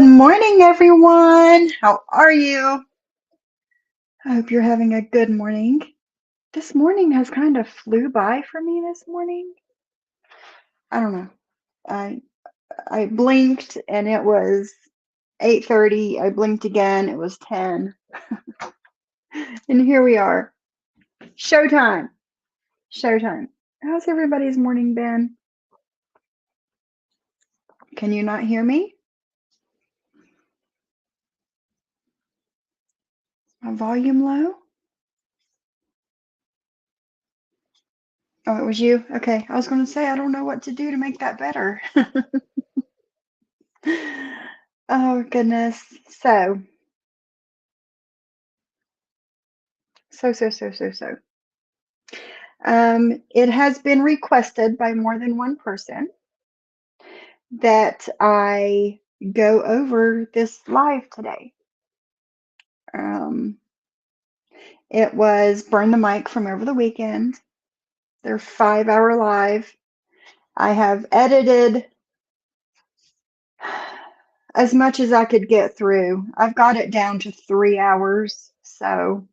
morning, everyone. How are you? I hope you're having a good morning. This morning has kind of flew by for me this morning. I don't know. I I blinked and it was 8:30. I blinked again, it was 10. And here we are. Showtime. Showtime. How's everybody's morning been? Can you not hear me? My volume low? Oh, it was you? Okay. I was going to say I don't know what to do to make that better. Oh goodness. So. It has been requested by more than one person that I go over this live today. Um, it was Burn the Mic from over the weekend. They're 5-hour live. I have edited as much as I could get through. I've got it down to 3 hours, so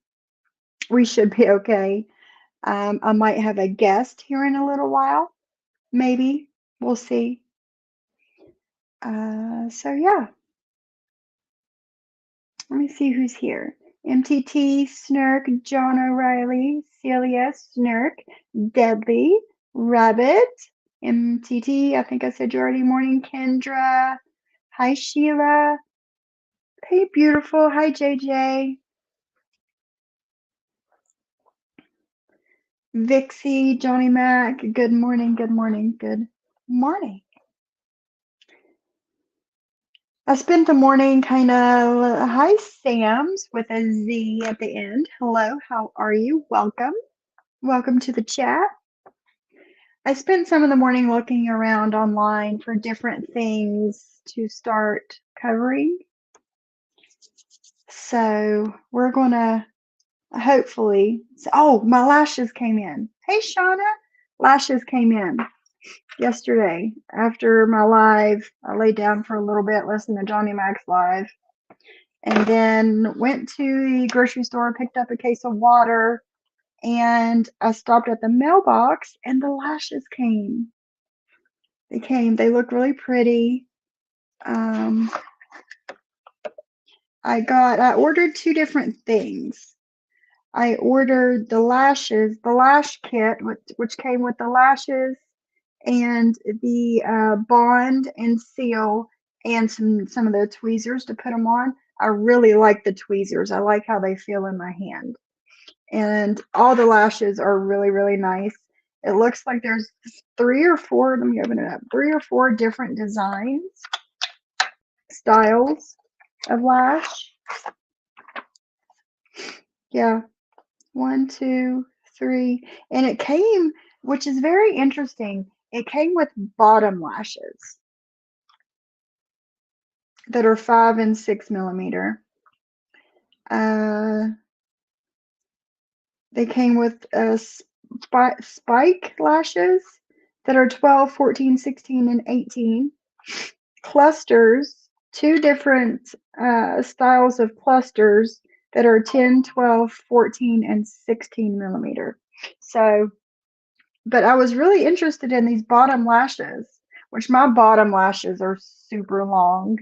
we should be okay. I might have a guest here in a little while, maybe. We'll see. So yeah, let me see who's here. MTT, Snurk, John O'Reilly, Celia, Snurk, Deadly, Rabbit, MTT, I think I said you already. Morning, Kendra. Hi, Sheila. Hey, beautiful. Hi, JJ. Vixie, Johnny Mac. Good morning, good morning, good morning. I spent the morning kind of, hi, Sam's with a Z at the end. Hello, how are you? Welcome. Welcome to the chat. I spent some of the morning looking around online for different things to start covering. So we're going to hopefully, oh, my lashes came in. Hey, Shauna, lashes came in yesterday after my live. I laid down for a little bit, listened to Johnny Mac's live, and then went to the grocery store, picked up a case of water, and I stopped at the mailbox and the lashes came. They came. They look really pretty. I ordered two different things. I ordered the lashes, the lash kit, which came with the lashes and the bond and seal and some of the tweezers to put them on. I really like the tweezers. I like how they feel in my hand. And all the lashes are really, really nice. It looks like there's 3 or 4, let me open it up, 3 or 4 different designs, styles of lash. Yeah, 1, 2, 3. And it came, which is very interesting, it came with bottom lashes that are 5 and 6 millimeter. They came with spike lashes that are 12, 14, 16, and 18. Clusters, 2 different styles of clusters that are 10, 12, 14, and 16 millimeter. So, but I was really interested in these bottom lashes, which my bottom lashes are super long,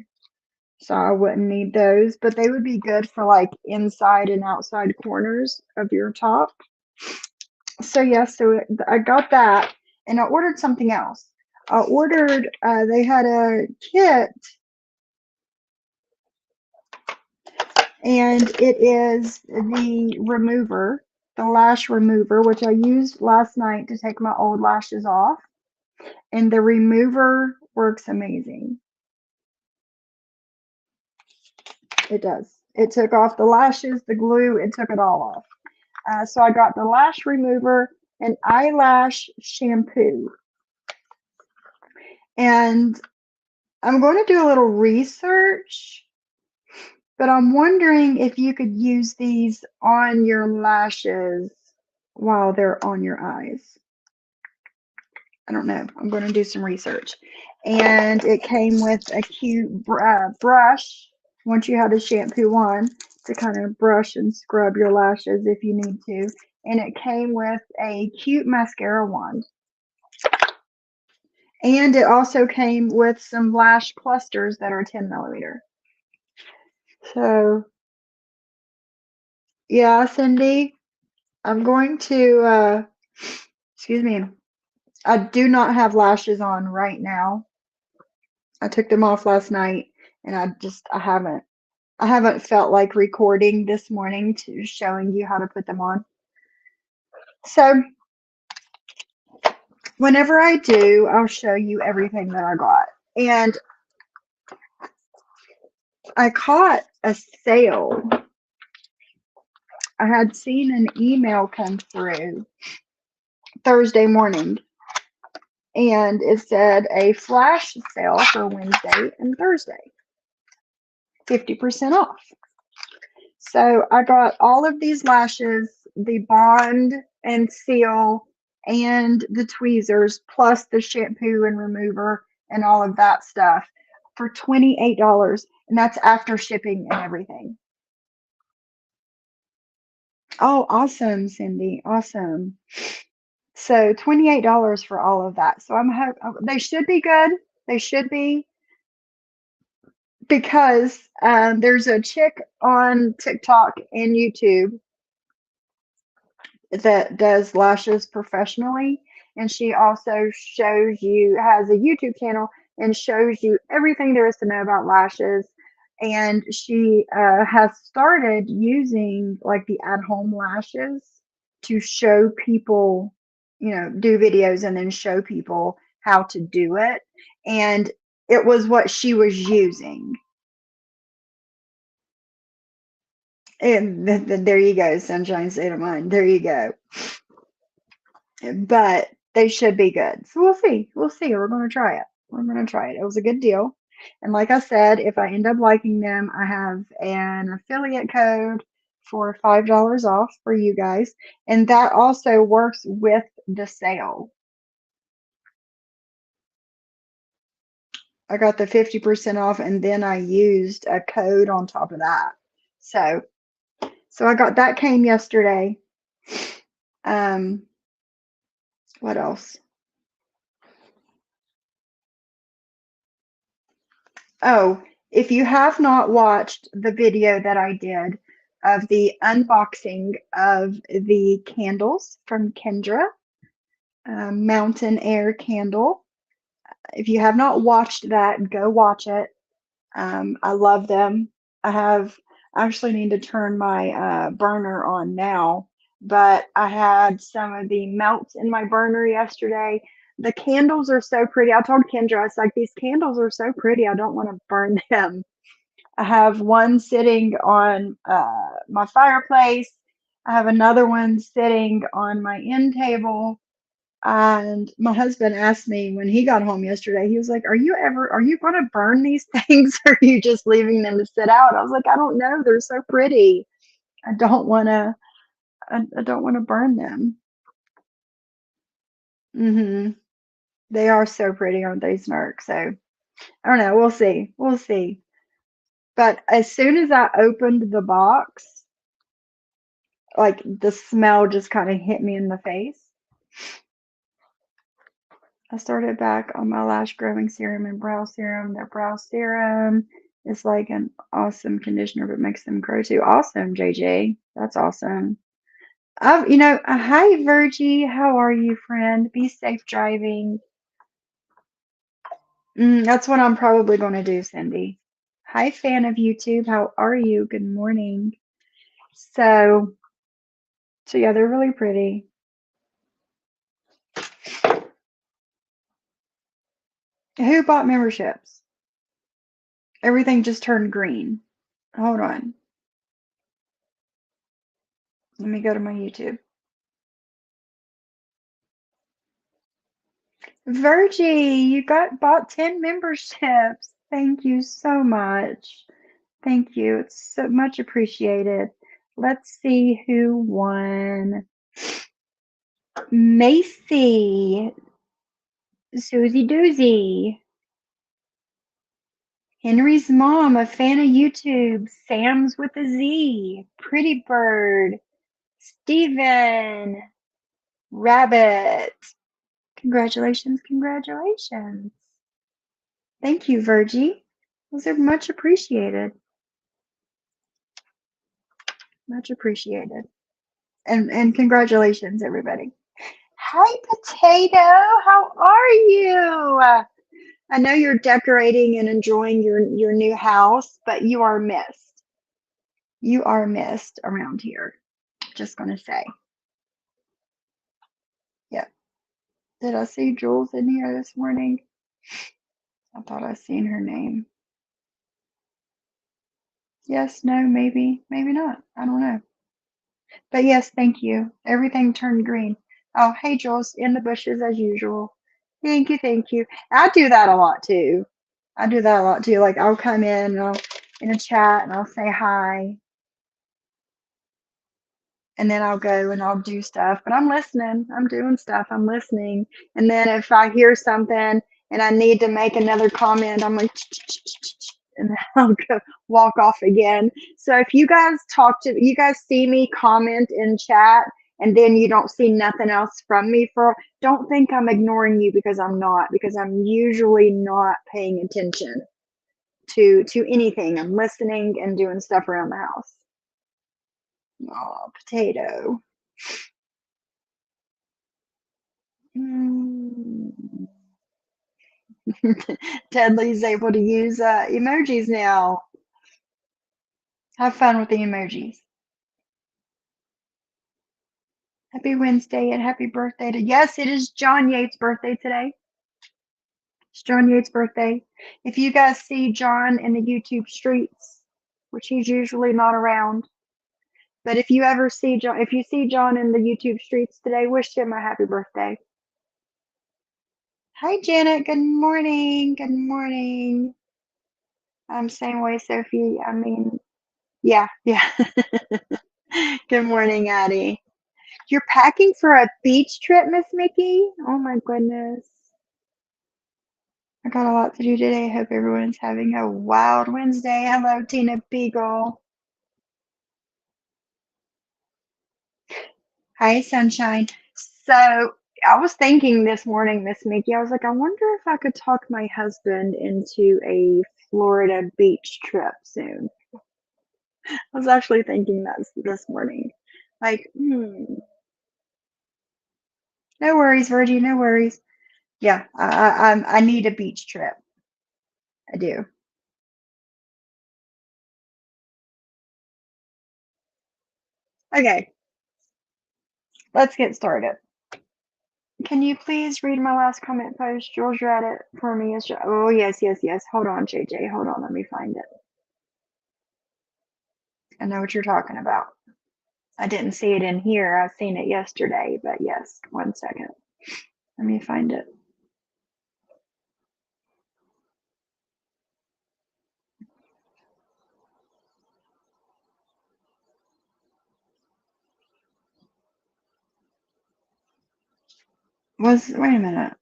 so I wouldn't need those, but they would be good for like inside and outside corners of your top. So yeah, so I got that, and I ordered something else. I ordered, they had a kit, and it is the remover, the lash remover, which I used last night to take my old lashes off, and the remover works amazing. It does. It took off the lashes, the glue, it took it all off. So I got the lash remover and eyelash shampoo. And I'm going to do a little research, but I'm wondering if you could use these on your lashes while they're on your eyes. I don't know. I'm going to do some research. And it came with a cute brush once you had the shampoo on to kind of brush and scrub your lashes if you need to. And it came with a cute mascara wand. And it also came with some lash clusters that are 10 millimeter. So, yeah, Cindy, I'm going to, excuse me, I do not have lashes on right now. I took them off last night and I haven't felt like recording this morning to showing you how to put them on. So whenever I do, I'll show you everything that I got. And I caught a sale. I had seen an email come through Thursday morning, and it said a flash sale for Wednesday and Thursday, 50% off. So I got all of these lashes, the Bond and Seal, and the tweezers, plus the shampoo and remover and all of that stuff for $28. And that's after shipping and everything. Oh, awesome, Cindy. Awesome. So $28 for all of that. So they should be good. They should be, because there's a chick on TikTok and YouTube that does lashes professionally, and she also has a YouTube channel and shows you everything there is to know about lashes. And she has started using like the at-home lashes to show people, do videos and then show people how to do it. And it was what she was using. And there you go, sunshine state of mind. There you go. But they should be good. So we'll see. We'll see. We're going to try it. We're going to try it. It was a good deal. And like I said, if I end up liking them, I have an affiliate code for $5 off for you guys. And that also works with the sale. I got the 50% off, and then I used a code on top of that. So I got that, came yesterday. What else? Oh, if you have not watched the video that I did of the unboxing of the candles from Kendra, Mountain Air Candle, if you have not watched that, go watch it. I love them. I actually need to turn my burner on now, but I had some of the melts in my burner yesterday. The candles are so pretty. I told Kendra, I was like, these candles are so pretty. I don't want to burn them. I have one sitting on my fireplace. I have another one sitting on my end table. And my husband asked me when he got home yesterday, he was like, are you going to burn these things, or are you just leaving them to sit out? I was like, I don't know. They're so pretty. I don't want to burn them. They are so pretty, aren't they, Snark? So I don't know. We'll see. We'll see. But as soon as I opened the box, like the smell just kind of hit me in the face. I started back on my lash growing serum and brow serum. Their brow serum is like an awesome conditioner, but makes them grow too. Awesome, JJ. That's awesome. Hi, Virgie. How are you, friend? Be safe driving. That's what I'm probably going to do, Cindy. Hi, fan of YouTube. How are you? Good morning. So yeah, they're really pretty. Who bought memberships? Everything just turned green. Hold on. Let me go to my YouTube. Virgie, you bought 10 memberships. Thank you so much. Thank you. It's so much appreciated. Let's see who won. Macy. Susie Doozy. Henry's mom, a fan of YouTube. Sam's with a Z. Pretty Bird. Steven. Rabbit. Congratulations, congratulations. Thank you, Virgie. Those are much appreciated. Much appreciated. And congratulations, everybody. Hi, Potato. How are you? I know you're decorating and enjoying your new house, but you are missed. You are missed around here. Just gonna say. Yep. Did I see Jules in here this morning? I thought I seen her name. Yes, no, maybe, maybe not. I don't know. But yes, thank you. Everything turned green. Oh, hey, Jules, in the bushes as usual. Thank you, thank you. I do that a lot too. I do that a lot too. Like I'll come in and I'll in a chat and I'll say hi, and then I'll go and I'll do stuff. But I'm listening. I'm doing stuff. I'm listening. And then if I hear something and I need to make another comment, I'm like, and then I'll go walk off again. So if you guys you guys see me comment in chat and then you don't see nothing else from me don't think I'm ignoring you, because I'm not, because I'm usually not paying attention to anything. I'm listening and doing stuff around the house. Oh, Potato. Mm. Tedley's able to use emojis now. Have fun with the emojis. Happy Wednesday and happy birthday to, yes, it is John Yates' birthday today. It's John Yates' birthday. If you guys see John in the YouTube streets, which he's usually not around, but if you ever see John, if you see John in the YouTube streets today, wish him a happy birthday. Hi, Janet. Good morning. Good morning. Same way, Sophie. I mean, yeah, yeah. Good morning, Addie. You're packing for a beach trip, Miss Mickey? Oh my goodness. I got a lot to do today. Hope everyone's having a wild Wednesday. Hello, Tina Beagle. Hi, Sunshine. So I was thinking this morning, Miss Mickey, I was like, I wonder if I could talk my husband into a Florida beach trip soon. I was actually thinking that this morning. Like, no worries, Virgie, no worries. Yeah, I need a beach trip. I do. Okay, let's get started. Can you please read my last comment post? Jules read it for me. Oh, yes, yes, yes. Hold on, JJ. Hold on. Let me find it. I know what you're talking about. I didn't see it in here. I've seen it yesterday, but yes, 1 second. Let me find it. Wait a minute.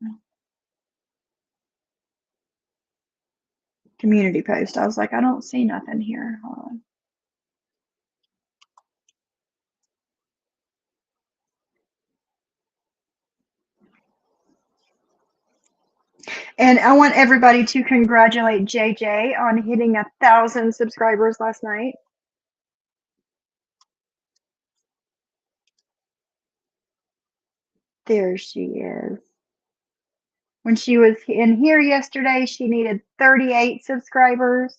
Community post. I was like, I don't see nothing here. Hold on. And I want everybody to congratulate JJ on hitting 1,000 subscribers last night. There she is. When she was in here yesterday, she needed 38 subscribers.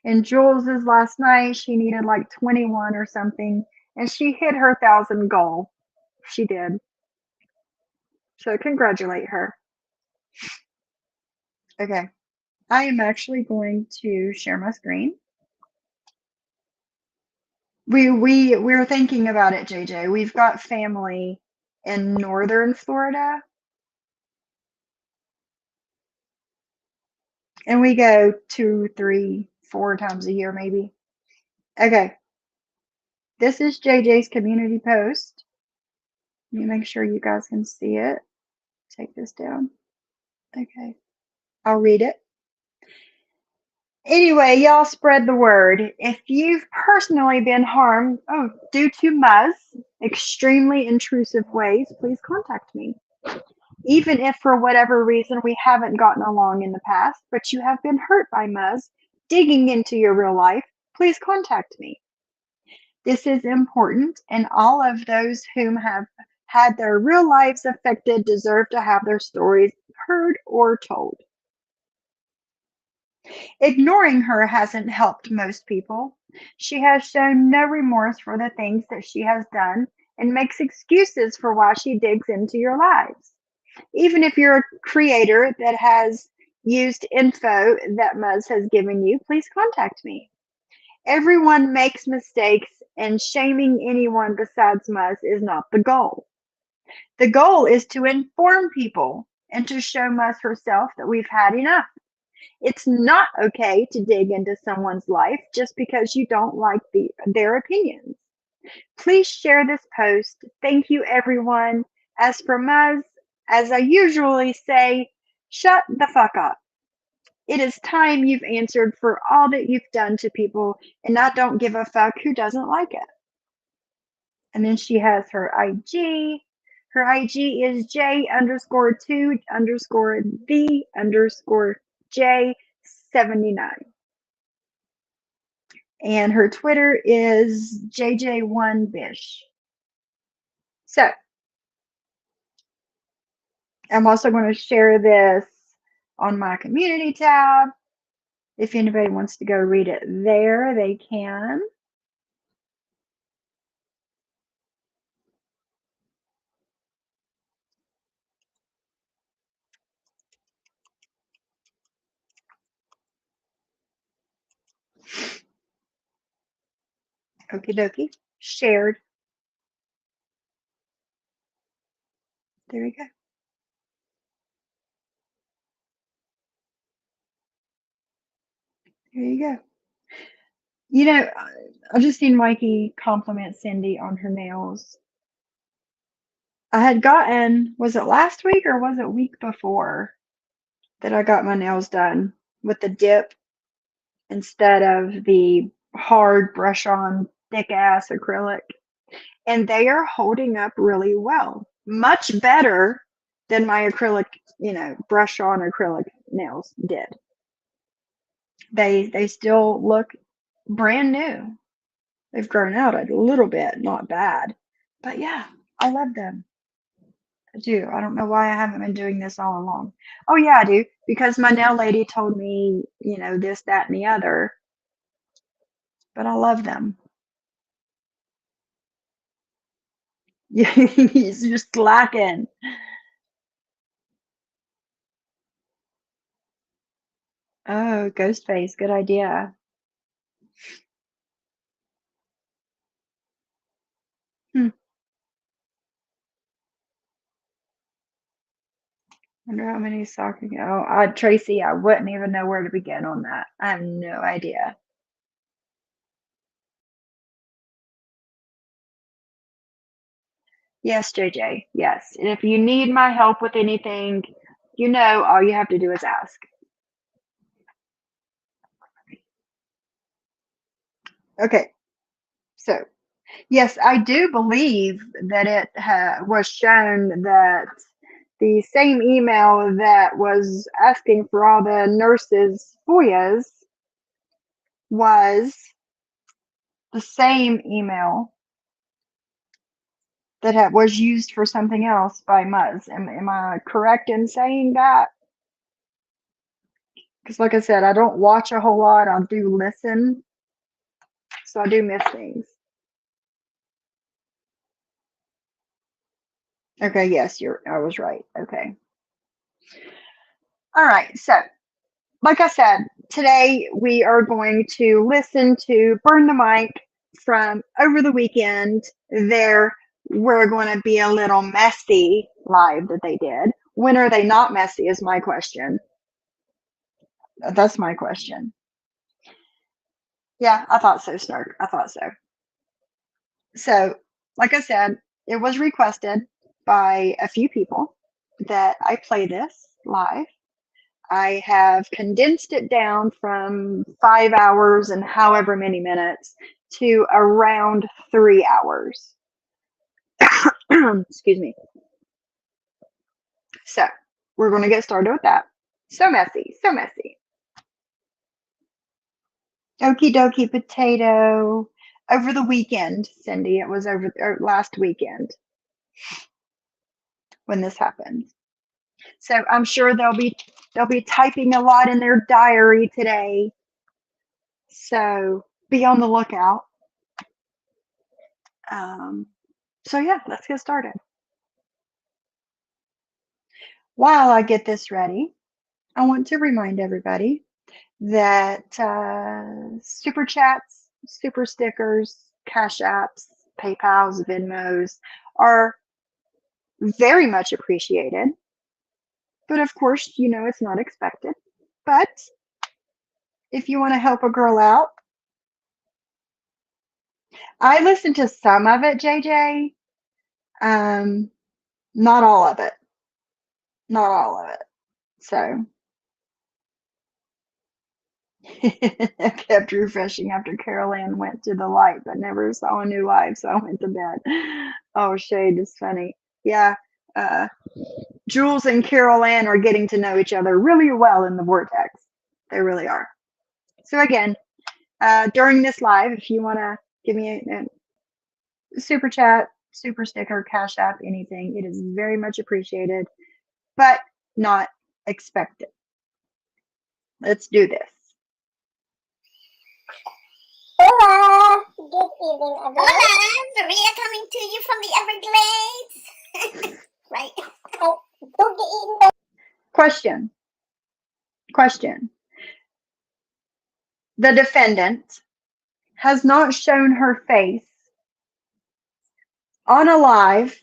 And Jules's last night, she needed like 21 or something. And she hit her 1,000 goal. She did. So congratulate her. Okay. I am actually going to share my screen. We're thinking about it, JJ. We've got family in northern Florida. And we go 2, 3, 4 times a year, maybe. Okay. This is JJ's community post. Let me make sure you guys can see it. Take this down. Okay, I'll read it. Anyway, y'all spread the word. If you've personally been harmed due to Muzz, extremely intrusive ways, please contact me. Even if for whatever reason we haven't gotten along in the past, but you have been hurt by Muzz digging into your real life, please contact me. This is important, and all of those whom have had their real lives affected deserve to have their stories heard or told. Ignoring her hasn't helped most people. She has shown no remorse for the things that she has done and makes excuses for why she digs into your lives. Even if you're a creator that has used info that Muzz has given you, please contact me. Everyone makes mistakes, and shaming anyone besides Muzz is not the goal. The goal is to inform people and to show Muzz herself that we've had enough. It's not okay to dig into someone's life just because you don't like their opinions. Please share this post. Thank you, everyone. As for Muzz, as I usually say, shut the fuck up. It is time you've answered for all that you've done to people, and I don't give a fuck who doesn't like it. And then she has her IG. Her IG is J_2_the_J79. And her Twitter is JJ1Bish. So I'm also going to share this on my community tab. If anybody wants to go read it there, they can. Okie dokie. Shared. There we go. There you go. You know, I've just seen Mikey compliment Cindy on her nails. I had gotten, was it last week or was it week before that I got my nails done with the dip instead of the hard brush on thick ass acrylic? And they are holding up really well. Much better than my acrylic, brush on acrylic nails did. They still look brand new. They've grown out a little bit, not bad. But yeah, I love them. I do. I don't know why I haven't been doing this all along. Oh yeah, I do. Because my nail lady told me, this, that, and the other. But I love them. He's just slacking. Oh, ghost face. Good idea. Hmm. Wonder how many soccer. Oh, Tracy, I wouldn't even know where to begin on that. I have no idea. Yes, JJ. Yes. And if you need my help with anything, all you have to do is ask. Okay. So, yes, I do believe that it was shown that the same email that was asking for all the nurses' FOIAs was the same email that was used for something else by Muzz. Am I correct in saying that? Because, like I said, I don't watch a whole lot. I do listen, so I do miss things. Okay, yes, I was right. Okay. All right. So, like I said, today we are going to listen to Burn the Mic from over the weekend. We're going to be a little messy live that they did. When are they not messy is my question. That's my question. Yeah, I thought so, Snark. I thought so. So, like I said, it was requested by a few people that I play this live. I have condensed it down from 5 hours and however many minutes to around 3 hours. Excuse me. So we're going to get started with that. So messy, so messy. Okie dokie potato. Over the weekend, Cindy, it was last weekend when this happened. So I'm sure they'll be typing a lot in their diary today. So be on the lookout. So yeah, let's get started. While I get this ready, I want to remind everybody that super chats, super stickers, cash apps, PayPals, Venmos are very much appreciated. But of course, you know it's not expected. But if you want to help a girl out, I listened to some of it, JJ. Not all of it. Not all of it. So I kept refreshing after Carol Ann went to the light, but never saw a new live, so I went to bed. Oh, Shade is funny. Yeah. Jules and Carol Ann are getting to know each other really well in the vortex. They really are. So again, during this live, if you want to give me a super chat, super sticker, cash app, anything, it is very much appreciated, but not expected. Let's do this. Hola! Good evening, everyone. Hola! Maria coming to you from the Everglades. Right. Question. The defendant has not shown her face on a live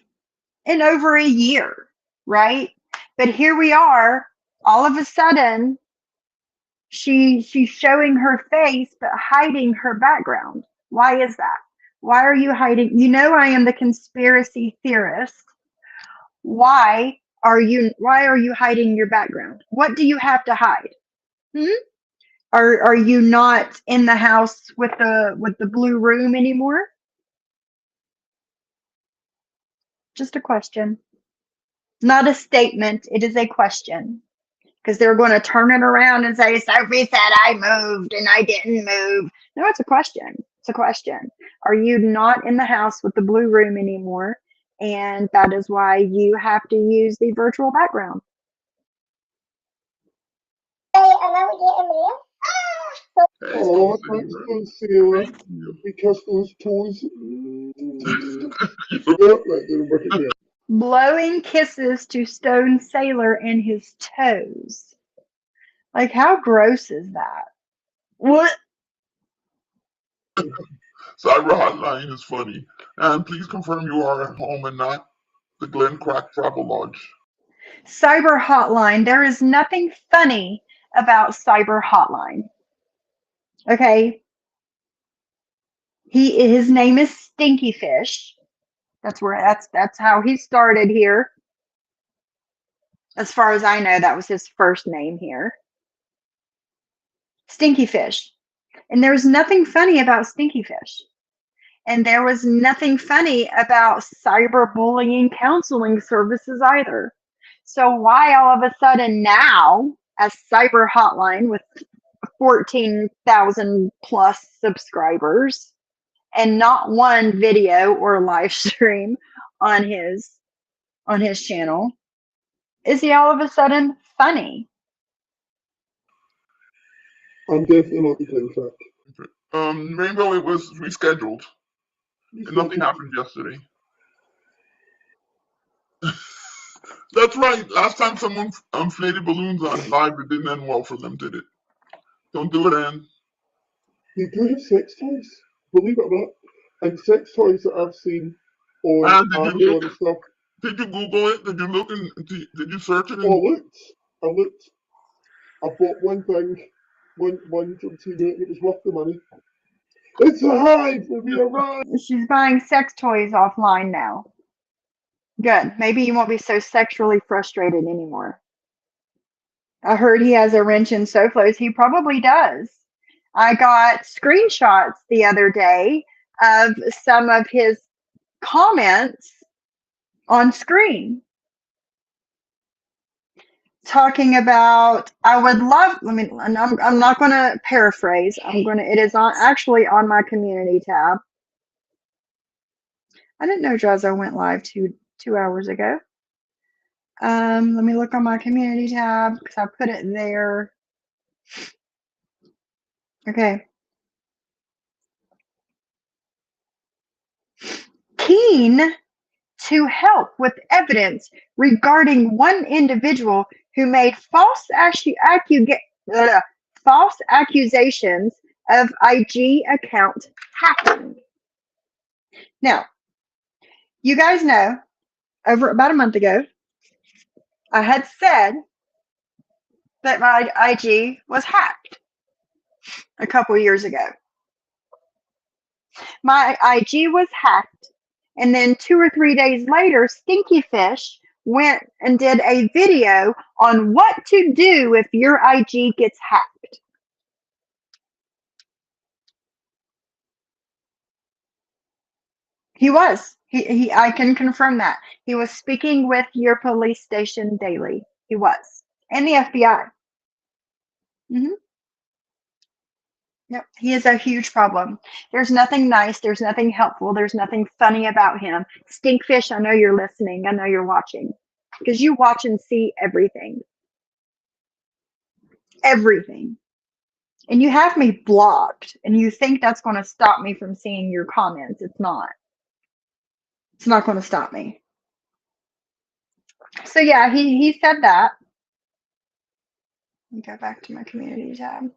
in over a year, right? But here we are, all of a sudden, she's showing her face but hiding her background. Why is that? Why are you hiding? You know I am the conspiracy theorist. Why are you hiding your background? What do you have to hide? Are you not in the house with the blue room anymore? Just a question. Not a statement, it is a question. Because they're going to turn it around and say, Sophie said I moved and I didn't move. No, it's a question. It's a question. Are you not in the house with the blue room anymore? And that is why you have to use the virtual background. Oh, thanks for Sarah, because those toys blowing kisses to Stone Sailor and his toes. Like, how gross is that? What? Cyber Hotline is funny. And please confirm you are at home and not the Glen Crack Travel Lodge. Cyber Hotline. There is nothing funny about Cyber Hotline. Okay? His name is Stinky Fish. That's how he started here. As far as I know, that was his first name here. Stinky Fish. And there's nothing funny about Stinky Fish. And there was nothing funny about cyberbullying counseling services either. So why all of a sudden now, as Cyber Hotline with 14,000 plus subscribers and not one video or live stream on his channel, is he all of a sudden funny? I'm definitely not the Glen Crack. Rainbow, it was rescheduled. And nothing happened yesterday. That's right. Last time someone inflated balloons on live, it didn't end well for them, did it? Don't do it, Ann. They do have sex toys, believe it or not. And sex toys that I've seen on Amazon and stuff. Did you Google it? Did you look and did you search it? I looked. I bought one thing, one from TV, and it was worth the money. It's a hive! We arrived! She's buying sex toys offline now. Good. Maybe you won't be so sexually frustrated anymore. I heard he has a wrench in SoFlos. He probably does. I got screenshots the other day of some of his comments on screen talking about, I would love, and I'm not going to paraphrase. It is actually on my community tab. I didn't know Drazo went live 2 hours ago. Let me look on my community tab because I put it there. Okay. Keen to help with evidence regarding one individual who made false accusations of IG account hacking. Now, you guys know, over about a month ago, I had said that my IG was hacked a couple years ago. My IG was hacked, and then 2 or 3 days later, Stinky Fish went and did a video on what to do if your IG gets hacked. He was. I can confirm that. He was speaking with your police station daily. He was. And the FBI. Mm-hmm. Yep. He is a huge problem. There's nothing nice. There's nothing helpful. There's nothing funny about him. Stinkfish, I know you're listening. I know you're watching. Because you watch and see everything. Everything. And you have me blocked. And you think that's going to stop me from seeing your comments. It's not. It's not going to stop me. So yeah, he said that. Let me go back to my community tab.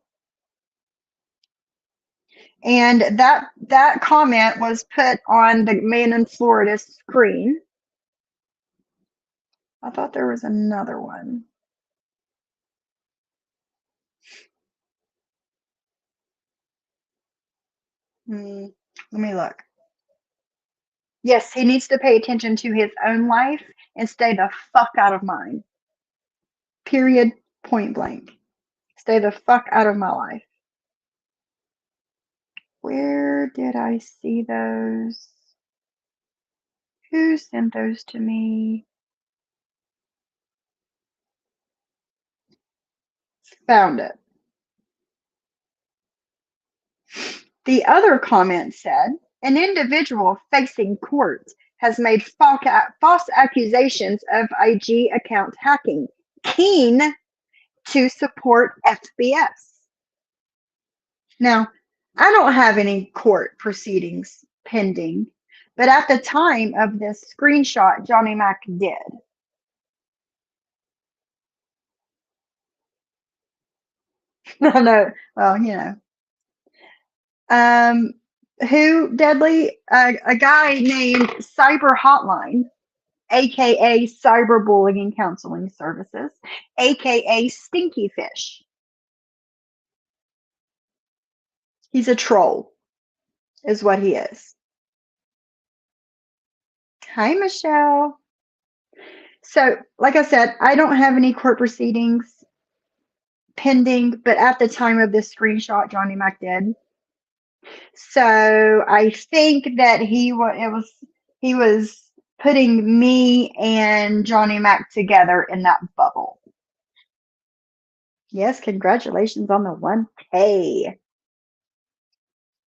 And that comment was put on the Man in Florida screen. I thought there was another one. Let me look. Yes, he needs to pay attention to his own life and stay the fuck out of mine. Period. Point blank. Stay the fuck out of my life. Where did I see those? Who sent those to me? Found it. The other comment said, an individual facing court has made false accusations of IG account hacking, keen to support FBS. Now, I don't have any court proceedings pending, but at the time of this screenshot, Johnny Mac did. No, well, you know. Who, Deadly? A guy named Cyber Hotline, aka Cyberbullying and Counseling Services, aka Stinky Fish. He's a troll, is what he is. Hi, Michelle. So, like I said, I don't have any court proceedings pending, but at the time of this screenshot, Johnny Mac did. So I think that he was putting me and Johnny Mac together in that bubble. Yes, congratulations on the 1K.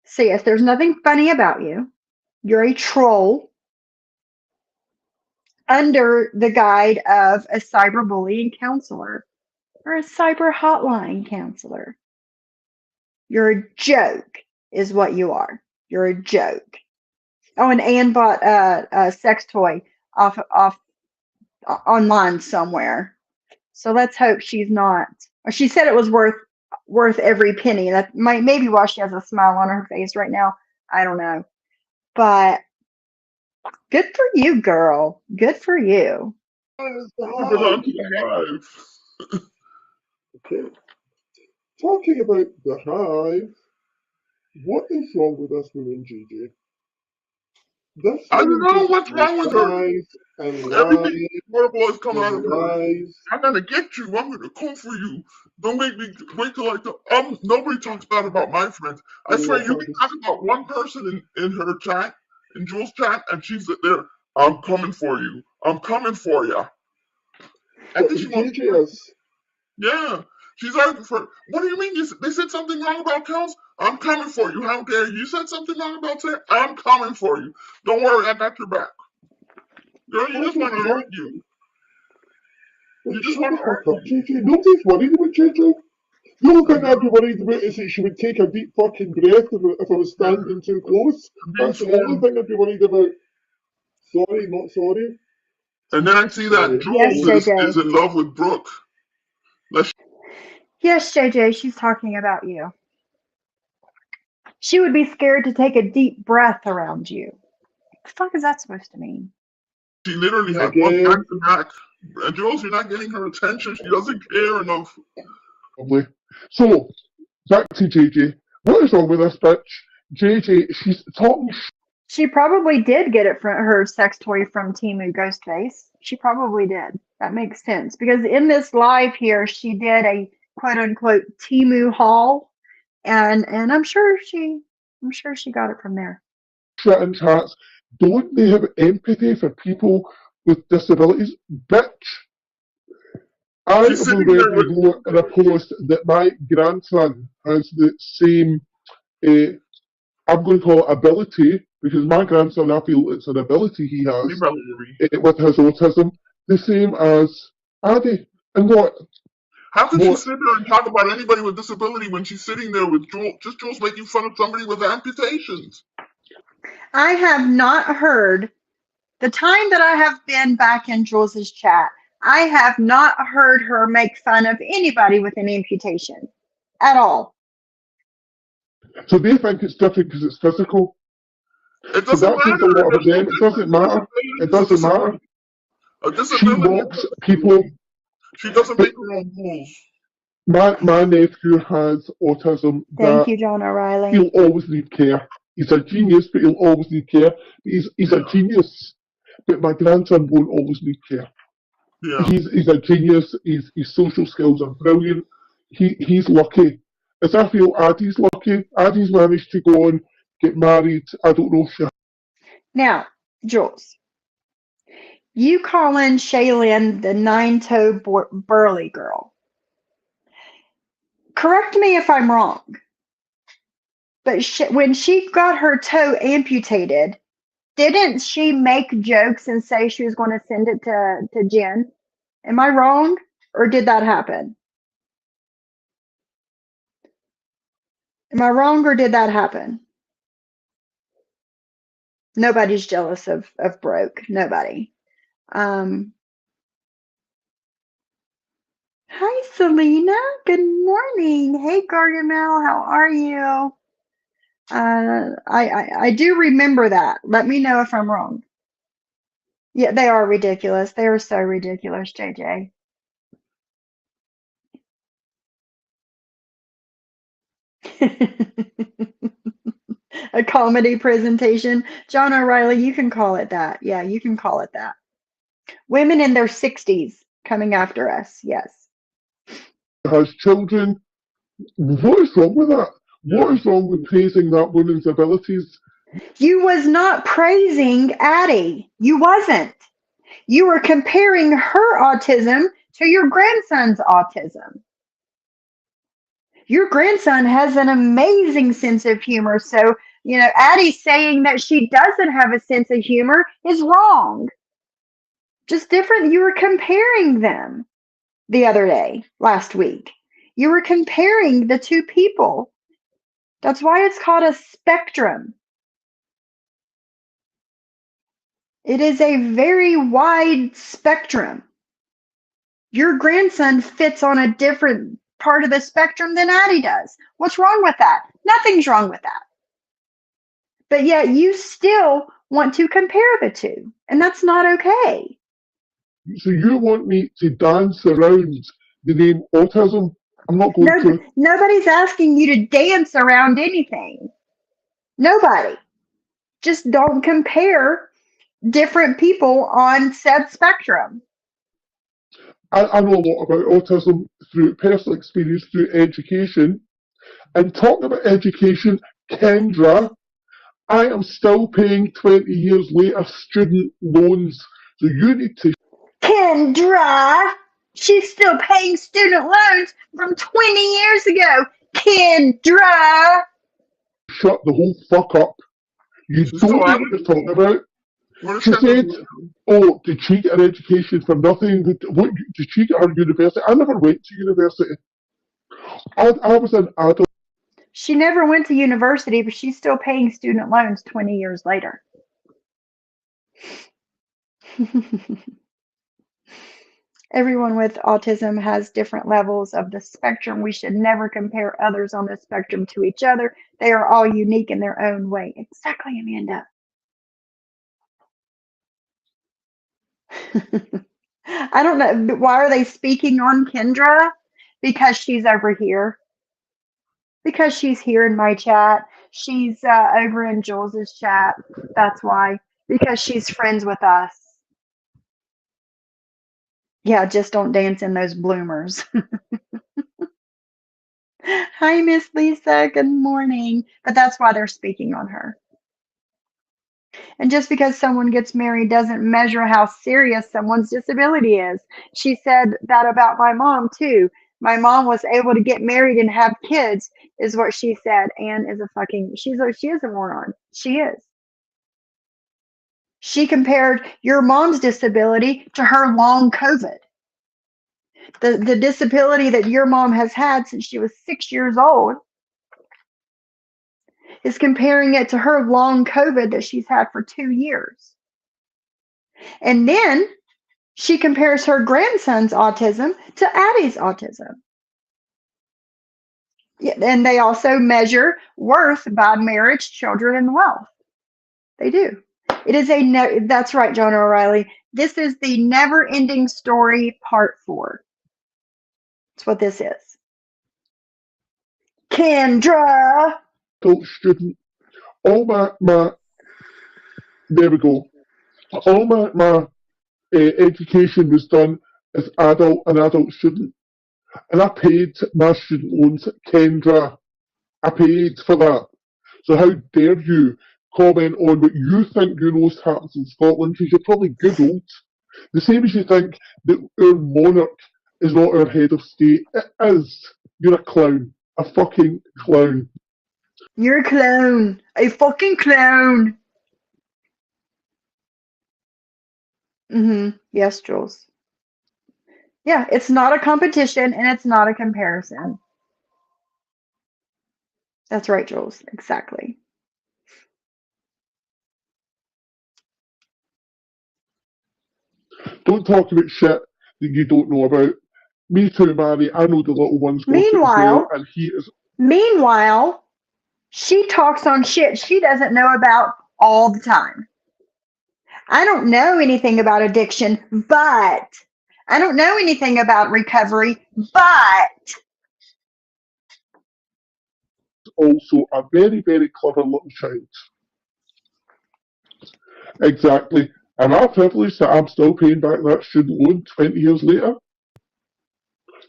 So yes, there's nothing funny about you. You're a troll under the guide of a cyberbullying counselor or a cyber hotline counselor. You're a joke is what you are. You're a joke. Oh, and Anne bought a sex toy off online somewhere. So let's hope she's not. Or she said it was worth every penny. That might maybe why she has a smile on her face right now. I don't know. But good for you, girl. Good for you. Okay. Talking about the hive, what is wrong with us women, Gigi? This I don't woman know just what's wrong with her. lies and Everything lies horrible is coming out of and her. lies. I'm gonna get you. I'm gonna come for you. Don't make me wait till I talk. Nobody talks bad about my friends. I And swear, let you her can just talk about one person in her chat, in Jules' chat, and she's there. I'm coming for you. I'm coming for you. I what think the she wants. JJ is. Yeah, she's arguing for. What do you mean? They said something wrong about cows? I'm coming for you. How dare you? You said something wrong about Sarah? I'm coming for you. Don't worry, I got your back. Girl, you just want to argue. You just Shut want the to fuck up, argue. JJ. Nobody's worried about JJ. The only thing I'd be worried about is that she would take a deep fucking breath if I was Yeah, standing too close. being That's the only sworn. thing I'd be worried about. Sorry, not sorry. And then I see that Sorry. Yes, Jules Sorry. is JJ. in love with Brooke. Let's Yes, JJ, she's talking about you. She would be scared to take a deep breath around you. The fuck is that supposed to mean? She literally had one back Again. to back. And Jules, you're not getting her attention. She doesn't care enough. Probably. So, back to JJ. What is wrong with this bitch? JJ, she's talking She probably did get it from her sex toy from Timu Ghostface. She probably did. That makes sense because in this live here, she did a quote unquote Timu haul, and I'm sure she got it from there. shit in chats. Don't they have empathy for people with disabilities? Bitch, I She's have sitting there already with. wrote in a post that my grandson has the same, I'm going to call it ability, because my grandson, I feel it's an ability he has with his autism, the same as Addy. And How can she what, sit there and talk about anybody with disability when she's sitting there with Jules making fun of somebody with amputations? I have not heard the time that I have been back in Jules's chat. I have not heard her make fun of anybody with an amputation at all. so they think it's different because it's physical. It So doesn't that says a matter. lot about There's no them. It doesn't difference. A matter. disability It is a doesn't matter. disability. A She disability is mocks a people. disability. She doesn't But make her own rules. my nephew has autism Thank that you, John O'Reilly. he'll always need care. He's a genius, but he'll always need care. He's a genius, but my grandson won't always need care. Yeah. He's a genius. His social skills are brilliant. He's lucky. As I feel Addie's lucky. Addie's managed to go and get married. I don't know if she. Now, Jules, you calling Shaylin the nine-toe burly girl. Correct me if I'm wrong, but when she got her toe amputated, didn't she make jokes and say she was going to send it to Jen? Am I wrong, or did that happen? Am I wrong, or did that happen? Nobody's jealous of Broke. Nobody. Hi, Selena. Good morning. Hey, Gargamel. How are you? I do remember that. Let me know if I'm wrong. Yeah, they are ridiculous. They are so ridiculous, JJ. A comedy presentation. John O'Reilly, you can call it that. Yeah, you can call it that. Women in their 60s coming after us. Yes. Has children. What is wrong with that? What is wrong with praising that woman's abilities? You was not praising Addie. You wasn't. You were comparing her autism to your grandson's autism. Your grandson has an amazing sense of humor. So, Addie saying that she doesn't have a sense of humor is wrong. Just different. You were comparing them the other day, last week. You were comparing the two people. That's why it's called a spectrum. It is a very wide spectrum. Your grandson fits on a different part of the spectrum than Addie does. What's wrong with that? Nothing's wrong with that. But yet you still want to compare the two, and that's not okay. So you want me to dance around the name autism? I'm not going to. Nobody's asking you to dance around anything. Nobody. Just don't compare different people on said spectrum. I know a lot about autism through personal experience, through education. And talking about education, Kendra, I am still paying 20 years later student loans. So you need to Kendra, she's still paying student loans from 20 years ago. Kendra. shut the whole fuck up. You don't know what you're talking about. She said, oh, did she get an education from nothing? What, did she get her university? I never went to university. I was an adult. She never went to university, but she's still paying student loans 20 years later. Everyone with autism has different levels of the spectrum. We should never compare others on the spectrum to each other. They are all unique in their own way. Exactly, Amanda. I don't know. Why are they speaking on Kendra? Because she's over here. Because she's here in my chat. She's over in Jules's chat. That's why. Because she's friends with us. Yeah, just don't dance in those bloomers. Hi, Miss Lisa. Good morning. But that's why they're speaking on her. And just because someone gets married doesn't measure how serious someone's disability is. She said that about my mom, too. My mom was able to get married and have kids, is what she said. Anne is she is a moron. She is. She compared your mom's disability to her long COVID. The disability that your mom has had since she was 6 years old is comparing it to her long COVID that she's had for 2 years. And then she compares her grandson's autism to Addie's autism. Yeah, and they also measure worth by marriage, children, and wealth. They do. It is that's right, John O'Reilly. This is the never-ending story part 4. That's what this is. Kendra. Adult student. All my there we go. All my education was done as an adult student. And I paid my student loans, Kendra. I paid for that. So how dare you comment on what you think you know happens in Scotland, because you're probably Googled. The same as you think that our monarch is not our head of state. It is. You're a clown. A fucking clown. You're a clown. A fucking clown. Yes, Jules. Yeah, it's not a competition and it's not a comparison. That's right, Jules. Exactly. Don't talk about shit that you don't know about. Me too, Mary. I know the little one's got it as well, and he is. Meanwhile, she talks on shit she doesn't know about all the time. I don't know anything about addiction, but I don't know anything about recovery, but Also a very, very clever little child. Exactly. Am I privileged that I'm still paying back that student loan 20 years later?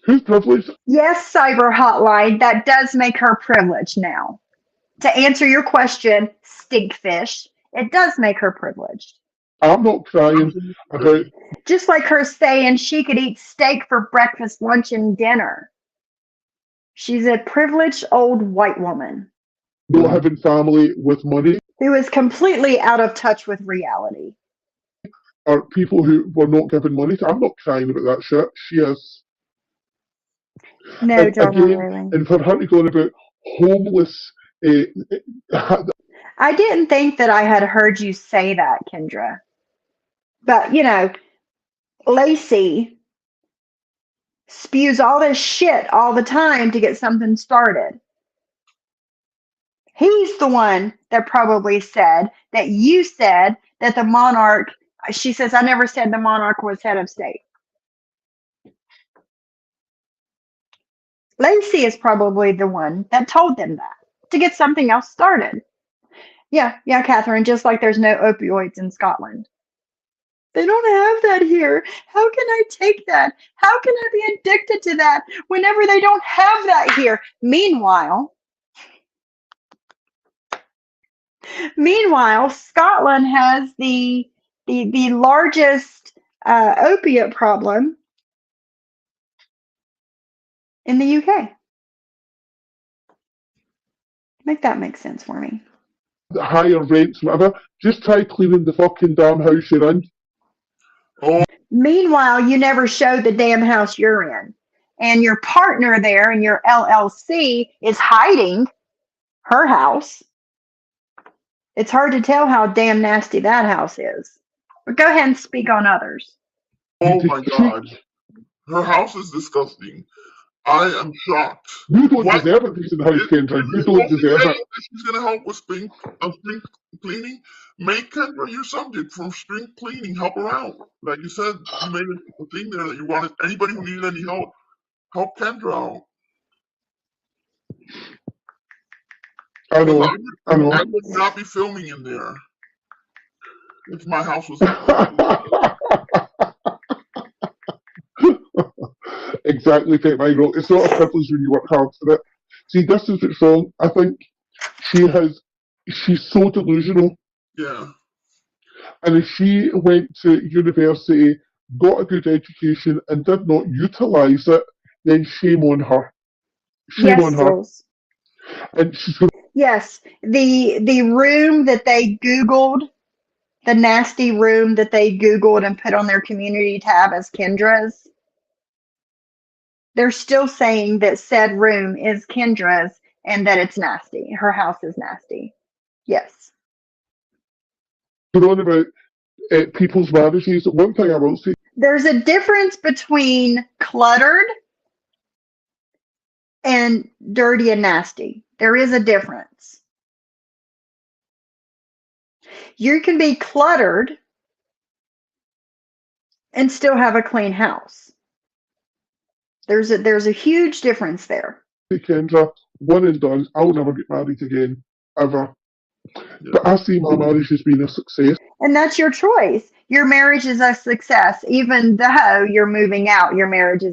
Who's privileged? yes, Cyber Hotline, that does make her privileged now. To answer your question, Stinkfish, it does make her privileged. I'm not crying about Just like her saying she could eat steak for breakfast, lunch, and dinner. She's a privileged old white woman not having family with money who is completely out of touch with reality. or people who were not given money to. I'm not crying about that shit. She is. No, And John again, O'Reilly. and for her to go on about homeless, I didn't think that I had heard you say that, Kendra. But, Lacey spews all this shit all the time to get something started. He's the one that probably said that you said that the monarch, she says, I never said the monarch was head of state. Lacey is probably the one that told them that to get something else started. Yeah, Catherine, just like there's no opioids in Scotland. They don't have that here. How can I take that? How can I be addicted to that whenever they don't have that here? Meanwhile, Scotland has the largest opiate problem in the UK. Make that make sense for me. Higher rents, whatever. Just try cleaning the fucking damn house you're in. Oh, Meanwhile, you never show the damn house you're in. And your partner there in your LLC is hiding her house. It's hard to tell how damn nasty that house is. But go ahead and speak on others. oh my God. Her house is disgusting. I am shocked. You don't deserve a decent house, Kendra. You don't deserve it. She's going to help with spring cleaning. Make Kendra your subject for spring cleaning. Help her out. Like you said, you made a thing there that you wanted anybody who needed any help Kendra out. I know. I would not be filming in there if my house was. Exactly, Pet Micro. It's not a privilege when you work hard for it. See, this is what's wrong. I think she's so delusional. Yeah. And if she went to university, got a good education, and did not utilise it, then shame on her. Shame on her. Jules. And she's going. Yes, the room that they Googled, the nasty room that they Googled and put on their community tab as Kendra's, they're still saying that said room is Kendra's and that it's nasty. Her house is nasty. Yes. On about people's marriages. One thing I will say. There's a difference between cluttered and dirty and nasty. There is a difference. You can be cluttered and still have a clean house. There's a huge difference there. Kendra, one and done. I'll never get married again, ever. Yeah. But I see my marriage as being a success. And that's your choice. Your marriage is a success, even though you're moving out. Your marriage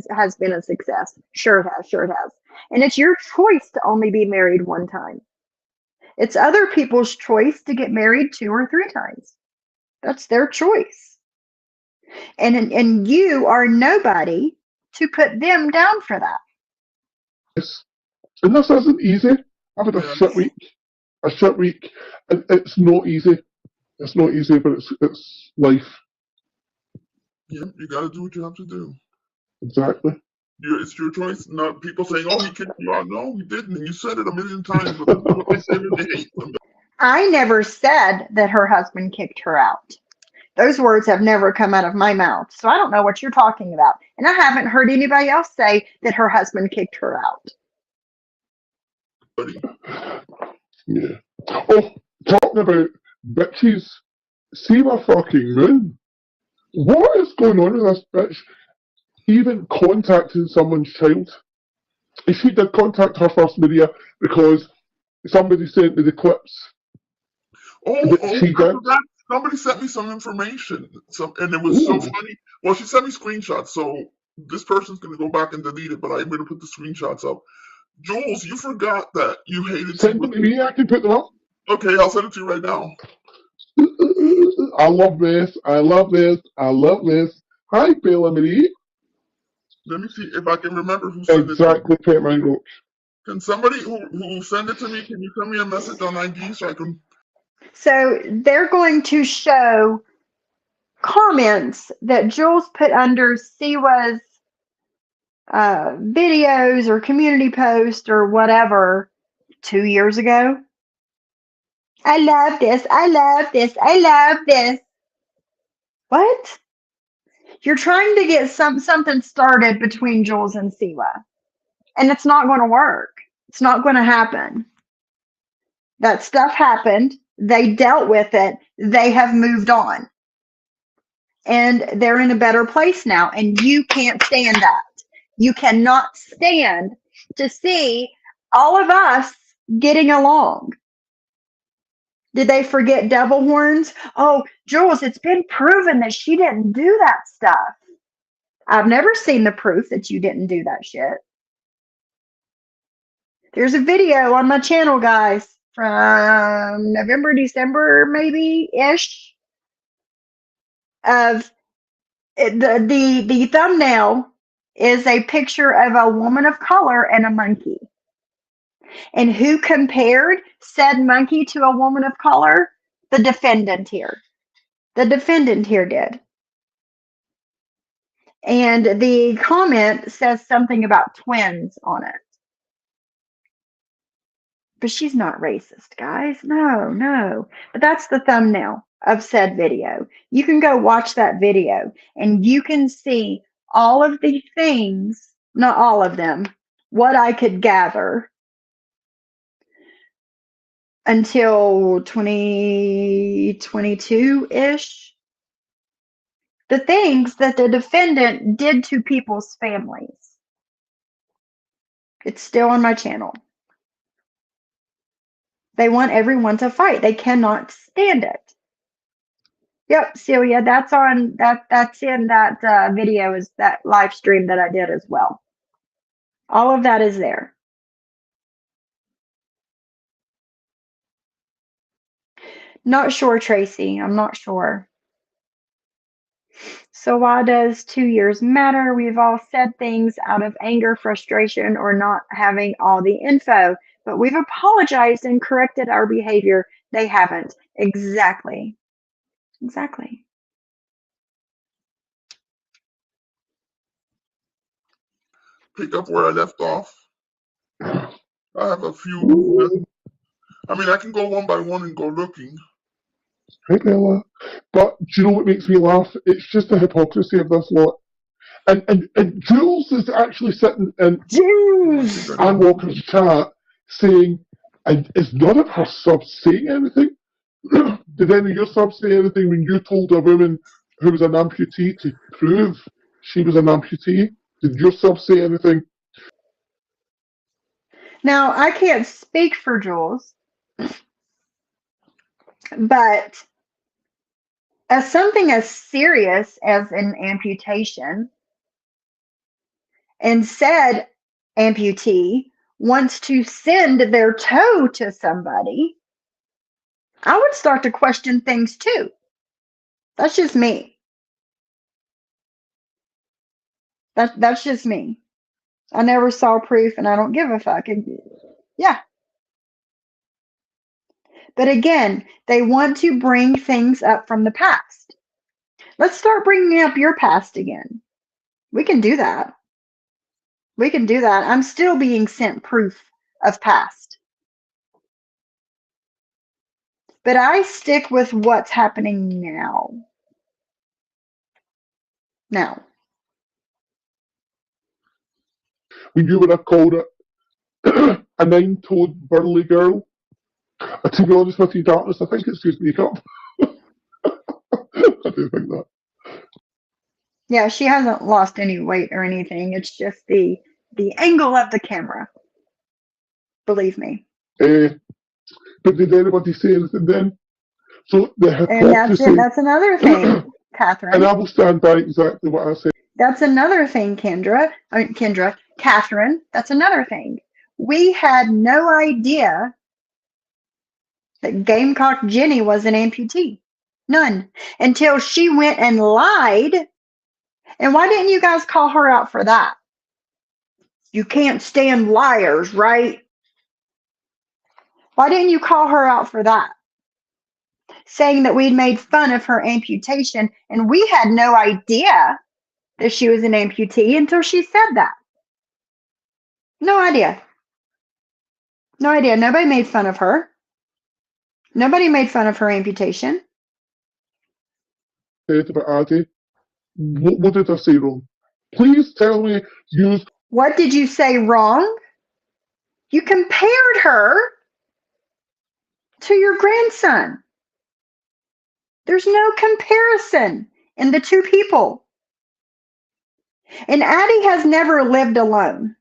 has been a success. Sure it has. And it's your choice to only be married one time. It's other people's choice to get married 2 or 3 times. That's their choice. And you are nobody to put them down for that. Yes. And this isn't easy. I've had a shit week. And it's not easy. It's not easy, but it's life. Yeah, you gotta do what you have to do. Exactly. It's your choice. Not people saying, "Oh, he kicked you out." No, he didn't. And you said it a million times, but that's what they say when they hate them. I never said that her husband kicked her out. Those words have never come out of my mouth, so I don't know what you're talking about. And I haven't heard anybody else say that her husband kicked her out. Yeah. Oh, talking about bitches, see my fucking moon. What is going on with this bitch? Even contacting someone's child. And she did contact her first media because somebody sent me the clips. She did. Somebody sent me some information, and it was so funny. Well, she sent me screenshots, so this person's going to go back and delete it, but I'm going to put the screenshots up. Jules, you forgot that you hated... Send them to me, I can put them up. Okay, I'll send it to you right now. I love this. Hi, Bella Marie. Let me see if I can remember who sent it to me. Exactly, Pet Micro. Can somebody who send it to me, can you send me a message on IG so I can... So they're going to show comments that Jules put under Siwa's videos or community post or whatever 2 years ago. I love this. What? You're trying to get something started between Jules and Siwa. And it's not going to work. It's not going to happen. That stuff happened. They dealt with it. They have moved on. And they're in a better place now. And you can't stand that. You cannot stand to see all of us getting along. Did they forget devil horns? Oh, Jules, it's been proven that she didn't do that stuff. I've never seen the proof that you didn't do that shit. There's a video on my channel, guys, from November, December, maybe-ish, of the thumbnail is a picture of a woman of color and a monkey. And who compared said monkey to a woman of color? The defendant here. The defendant here did. And the comment says something about twins on it. But she's not racist, guys. No. But that's the thumbnail of said video. You can go watch that video and you can see all of the things, not all of them, what I could gather until 2022-ish. The things that the defendant did to people's families. It's still on my channel. They want everyone to fight. They cannot stand it. Yep, Celia, that's in that video, is that live stream that I did as well. All of that is there. Not sure, Tracy. I'm not sure. So why does 2 years matter? We've all said things out of anger, frustration, or not having all the info, but we've apologized and corrected our behavior. They haven't. Exactly. Pick up where I left off. I have a few. I mean, I can go one by one and go looking. Hey, Bella. But do you know what makes me laugh? It's just the hypocrisy of this lot. And Jules is actually sitting in Ann Walker's chat saying, and is none of her subs saying anything? Did any of your subs say anything when you told a woman who was an amputee to prove she was an amputee? Did your subs say anything? Now, I can't speak for Jules, but as something as serious as an amputation, and said amputee wants to send their toe to somebody, I would start to question things too. That's just me. That's just me. I never saw proof and I don't give a fuck. Yeah. But again, they want to bring things up from the past. Let's start bringing up your past again. We can do that. I'm still being sent proof of past. But I stick with what's happening now. When you would have called it a nine-toed burly girl, to be honest with you, Darkness, I think it's just makeup. I do think that. Yeah, she hasn't lost any weight or anything. It's just the angle of the camera. Believe me. But did anybody say anything then? So the hypocrisy. And that's another thing, Catherine. And I will stand by exactly what I said. That's another thing, Catherine, that's another thing. We had no idea that Gamecock Jenny was an amputee. None. Until she went and lied. And why didn't you guys call her out for that? You can't stand liars, right? Why didn't you call her out for that? Saying that we'd made fun of her amputation, and we had no idea that she was an amputee until she said that. No idea. Nobody made fun of her. Nobody made fun of her amputation. About Addie. What did I say wrong? Please tell me What did you say wrong? You compared her to your grandson. There's no comparison in the two people. And Addie has never lived alone.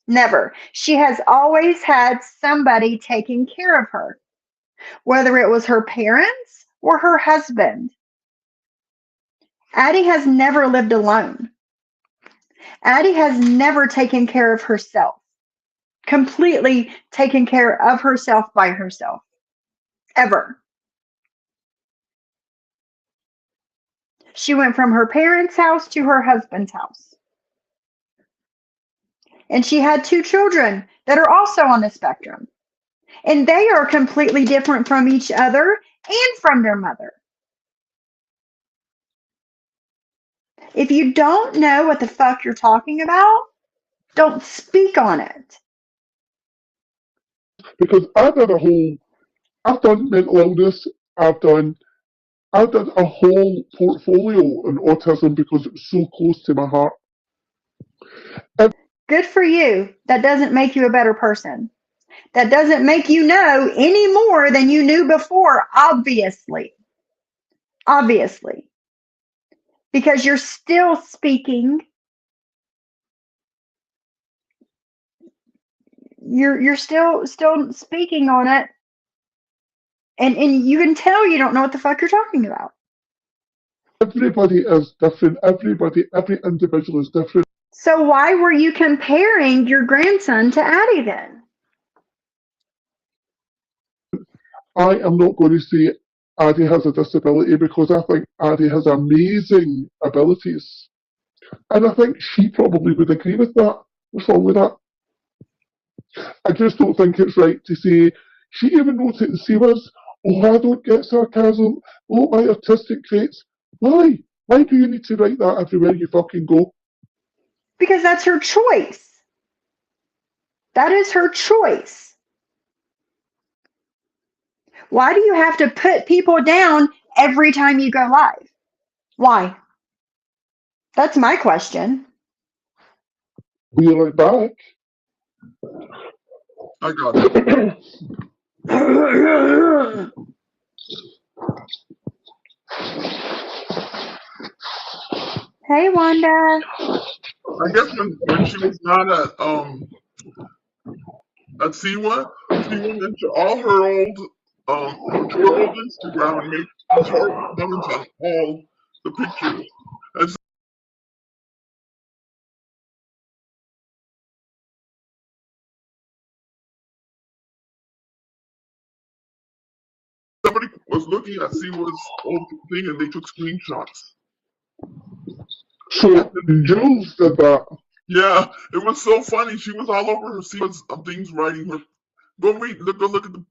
Never. She has always had somebody taking care of her. whether it was her parents or her husband. Addie has never lived alone. Addie has never taken care of herself, completely taken care of herself by herself, ever. She went from her parents' house to her husband's house. And she had 2 children that are also on the spectrum. And they are completely different from each other and from their mother. If you don't know what the fuck you're talking about, don't speak on it. Because I've done mental illness, I've done a whole portfolio on autism because it was so close to my heart. Good for you. That doesn't make you a better person. That doesn't make you know any more than you knew before, obviously. Obviously. Because you're still speaking. You're still speaking on it. And you can tell you don't know what the fuck you're talking about. Everybody is different. Every individual is different. So why were you comparing your grandson to Addie then? I am not going to say Addie has a disability because I think Addie has amazing abilities. And I think she probably would agree with that. What's wrong with that? I just don't think it's right to say, she even wrote it in Seawards, oh, I don't get sarcasm, oh, my autistic traits. Why? Why do you need to write that everywhere you fucking go? Because that's her choice. That is her choice. Why do you have to put people down every time you go live? Why? That's my question. Wheel it back. I got it. Hey, Wanda. I guess when she was not at SeaWorld, she went into all to her old Instagram and made these horrible comments on all the pictures. And somebody was looking at SeaWorld's old thing and they took screenshots. So Jules did that. Yeah, it was so funny. She was all over her SeaWorld's things writing her. Go look at the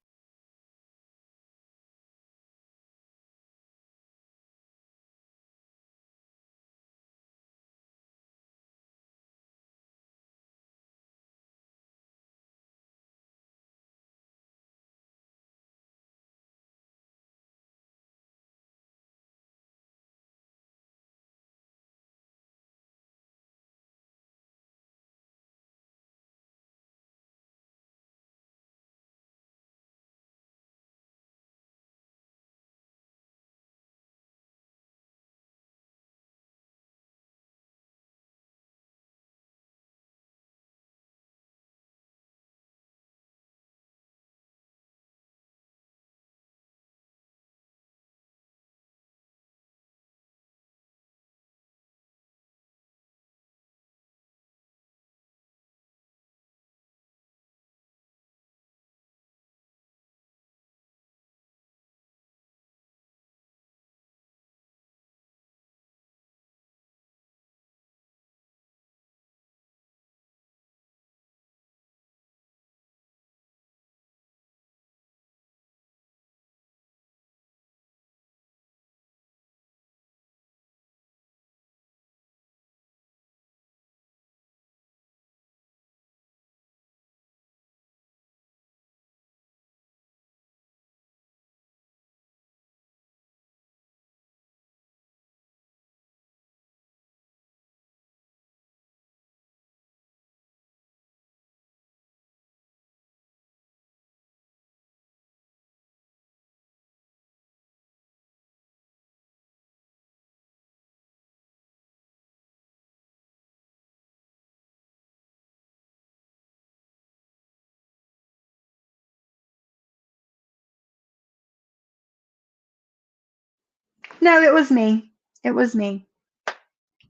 No, it was me. It was me.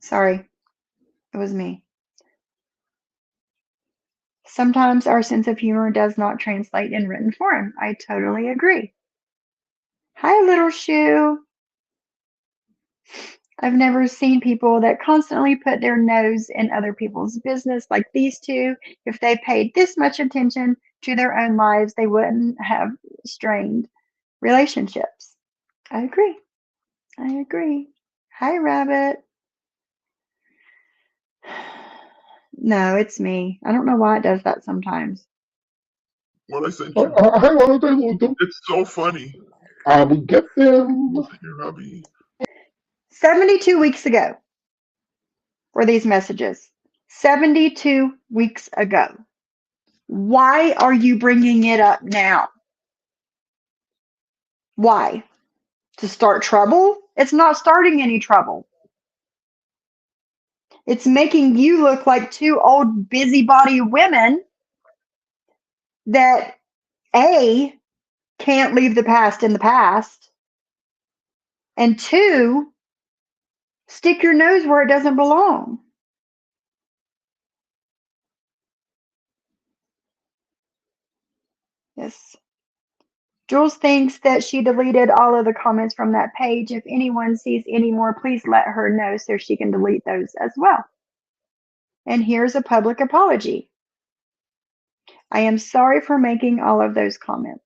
Sorry. It was me. Sometimes our sense of humor does not translate in written form. I totally agree. Hi, little shoe. I've never seen people that constantly put their nose in other people's business like these two. If they paid this much attention to their own lives, they wouldn't have strained relationships. I agree. I agree. Hi, Rabbit. No, it's me. I don't know why it does that sometimes. What I sent you. Hang on, I'll download them. It's so funny. I will get them. Look at your hubby. 72 weeks ago were these messages. 72 weeks ago. Why are you bringing it up now? Why? To start trouble? It's not starting any trouble. It's making you look like two old busybody women that A, can't leave the past in the past, and two, stick your nose where it doesn't belong. Yes. Jules thinks that she deleted all of the comments from that page. If anyone sees any more, please let her know so she can delete those as well. And here's a public apology. I am sorry for making all of those comments.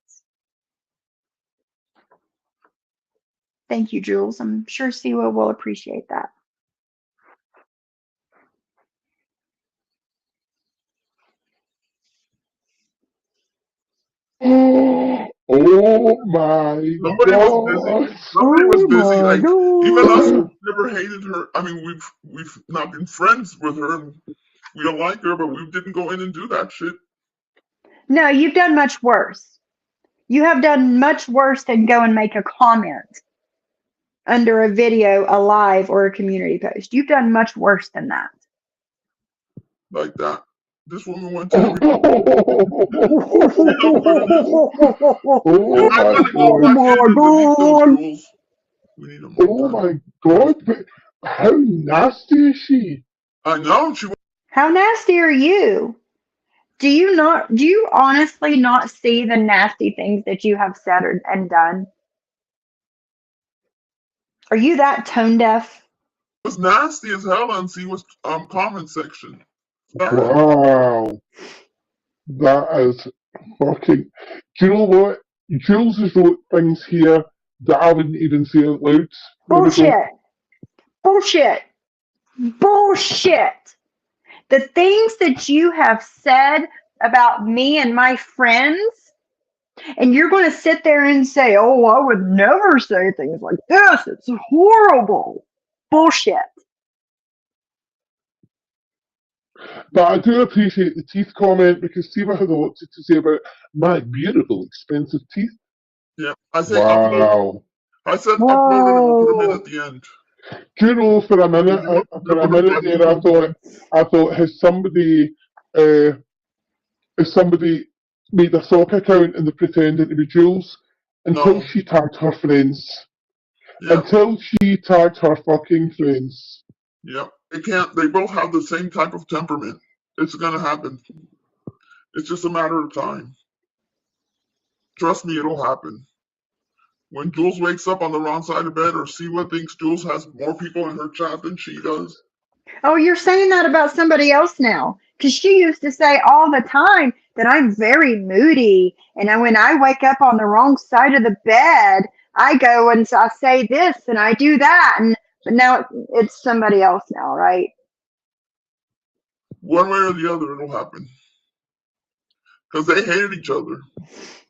Thank you, Jules. I'm sure Siwa will appreciate that. Oh my Somebody was busy. God. Somebody was busy. my Like God. even us who never hated her. I mean, we've not been friends with her. And we don't like her, but we didn't go in and do that shit. No, you've done much worse. You have done much worse than go and make a comment under a video, a live, or a community post. You've done much worse than that. Like that. This woman went to Oh, every. oh I'm my gonna go God. back in and delete those rules. We need them. Oh my God. But how nasty is she? I know she. How nasty are you? Do you honestly not see the nasty things that you have said and done? Are you that tone deaf? Was nasty as hell on Siwa's comment section. Wow. That is fucking. Do you know what? Jules has wrote things here that I wouldn't even say out loud. There we go. Bullshit. Bullshit. Bullshit. The things that you have said about me and my friends, and you're going to sit there and say, oh, I would never say things like this. It's horrible. Bullshit. But I do appreciate the teeth comment because Siva had a lot to say about my beautiful, expensive teeth. Yeah, I say Wow. upload. I said upload and we'll put them in at the end. Do you know, for a minute there, I thought, has somebody made a sock account and they're pretending to be Jules until No. she tagged her friends. Yeah. Until she tagged her fucking friends. Yeah. They can't. They both have the same type of temperament. It's gonna happen. It's just a matter of time. Trust me, it'll happen. When Jules wakes up on the wrong side of bed or Siwa thinks Jules has more people in her chat than she does. Oh, you're saying that about somebody else now. Because she used to say all the time that I'm very moody. And when I wake up on the wrong side of the bed, I go and I say this and I do that. But now it's somebody else now, right? One way or the other, it'll happen. Because they hated each other.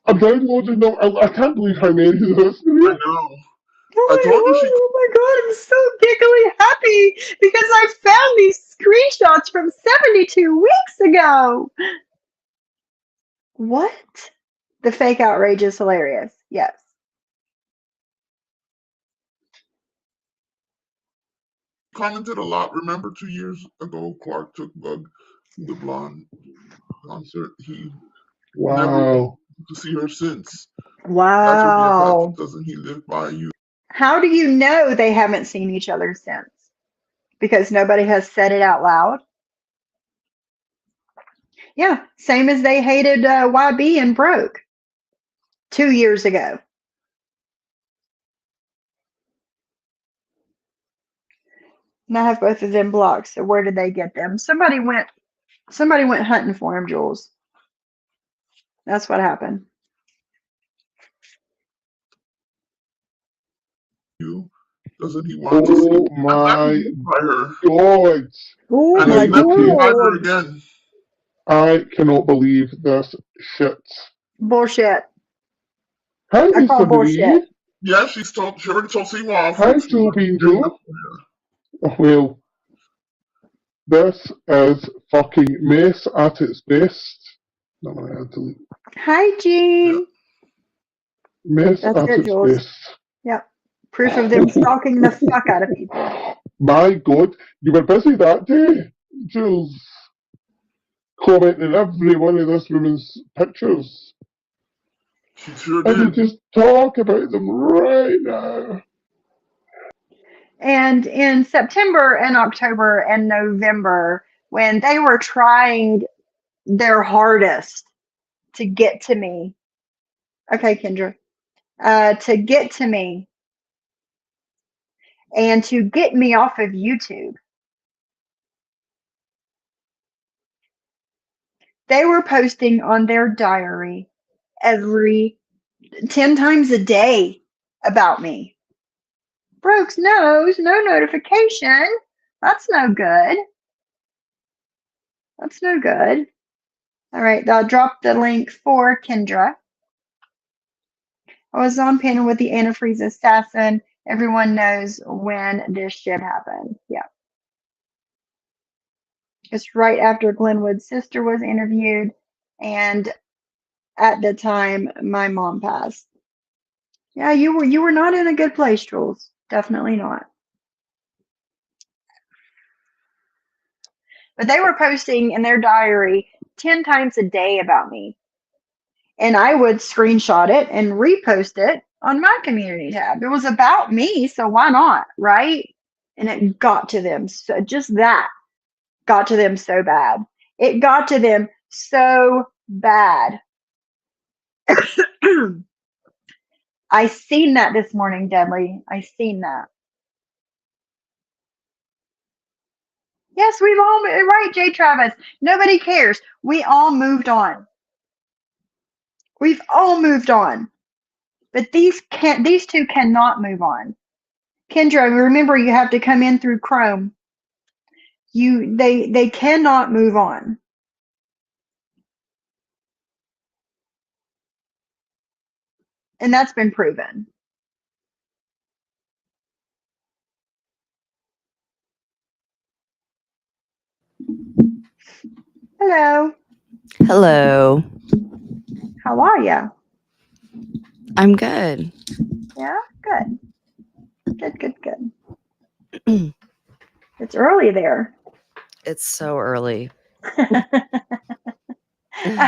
I'm downloading them. I can't believe how many of those. I know. Oh my God, I'm so giggly happy because I found these screenshots from 72 weeks ago. What? The fake outrage is hilarious. Yes. Commented a lot. Remember 2 years ago, Clark took Bug to the blonde concert. He never to see her since. Wow. Doesn't he live by you? How do you know they haven't seen each other since? Because nobody has said it out loud? Yeah, same as they hated YB and Broke 2 years ago. And I have both of them blocked, so where did they get them? Somebody went hunting for him, Jules. That's what happened. Doesn't he want to see? Oh my God. Oh And my he's never God. invited her again. I cannot believe this shit. Bullshit. Hi, I Miss call bullshit. Sabri. Yeah, she already told Seymour off. Hi, Sylvie and Joe. Oh, well, this is fucking mess at its best. No, I had to leave. Hi, Jean. Mess That's at it, its Jules. best. Yep. Proof of them stalking the fuck out of people. My God, you were busy that day, Jules. Commenting every one of this woman's pictures. She sure I did. could just talk about them right now. And in September and October and November, when they were trying their hardest to get to me, okay, Kendra, to get to me and to get me off of YouTube, they were posting on their diary every 10 times a day about me. Brooks knows, no notification. That's no good. That's no good. All right, I'll drop the link for Kendra. I was on panel with the antifreeze assassin. Everyone knows when this shit happened. Yeah. It's right after Glenwood's sister was interviewed, and at the time my mom passed. Yeah, you were not in a good place, Jules. Definitely not. But they were posting in their diary 10 times a day about me. And I would screenshot it and repost it on my community tab. It was about me, so why not, right? And it got to them. So just that got to them so bad. It got to them so bad. I seen that this morning, Deadly. I seen that. Yes, we've all, right, Jay Travis. Nobody cares. We all moved on. We've all moved on. But these two cannot move on. Kendra, remember you have to come in through Chrome. They cannot move on. And that's been proven. Hello. Hello. How are ya? I'm good. Yeah? Good. Good. It's early there. It's so early. I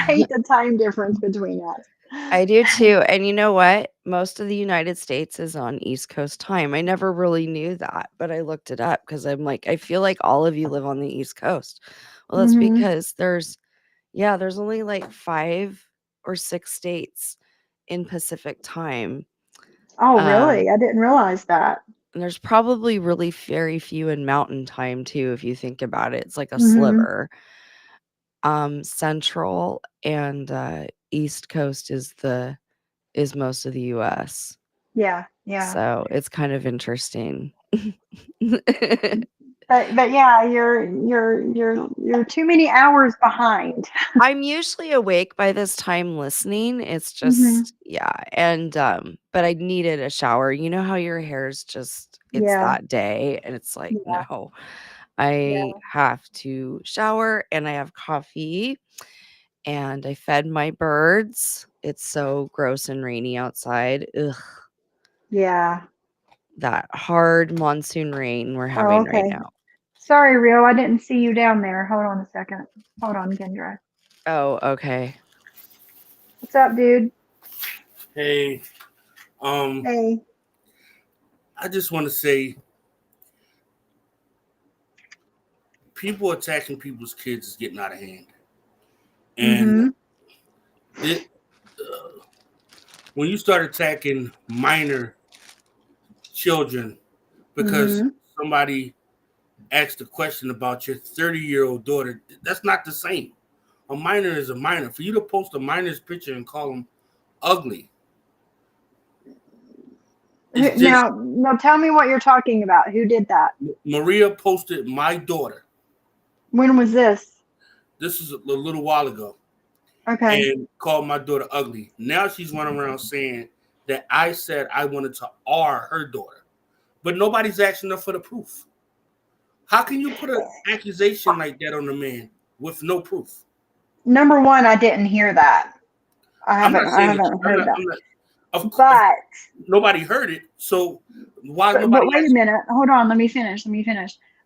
hate the time difference between us. I do too. And you know what? Most of the United States is on East Coast time. I never really knew that, but I looked it up because I'm like, I feel like all of you live on the East Coast. Well, that's because there's only like 5 or 6 states in Pacific time. Oh, really? I didn't realize that. And there's probably really very few in Mountain Time too, if you think about it. It's like a sliver. Central and East Coast is most of the US. Yeah. So it's kind of interesting. But yeah, you're too many hours behind. I'm usually awake by this time listening. It's just and but I needed a shower. You know how your hair's just it's that day and it's like no. I have to shower and I have coffee and I fed my birds. It's so gross and rainy outside. Ugh. Yeah. That hard monsoon rain we're having right now. Sorry, Rio, I didn't see you down there. Hold on a second. Hold on, Kendra. Oh, okay. What's up, dude? Hey. Hey. I just want to say, people attacking people's kids is getting out of hand, and when you start attacking minor children because somebody asked a question about your 30-year-old daughter, that's not the same. A minor is a minor. For you to post a minor's picture and call them ugly, now tell me what you're talking about. Who did that? Maria posted my daughter. When was this? This is a little while ago. Okay. And called my daughter ugly. Now she's running around saying that I said I wanted to R her daughter. But nobody's asking her for the proof. How can you put an accusation like that on a man with no proof? Number one, I didn't hear that. I haven't heard that. But nobody heard it, so why? But wait a minute. Hold on. Let me finish.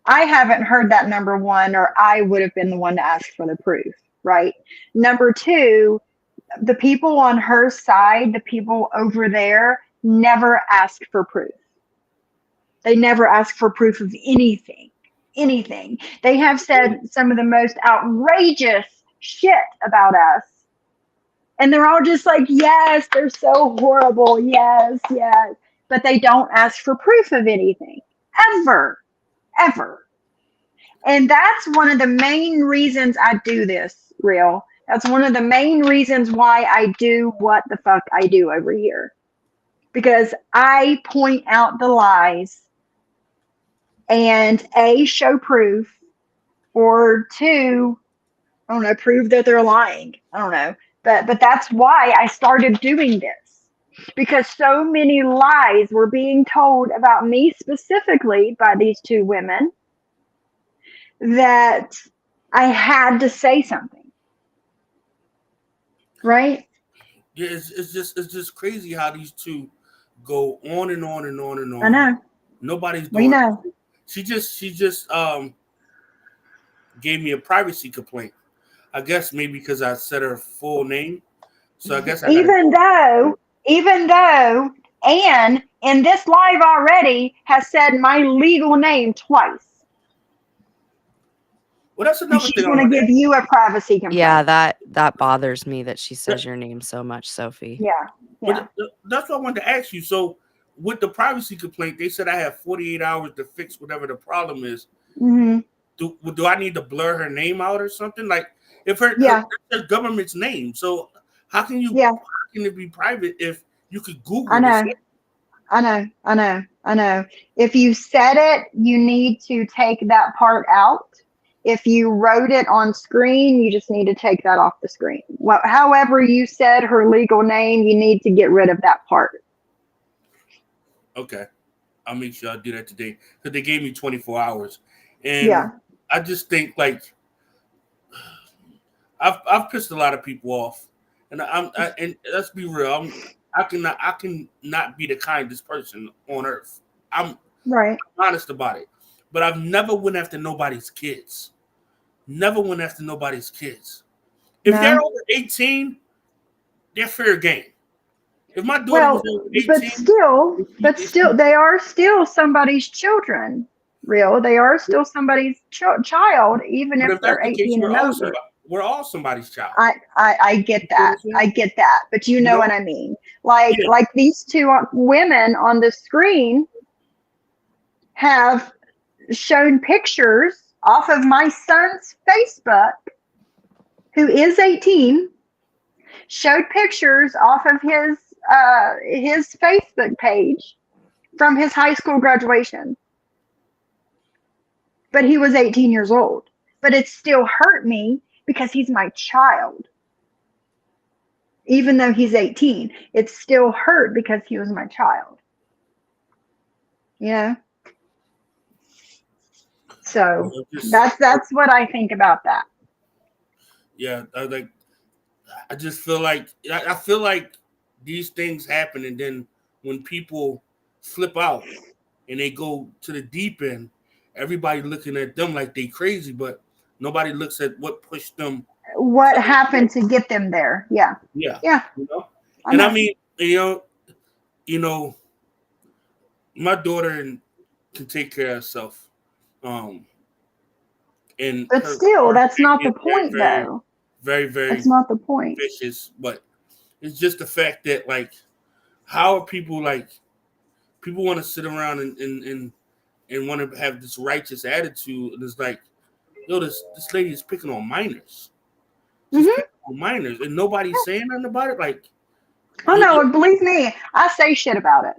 I haven't heard that, number one, or I would have been the one to ask for the proof, right? Number two, the people on her side, the people over there, never ask for proof. They never ask for proof of anything. They have said some of the most outrageous shit about us. And they're all just like, yes, they're so horrible. Yes. But they don't ask for proof of anything. Ever. And that's one of the main reasons I do this, Real. That's one of the main reasons why I do what the fuck I do over here. Because I point out the lies and A, show proof, or two, I don't know, prove that they're lying. I don't know. But that's why I started doing this. Because so many lies were being told about me specifically by these two women that I had to say something. Right? Yeah, it's just crazy how these two go on and on and on and on. I know. Nobody's doing. We know. She just gave me a privacy complaint. I guess maybe because I said her full name. So I guess even though Anne in this live already has said my legal name twice. Well, that's another thing. She's going to give you a privacy complaint. Yeah, that bothers me that she says your name so much, Sophie. Yeah. But that's what I wanted to ask you. So with the privacy complaint, they said I have 48 hours to fix whatever the problem is. Mm-hmm. Do I need to blur her name out or something? Like if her government's name. So how can you? Yeah. How can it be private if you could Google? I know. If you said it, you need to take that part out. If you wrote it on screen, you just need to take that off the screen. Well, however you said her legal name, you need to get rid of that part. Okay. I'll make sure I do that today because they gave me 24 hours. And I just think like I've pissed a lot of people off. And and let's be real, I cannot be the kindest person on earth. I'm honest about it. But I've never went after nobody's kids. If they're over 18, they're fair game. If my daughter was over 18, but still, they are still somebody's children. Real, they are still somebody's child, even if they're 18 and over. We're all somebody's child. I get that. But you know what I mean. Like these two women on the screen have shown pictures off of my son's Facebook, who is 18, showed pictures off of his Facebook page from his high school graduation. But he was 18 years old. But it still hurt me because he's my child. Even though he's 18, it still hurt because he was my child. Yeah. So that's what I think about that. Yeah, I just feel like I feel like these things happen, and then when people flip out and they go to the deep end, everybody looking at them like they crazy, but nobody looks at what pushed them. What happened to get them there? Yeah. You know? And I mean, you know, my daughter can take care of herself. And But still, her that's not family the is very, point, very, though. very, That's very not the point. vicious. But it's just the fact that like, how are people like? People want to sit around and want to have this righteous attitude, and it's like, yo, this lady is picking on minors. She's Hmm. picking on minors, and nobody's saying nothing about it. Like, Oh no, believe me, I say shit about it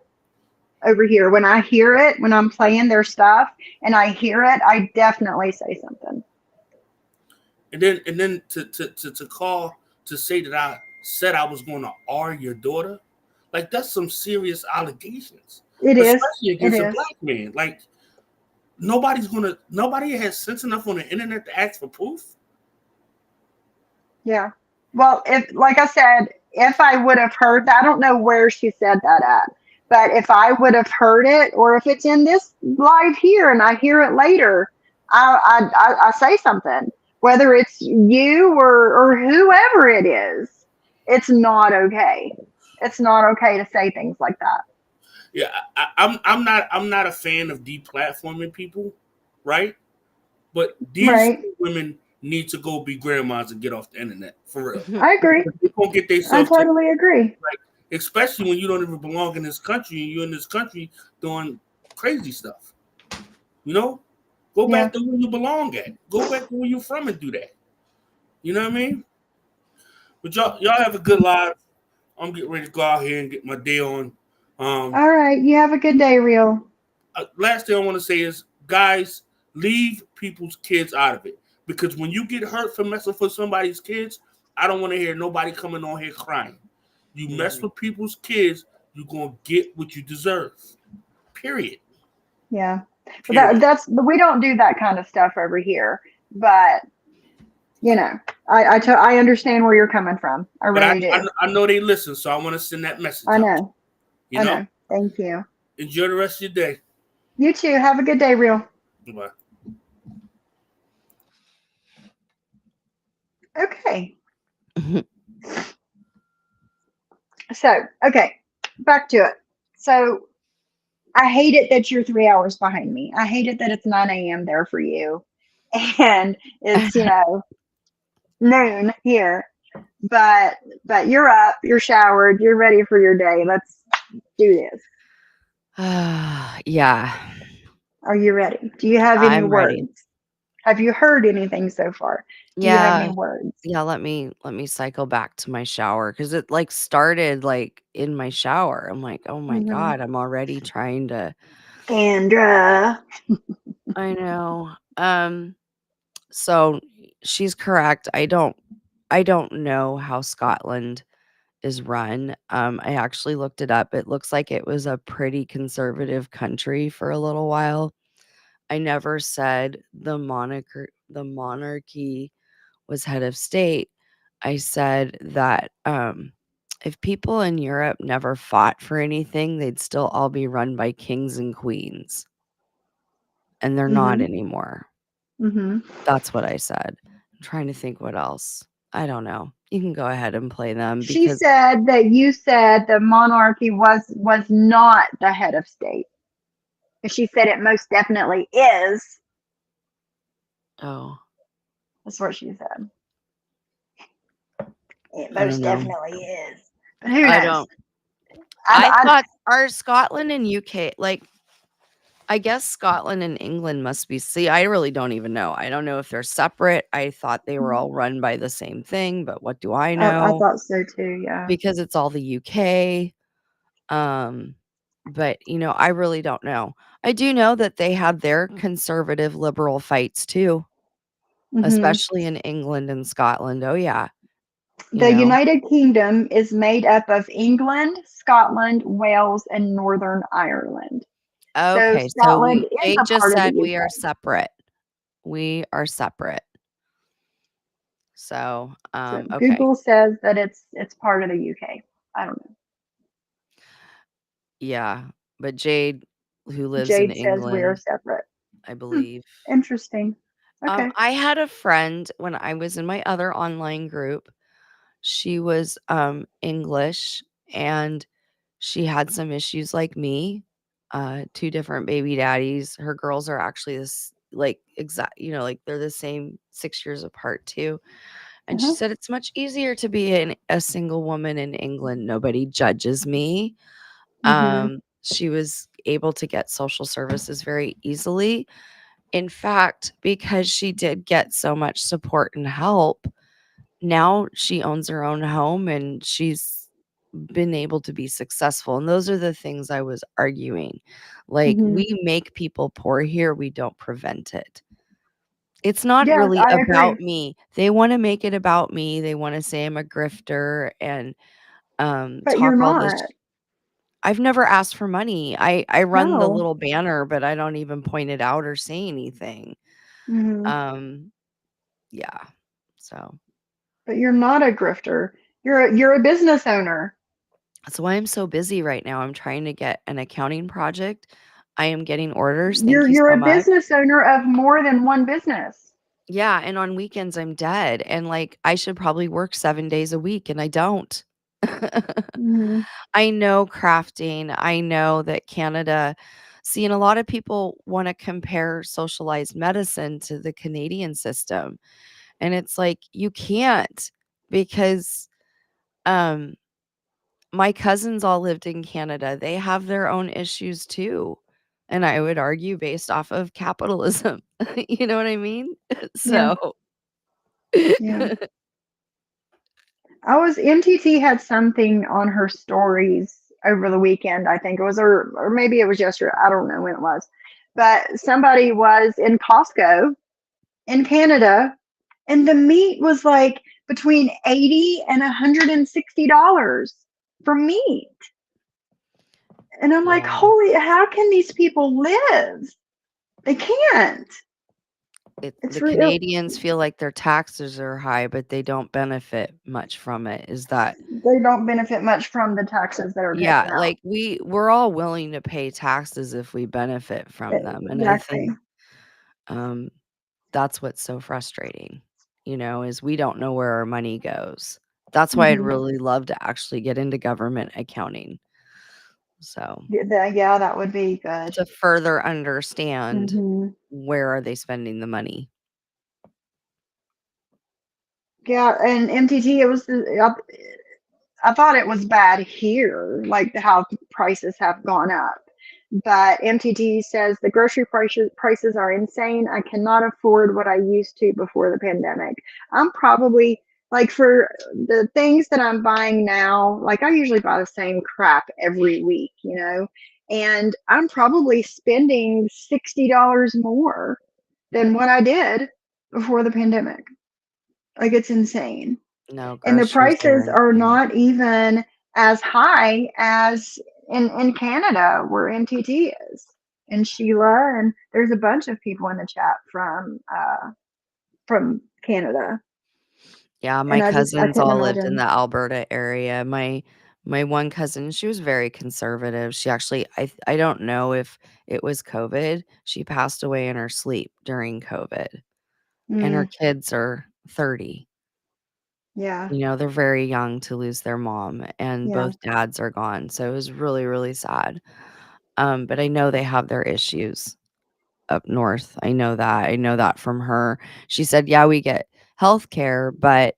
over here. When I hear it, when I'm playing their stuff and I hear it, I definitely say something. and then to call to say that I said I was going to R your daughter, like that's some serious allegations, It is. especially It against a is. black man. Like nobody has sense enough on the internet to ask for proof. Yeah. Well, if, like I said, if I would have heard that, I don't know where she said that at, but if I would have heard it, or if it's in this live here and I hear it later, I say something. Whether it's you or whoever it is, it's not okay. It's not okay to say things like that. Yeah, I'm not a fan of deplatforming people, right? But these Right. women need to go be grandmas and get off the internet for real. I agree. They gonna get I themselves taken, totally agree. like, especially when you don't even belong in this country and you're in this country doing crazy stuff. You know, go Yeah. back to where you belong at. Go back to where you're from and do that. You know what I mean? But y'all have a good life. I'm getting ready to go out here and get my day on. All right. You have a good day, Real. Last thing I want to say is, guys, leave people's kids out of it, because when you get hurt for messing with somebody's kids, I don't want to hear nobody coming on here crying. You mess with people's kids, you're gonna get what you deserve. Period. Yeah. Period. We don't do that kind of stuff over here, but I understand where you're coming from. I But really do. I know they listen, so I want to send that message I out. know. You I know? know. Thank you. Enjoy the rest of your day. You too. Have a good day, Real. Goodbye. Okay. So, okay, back to it. So, I hate it that you're 3 hours behind me. I hate it that it's 9 a.m. there for you. And it's, noon here. But you're up, you're showered, you're ready for your day. Let's do this. Yeah, Are you ready? Do you have any I'm ready. words? Have you heard anything so far? Do you have any Yeah, words? yeah. Let me cycle back to my shower because it like started like in my shower. I'm like, oh my Hmm. god, I'm already trying to. Sandra. I know. So she's correct. I don't know how Scotland is run. I actually looked it up. It looks like it was a pretty conservative country for a little while. I never said the monarchy was head of state. I said that if people in Europe never fought for anything, they'd still all be run by kings and queens. And they're not Hmm. anymore. Hmm. That's what I said. I'm trying to think what else. I don't know. You can go ahead and play them She because said that you said the monarchy was not the head of state. And she said it most definitely is. oh, That's what she said. It I don't most know. definitely is. But who I knows? don't. I I thought are Scotland and UK like I guess Scotland and England must be see, I really don't even know. I don't know if they're separate. I thought they were all run by the same thing, but what do I I know? thought so too. Yeah. Because it's all the UK. But I really don't know. I do know that they had their conservative liberal fights too, Hmm. especially in England and Scotland. Oh yeah, you The know. United Kingdom is made up of England, Scotland, Wales, and Northern Ireland. So Okay, so Scotland is they a just part of the said we UK. are separate. We are separate. So, So okay. Google says that it's part of the UK. I don't know. Yeah, but Jade, who lives in Jade says we are England, separate. I Hmm, believe. interesting. Okay. I had a friend when I was in my other online group. She was English and she had some issues like me. 2 different baby daddies. Her girls are actually this like exact, like they're the same 6 years apart too. And she said it's much easier to be a single woman in England. Nobody judges me. She was able to get social services very easily. In fact, because she did get so much support and help, now she owns her own home and she's been able to be successful. And those are the things I was arguing. Like, we make people poor here, we don't prevent it. It's not Yes, really I about agree. me. They wanna make it about me. They wanna say I'm a grifter and, But talk you're all this. not. I've never asked for money. I run the No. little banner, but I don't even point it out or say anything. Hmm. Um, yeah. So, But you're not a grifter. You're a business owner. that's why I'm so busy right now. I'm trying to get an accounting project. I am getting orders. Thank You're you you're so a much. business owner of more than one business. Yeah, and on weekends, I'm dead, and, like, I should probably work 7 days a week, and I don't. Hmm. I know crafting. I know that Canada see, and a lot of people wanna compare socialized medicine to the Canadian system, and it's like, you can't because, um, my cousins all lived in Canada. They have their own issues too, and I would argue based off of capitalism. You know what I mean? Yeah, So yeah. MTT had something on her stories over the weekend, I think it was, or maybe it was yesterday. I don't know when it was. But somebody was in Costco in Canada and the meat was like between $80 and $160 for meat. And I'm like, Yeah. holy, how can these people live? They can't. It's The real. Canadians feel like their taxes are high, but they don't benefit much from it. Is that They don't benefit much from the taxes that are taken yeah, out. like we're all willing to pay taxes if we benefit from them. And I Exactly. think um that's what's so frustrating, is we don't know where our money goes. That's why I'd Hmm. really love to actually get into government accounting. So, Yeah, that would be good. to further understand Hmm. where are they spending the money. Yeah, and MTG, I thought it was bad here, like how prices have gone up. But MTG says the grocery prices are insane. I cannot afford what I used to before the pandemic. I'm probably like for the things that I'm buying now, like I usually buy the same crap every week, and I'm probably spending $60 more than what I did before the pandemic. Like it's insane. No, And the groceries are prices are insane. not even as high as in Canada where MTT is. And Sheila, and there's a bunch of people in the chat from Canada. Yeah, my And I cousins couldn't all lived in imagine. the Alberta area. My one cousin, she was very conservative. She actually I don't know if it was COVID. She passed away in her sleep during COVID, and her Mm, kids are 30. yeah, They're very young to lose their mom, and yeah, both dads are gone, so it was really, really sad. But I know they have their issues up north. I know that. I know that from her. She said, "Yeah, we get healthcare, but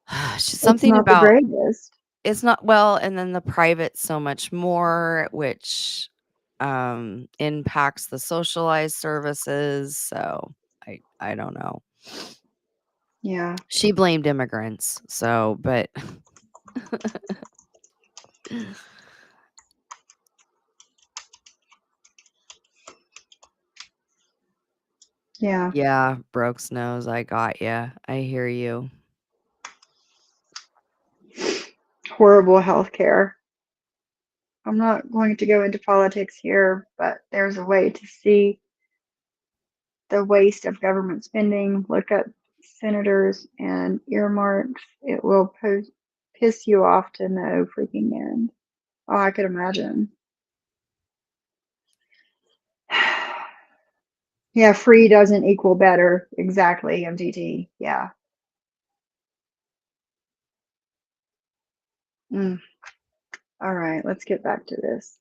it's something not the about greatest. it's not well, and then the private so much more, which, impacts the socialized services, so I don't know. Yeah, She blamed immigrants, so but yeah. yeah, Brooks knows I got ya. I hear you. Horrible healthcare. I'm not going to go into politics here, but there's a way to see the waste of government spending. Look at senators and earmarks. It will piss you off to no freaking end. Oh, I could imagine. Yeah, free doesn't equal better. Exactly, MTT. Yeah. Mm. All right, let's get back to this.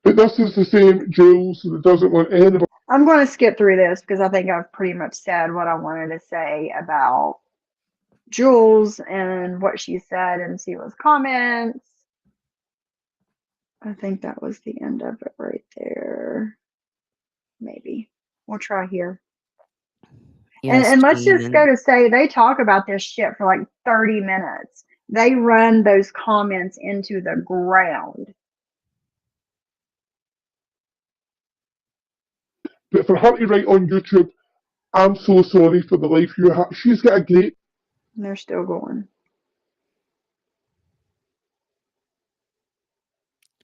But this is the same Jules that doesn't want anybody. I'm going to skip through this because I think I've pretty much said what I wanted to say about Jules and what she said in Sela's comments. I think that was the end of it right there. Maybe. We'll try here. Yes, And let's Jean, just go to say they talk about this shit for like 30 minutes. They run those comments into the ground. But for her to write on YouTube, I'm so sorry for the life you have. She's got a great. And they're still going.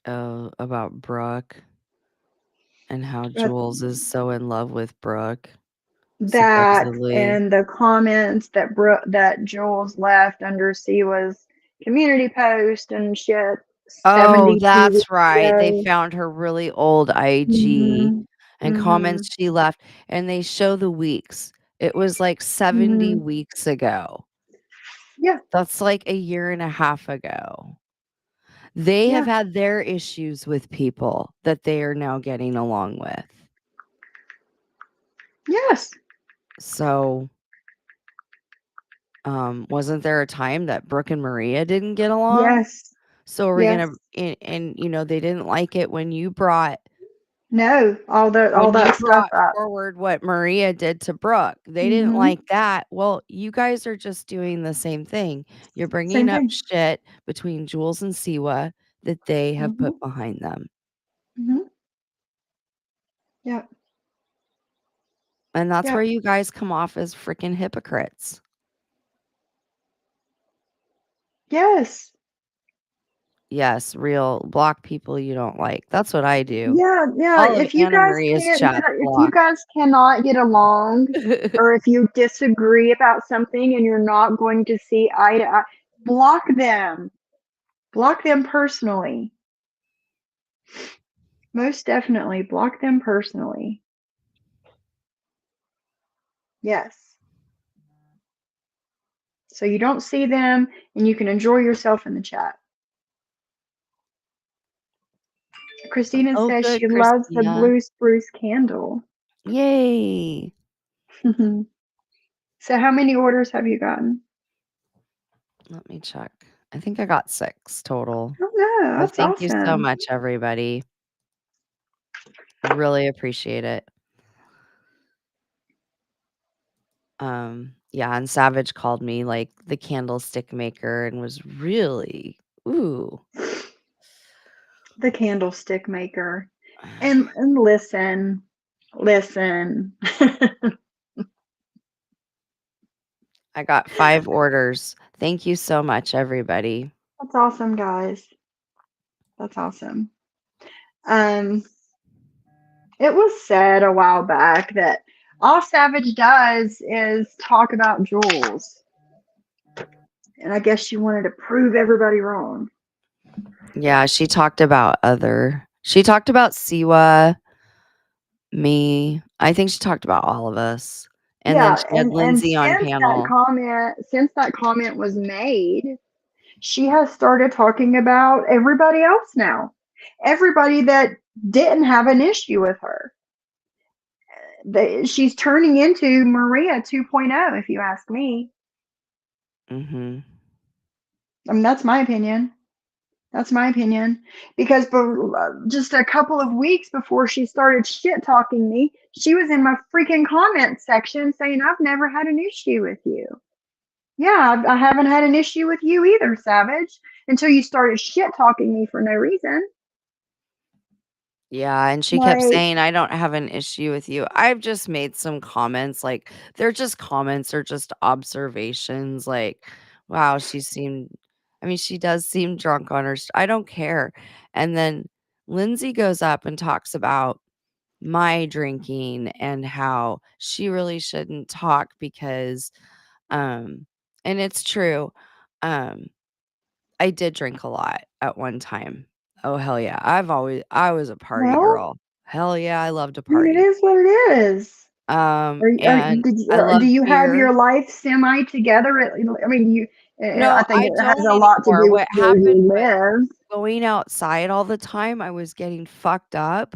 Oh, about Brooke and how Jules is so in love with Brooke. That supposedly. and the comments that Jules left under Siwa's community post and shit. Oh, 72 that's weeks right. They ago. found her really old IG Mhm. and Mhm. comments she left, and they show the weeks. It was like 70 Mhm. weeks ago. Yeah. That's like a year and a half ago. They have Yeah. had their issues with people that they are now getting along with. Yes. So, wasn't there a time that Brooke and Maria didn't get along? Yes. So are we Yes. gonna and you know, they didn't like it when you brought No, all when you that stuff brought up. forward what Maria did to Brooke. They didn't Mhm. like that. Well, you guys are just doing the same thing. You're bringing Same up thing. shit between Jules and Siwa that they have Mhm. put behind them. Mhm. Yeah. And that's Yeah. where you guys come off as freaking hypocrites. Yes. Yes, real block people you don't like. That's what I do. Yeah, yeah. All of Anna Maria's chat If you blocked. guys cannot get along, or if you disagree about something and you're not going to see eye to eye, block them. Block them personally. Most definitely, block them personally. Yes. So you don't see them and you can enjoy yourself in the chat. Christina Oh, says good, she loves the Christina. blue spruce candle. Yay. So how many orders have you gotten? Let me check. I think I got 6 total. Oh no, Well, that's thank you so awesome. much, everybody. Really appreciate it. Yeah, and Savage called me like the candlestick maker and was really ooh. The candlestick maker. And listen. I got 5 orders. Thank you so much, everybody. That's awesome, guys. That's awesome. It was said a while back that all Savage does is talk about Jules. And I guess she wanted to prove everybody wrong. Yeah, she talked about Siwa, me. I think she talked about all of us. And then Yeah, she had and Lindsay on panel. since that comment was made, she has started talking about everybody else now. Everybody that didn't have an issue with her. She's turning into Maria 2.0, if you ask me. Mhm. I mean, that's my opinion. That's my opinion. Because just a couple of weeks before she started shit talking me, she was in my freaking comment section saying, I've never had an issue with you. Yeah, I haven't had an issue with you either, Savage, until you started shit talking me for no reason. Yeah, and she kept saying, "I don't have an issue with you." I've just made some comments, like, they're just comments or just observations, like, wow, I mean, she does seem drunk on her I don't care. And then Lindsay goes up and talks about my drinking and how she really shouldn't talk because, and it's true, um, I did drink a lot at one time. Oh, hell yeah. I was a party Well, girl. Hell yeah, I love to I mean, it party. is what it is. And I Do love you have beer. your life semi together? I mean, I No, think I it has don't a lot to anymore. do with What where happened you was live. going outside all the time, I was getting fucked up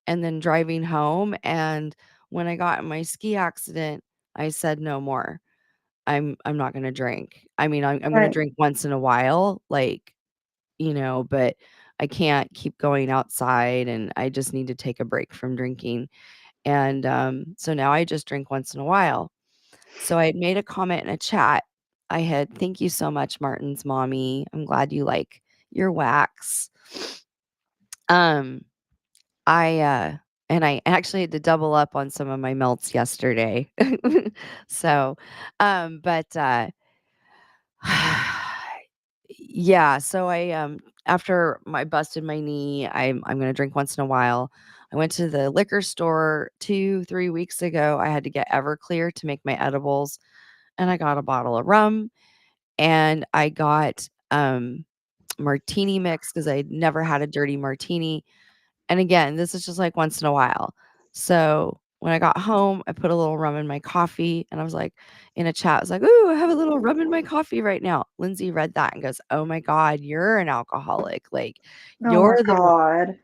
and then driving home. And when I got in my ski accident, I said no more. I'm not gonna drink. I mean, I'm gonna Right. drink once in a while, like, but I can't keep going outside and I just need to take a break from drinking. And so now I just drink once in a while. So I had made a comment in a chat. I had, thank you so much, Martin's mommy. I'm glad you like your wax. Um, and I actually had to double up on some of my melts yesterday. So, but yeah, so after I busted my knee, I'm gonna drink once in a while. I went to the liquor store 2-3 weeks ago. I had to get Everclear to make my edibles, and I got a bottle of rum, and I got martini mix because I'd never had a dirty martini. And again, this is just like once in a while. So when I got home, I put a little rum in my coffee and I was like, in a chat, I was like, "Ooh, I have a little rum in my coffee right now." Lindsay read that and goes, "Oh my God, you're an alcoholic. Like, Oh my you're the one." God.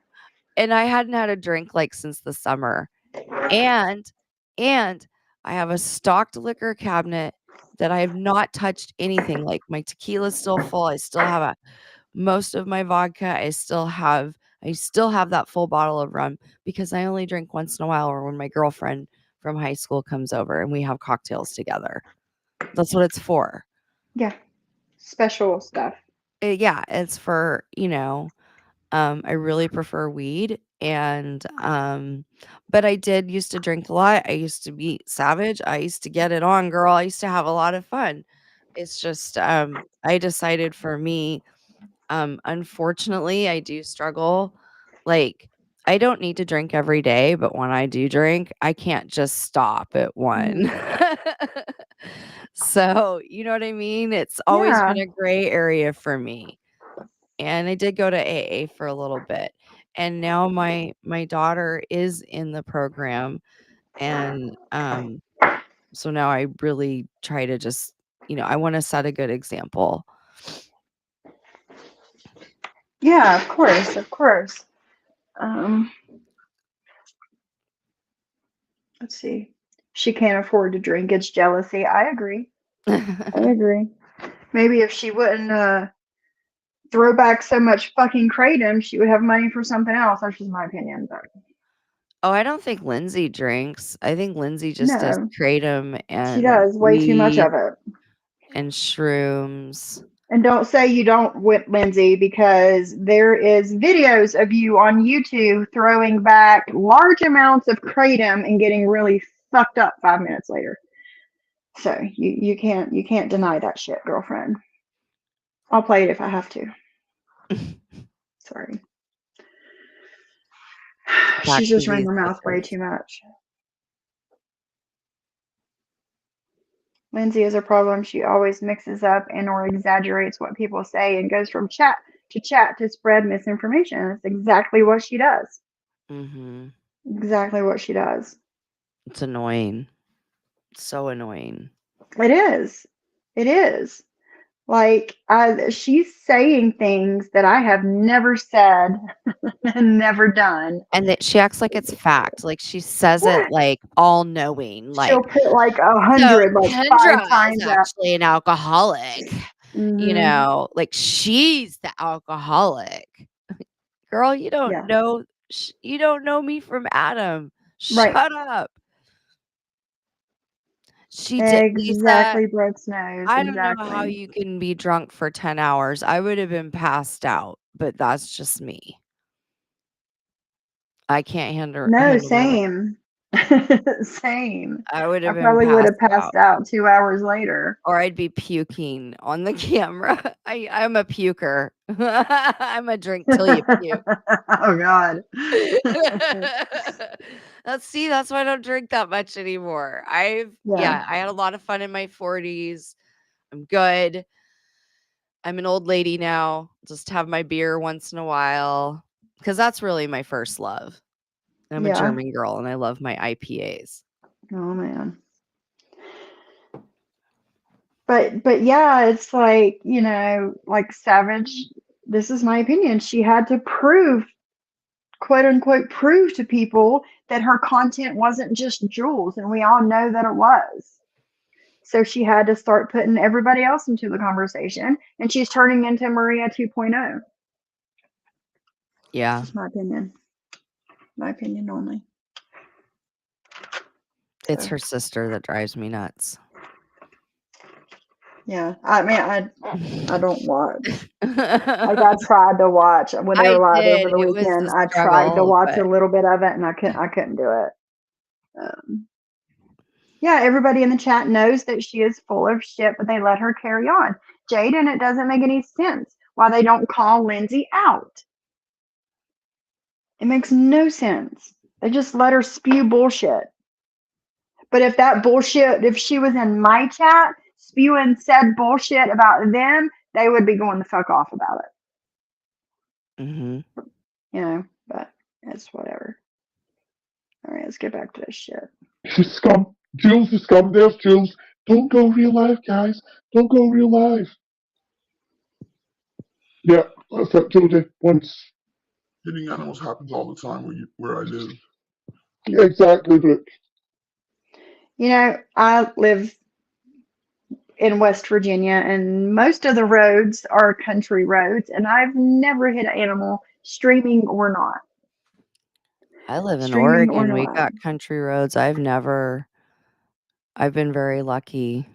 And I hadn't had a drink like since the summer. And, and I have a stocked liquor cabinet that I have not touched anything. Like, my tequila's still full. I still have most of my vodka. I still have that full bottle of rum because I only drink once in a while or when my girlfriend from high school comes over and we have cocktails together. That's what it's for. Yeah. Special stuff. Yeah, it's for, I really prefer weed and but I did used to drink a lot. I used to be savage. I used to get it on, girl. I used to have a lot of fun. It's just I decided for me, unfortunately, I do struggle. Like, I don't need to drink every day, but when I do drink, I can't just stop at one. So, you know what I mean? It's always Yeah. been a gray area for me. And I did go to AA for a little bit. And now my daughter is in the program and so now I really try to just, I want to set a good example. Yeah, of course, of course. Um, let's see. She can't afford to drink. It's jealousy. I agree. I agree. Maybe if she wouldn't throw back so much fucking kratom, she would have money for something else. That's just my opinion. But Oh, I don't think Lindsay drinks. I think Lindsay just does no, kratom she and does way too much weed of it. and shrooms. And don't say you don't with Lindsay because there is videos of you on YouTube throwing back large amounts of kratom and getting really fucked up 5 minutes later. So you can't deny that shit, girlfriend. I'll play it if I have to. Sorry. Back She's to just running these her mouth way liquors. too much. Lindsay is a problem. She always mixes up and or exaggerates what people say and goes from chat to spread misinformation. That's exactly what she does. Mhm. Exactly what she does. It's annoying. So annoying. It is. It is. Like she's saying things that I have never said and never done. And that she acts like it's fact. Like she says it Yeah. like all knowing. She'll Like, put like so 100, like Kendra five is times that. actually an alcoholic. Hmm. Like she's the alcoholic. Girl, you don't Yeah. know you don't know me from Adam. Right. Shut up. She did, Lisa. Exactly, Brooke's nose. I don't know how Exactly. you can be drunk for 10 hours. I would have been passed out, but that's just me. I can't No, handle my same. Same. I would I have been probably would passed have passed out, out 2 hours later. or I'd be puking on the camera. I'm a puker. I'm a drink till you puke. Oh God. That's why I don't drink that much anymore. Yeah. I had a lot of fun in my 40s. I'm good. I'm an old lady now. Just have my beer once in a while because that's really my first love. I'm a Yeah. German girl and I love my IPAs. Oh man. But yeah, it's like, like Savage this is my opinion, she had to prove, quote unquote, prove to people that her content wasn't just Jules, and we all know that it was. So she had to start putting everybody else into the conversation, and she's turning into Maria 2.0. Yeah. That's my opinion. My opinion only. It's So, her sister that drives me nuts. yeah. I mean, I don't watch. Like, I tried to watch when they I were live did. over the It was weekend. a I tried to struggle, watch but a little bit of it, and I couldn't do it. Yeah, everybody in the chat knows that she is full of shit, but they let her carry on. Jaden, it doesn't make any sense why they don't call Lindsay out. It makes no sense. They just let her spew bullshit. But if that bullshit, if she was in my chat spewing said bullshit about them, they would be going the fuck off about it. Mhm. You know, but it's whatever. All right, let's get back to this shit. She's scum. Jules is scum. There's Jules. Don't go real life, guys. Don't go real life. Yeah, that's what Jules did once. Hitting animals happens all the time where I live. Yeah, exactly, Brooke. You know, I live in West Virginia, and most of the roads are country roads, and I've never hit an animal, streaming or not. I live in Streaming or Oregon. We not. got country roads. I've been very lucky.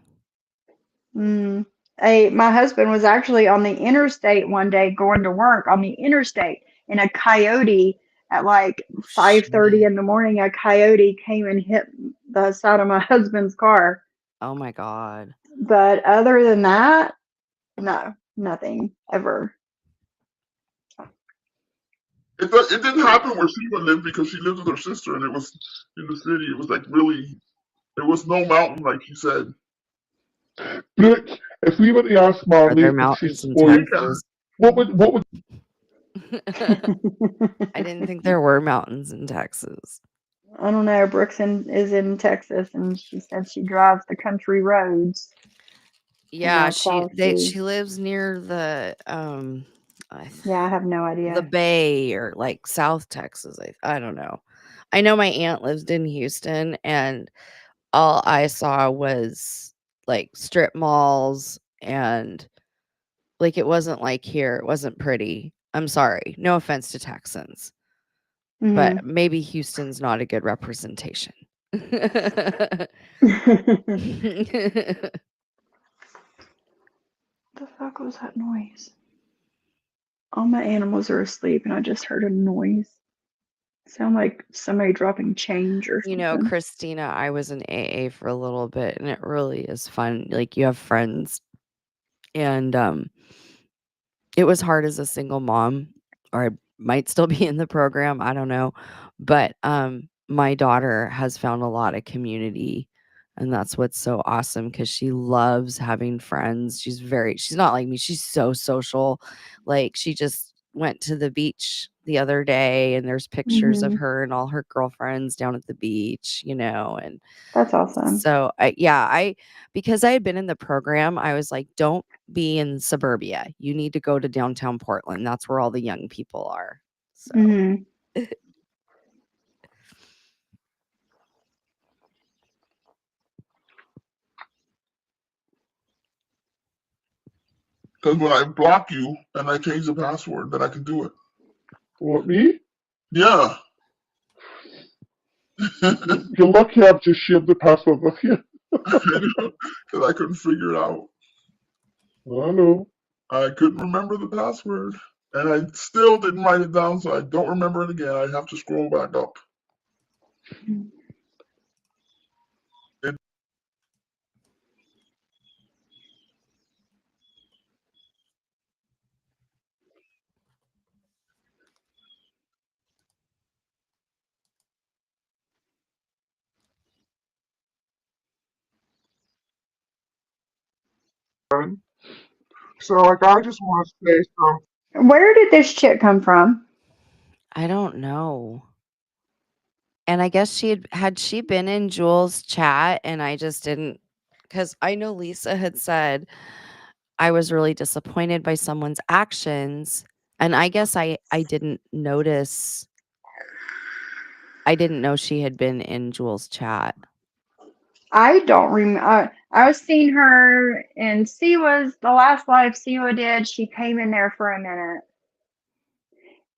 My husband was actually on the interstate one day going to work on the interstate, and a coyote at like 5:30 in the morning, a coyote came and hit the side of my husband's car. Oh my God. But other than that, no, nothing ever. It didn't happen where Siva lived because she lived with her sister, and it was in the city. It was like really, there was no mountain like she said. Brooke, if we were to ask Are there Marley if she's mountains in spoiled, Texas? what would I didn't think there were mountains in Texas. I don't know. Brooks is in Texas, and she said she drives the country roads. Yeah, she lives near the yeah, I have no idea. The Bay or like South Texas. I don't know. I know my aunt lived in Houston, and all I saw was like strip malls, and like it wasn't like here. It wasn't pretty. I'm sorry. No offense to Texans. But maybe Houston's not a good representation. The fuck was that noise? All my animals are asleep, and I just heard a noise. Sound like somebody dropping change or something. You know, Christina, I was in AA for a little bit, and it really is fun. Like, you have friends, and it was hard as a single mom, or I might still be in the program. I don't know, but my daughter has found a lot of community, and that's what's so awesome because she loves having friends. She's not like me. She's so social. Like, she just went to the beach the other day, and there's pictures of her and all her girlfriends down at the beach, you know, and that's awesome. So because I had been in the program, I was like, don't be in suburbia. You need to go to downtown Portland. That's where all the young people are. So Because when I block you and I change the password, then I can do it. What, me? Yeah. You're lucky I've just shared the password with you. Because I couldn't figure it out. I know. I couldn't remember the password. And I still didn't write it down, so I don't remember it again. I have to scroll back up. So, like, I just want to say something. Where did this chick come from? I don't know. And I guess had she been in Jules' chat, and I just didn't, because I know Lisa had said I was really disappointed by someone's actions, and I guess I didn't notice. I didn't know she had been in Jewel's chat. I don't remember. I was seeing her in Siwa's, the last live Siwa did. She came in there for a minute.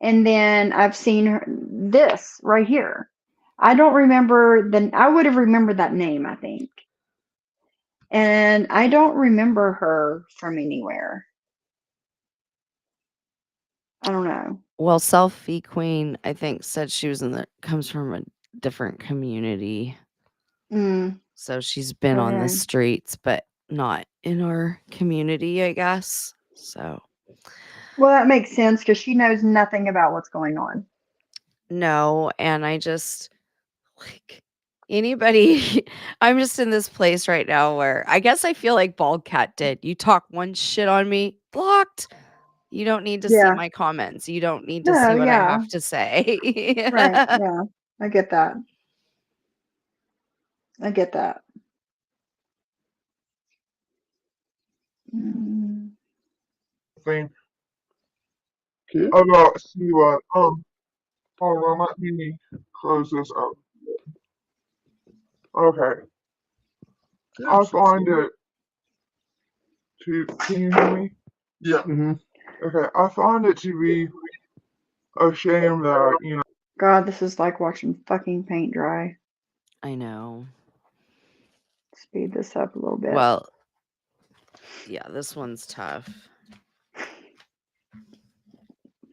And then I've seen her, this right here. I don't remember I would have remembered that name, I think. And I don't remember her from anywhere. I don't know. Well, Selfie Queen, I think, said she was comes from a different community. So she's been on the streets, but not in our community, I guess. So. Well, that makes sense because she knows nothing about what's going on. No, and I just like anybody. I'm just in this place right now where I guess I feel like Bald Cat did. You talk one shit on me, blocked. You don't need to see my comments. You don't need to see what I have to say. Right. Yeah. I get that. I get that. Thing about Siwa. Hold on, let me close this up. Okay. I find it to. Can you hear me? Yeah. Okay. I find it to be a shame that God, this is like watching fucking paint dry. I know. Speed this up a little bit. Well, yeah, this one's tough.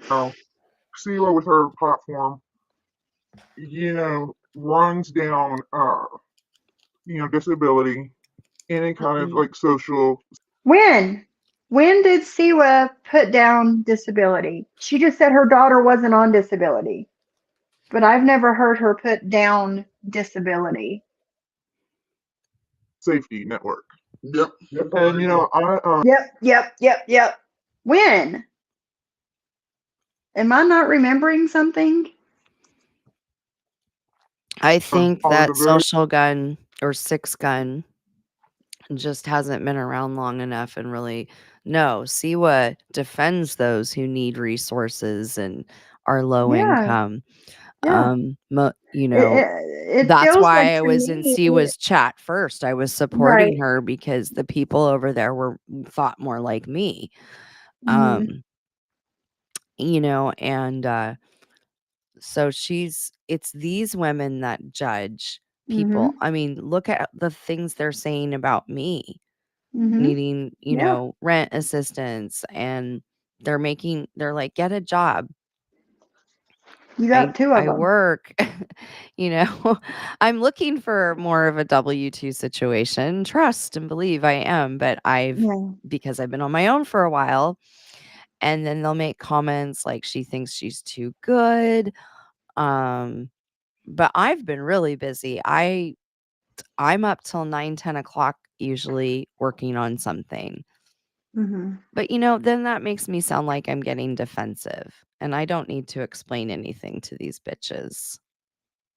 Siwa with her platform, runs down, disability, any kind of like social. When did Siwa put down disability? She just said her daughter wasn't on disability, but I've never heard her put down disability. Safety network. Yep. And I. Yep. When? Am I not remembering something? I think that Social Gun or Six Gun just hasn't been around long enough and really Siwa defends those who need resources and are low income. Yeah. That's why I was in Siwa's chat first. I was supporting her because the people over there thought more like me. And so it's these women that judge people. I mean, look at the things they're saying about me needing, rent assistance, and they're like, get a job. You got two of them. I work, I'm looking for more of a W-2 situation. Trust and believe I am, but because I've been on my own for a while, and then they'll make comments like she thinks she's too good. But I've been really busy. I'm up till 9-10 o'clock usually working on something. But then that makes me sound like I'm getting defensive, and I don't need to explain anything to these bitches.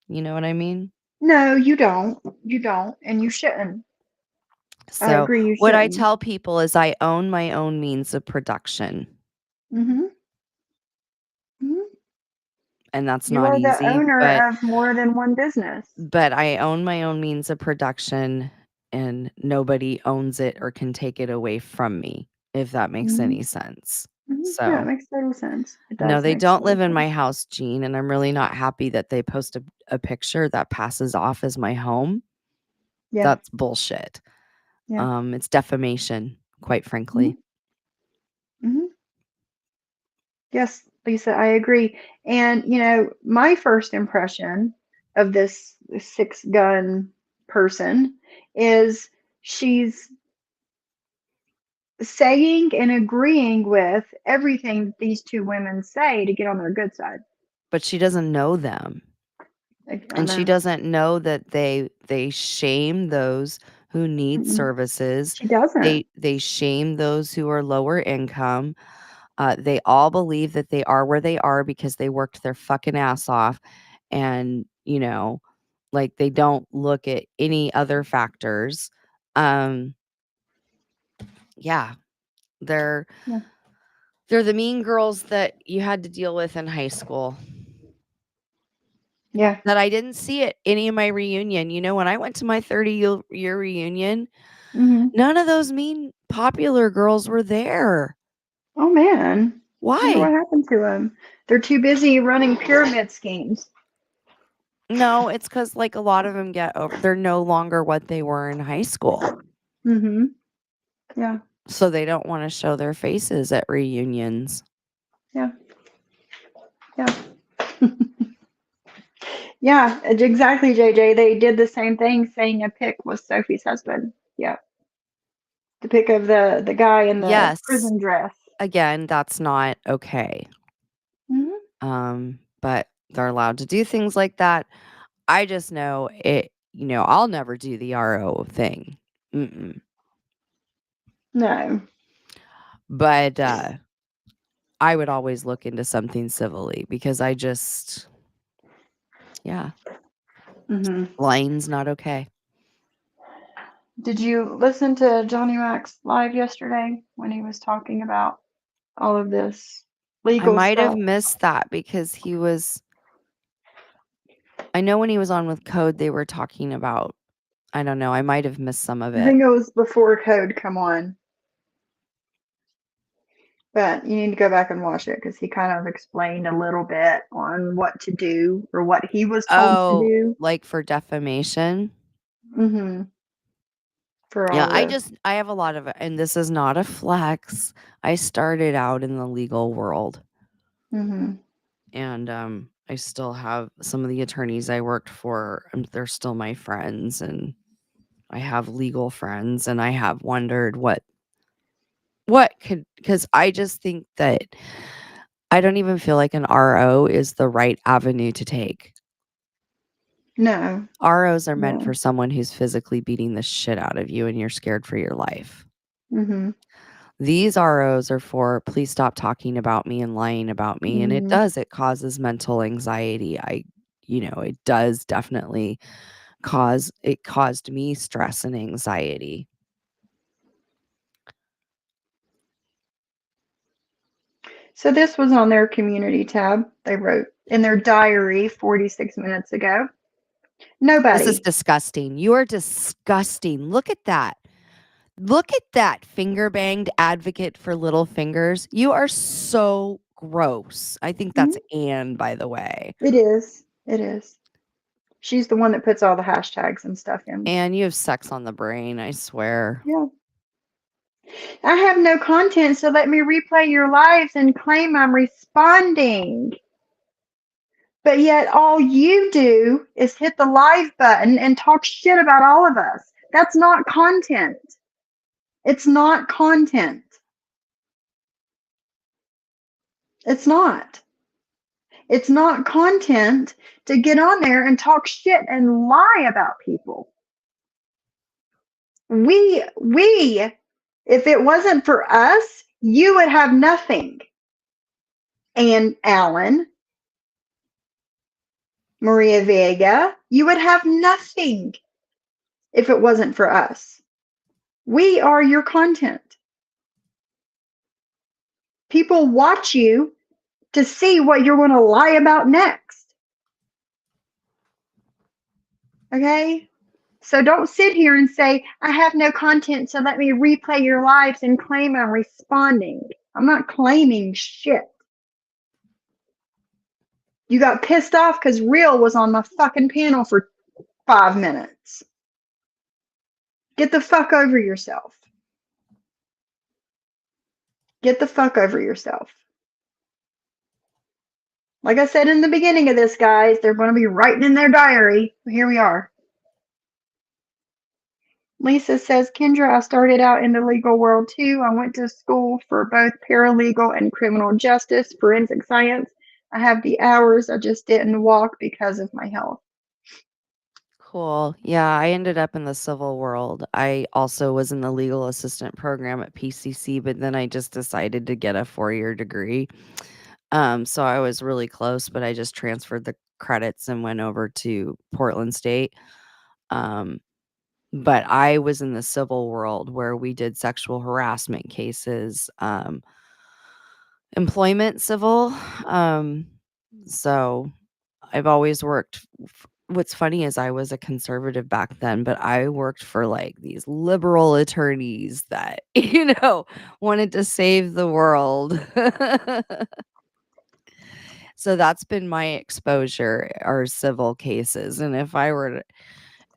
You know what I mean? No, you don't. You don't, and you shouldn't. So I agree, you what I shouldn't. tell people is I own my own means of production. And that's not easy. You are the owner of more than one business. But I own my own means of production, and nobody owns it or can take it away from me, if that makes any sense. So yeah, it makes total sense. No, they don't live in my house, Jean, and I'm really not happy that they post a picture that passes off as my home. Yeah. That's bullshit. Yeah. It's defamation, quite frankly. Yes, Lisa, I agree. And, my first impression of this Six Gun person is she's saying and agreeing with everything these two women say to get on their good side. But she doesn't know them. And she doesn't know that they shame those who need services. She doesn't. They shame those who are lower income. They all believe that they are where they are because they worked their fucking ass off. And, like they don't look at any other factors. Yeah. They're Yeah. they're the mean girls that you had to deal with in high school. Yeah. That I didn't see at any of my reunion. You know, when I went to my 30-year reunion, Mhm. none of those mean popular girls were there. Oh man. Wonder what Why? happened to them. They're too busy running pyramid schemes. No, it's because like a lot of them get over. They're no longer what they were in high school, Mhm. Yeah. so they don't want to show their faces at reunions. Yeah. Yeah. Yeah, exactly, JJ. They did the same thing, saying a pic was Sophie's husband. Yeah, the pic of the guy in the Yes, prison dress. again, that's not okay. But they're allowed to do things like that. I just know it. You know, I'll never do the RO thing. Mm-mm. No. But I would always look into something civilly because I just, yeah, lying's not okay. Did you listen to Johnny Mac's live yesterday when he was talking about all of this I legal might have stuff? missed that because he was. I know when he was on with Code, they were talking about. I don't know. I might have missed some of I it. think it was before Code come on. But you need to go back and watch it because he kind of explained a little bit on what to do or what he was told to do. Like for defamation. Mm-hmm. For Yeah, all this. I have a lot of it, and this is not a flex. I started out in the legal world, Mm-hmm. and I still have some of the attorneys I worked for. They're still my friends, and I have legal friends, and I have wondered what could, because I just think that I don't even feel like an RO is the right avenue to take. No. ROs are meant No. for someone who's physically beating the shit out of you and you're scared for your life. Mm-hmm. These ROs are for please stop talking about me and lying about me. And it causes mental anxiety. It does definitely caused me stress and anxiety. So this was on their community tab. They wrote in their diary 46 minutes ago. This is Nobody. disgusting. You are disgusting. Look at that. Look at that finger banged advocate for little fingers. You are so gross. I think that's Anne, by the way. It is. It is. She's the one that puts all the hashtags and stuff in. Anne, you have sex on the brain, I swear. Yeah. I have no content, so let me replay your lives and claim I'm responding. But yet all you do is hit the live button and talk shit about all of us. That's not content. It's not content. It's not. It's not content to get on there and talk shit and lie about people. If it wasn't for us, you would have nothing. And Alan, Maria Vega, you would have nothing if it wasn't for us. We are your content. People watch you to see what you're going to lie about next. Okay? So don't sit here and say, I have no content, so let me replay your lives and claim I'm responding. I'm not claiming shit. You got pissed off because Real was on the fucking panel for 5 minutes. Get the fuck over yourself. Get the fuck over yourself. Like I said in the beginning of this, guys, they're going to be writing in their diary. Here we are. Lisa says, Kendra, I started out in the legal world too. I went to school for both paralegal and criminal justice, forensic science. I have the hours. I just didn't walk because of my health. Cool. Yeah, I ended up in the civil world. I also was in the legal assistant program at PCC, but then I just decided to get a 4-year degree. So I was really close, but I just transferred the credits and went over to Portland State. But I was in the civil world where we did sexual harassment cases, employment civil. So I've always worked. What's funny is I was a conservative back then, but I worked for like these liberal attorneys that, wanted to save the world. So that's been my exposure, are civil cases. And if I were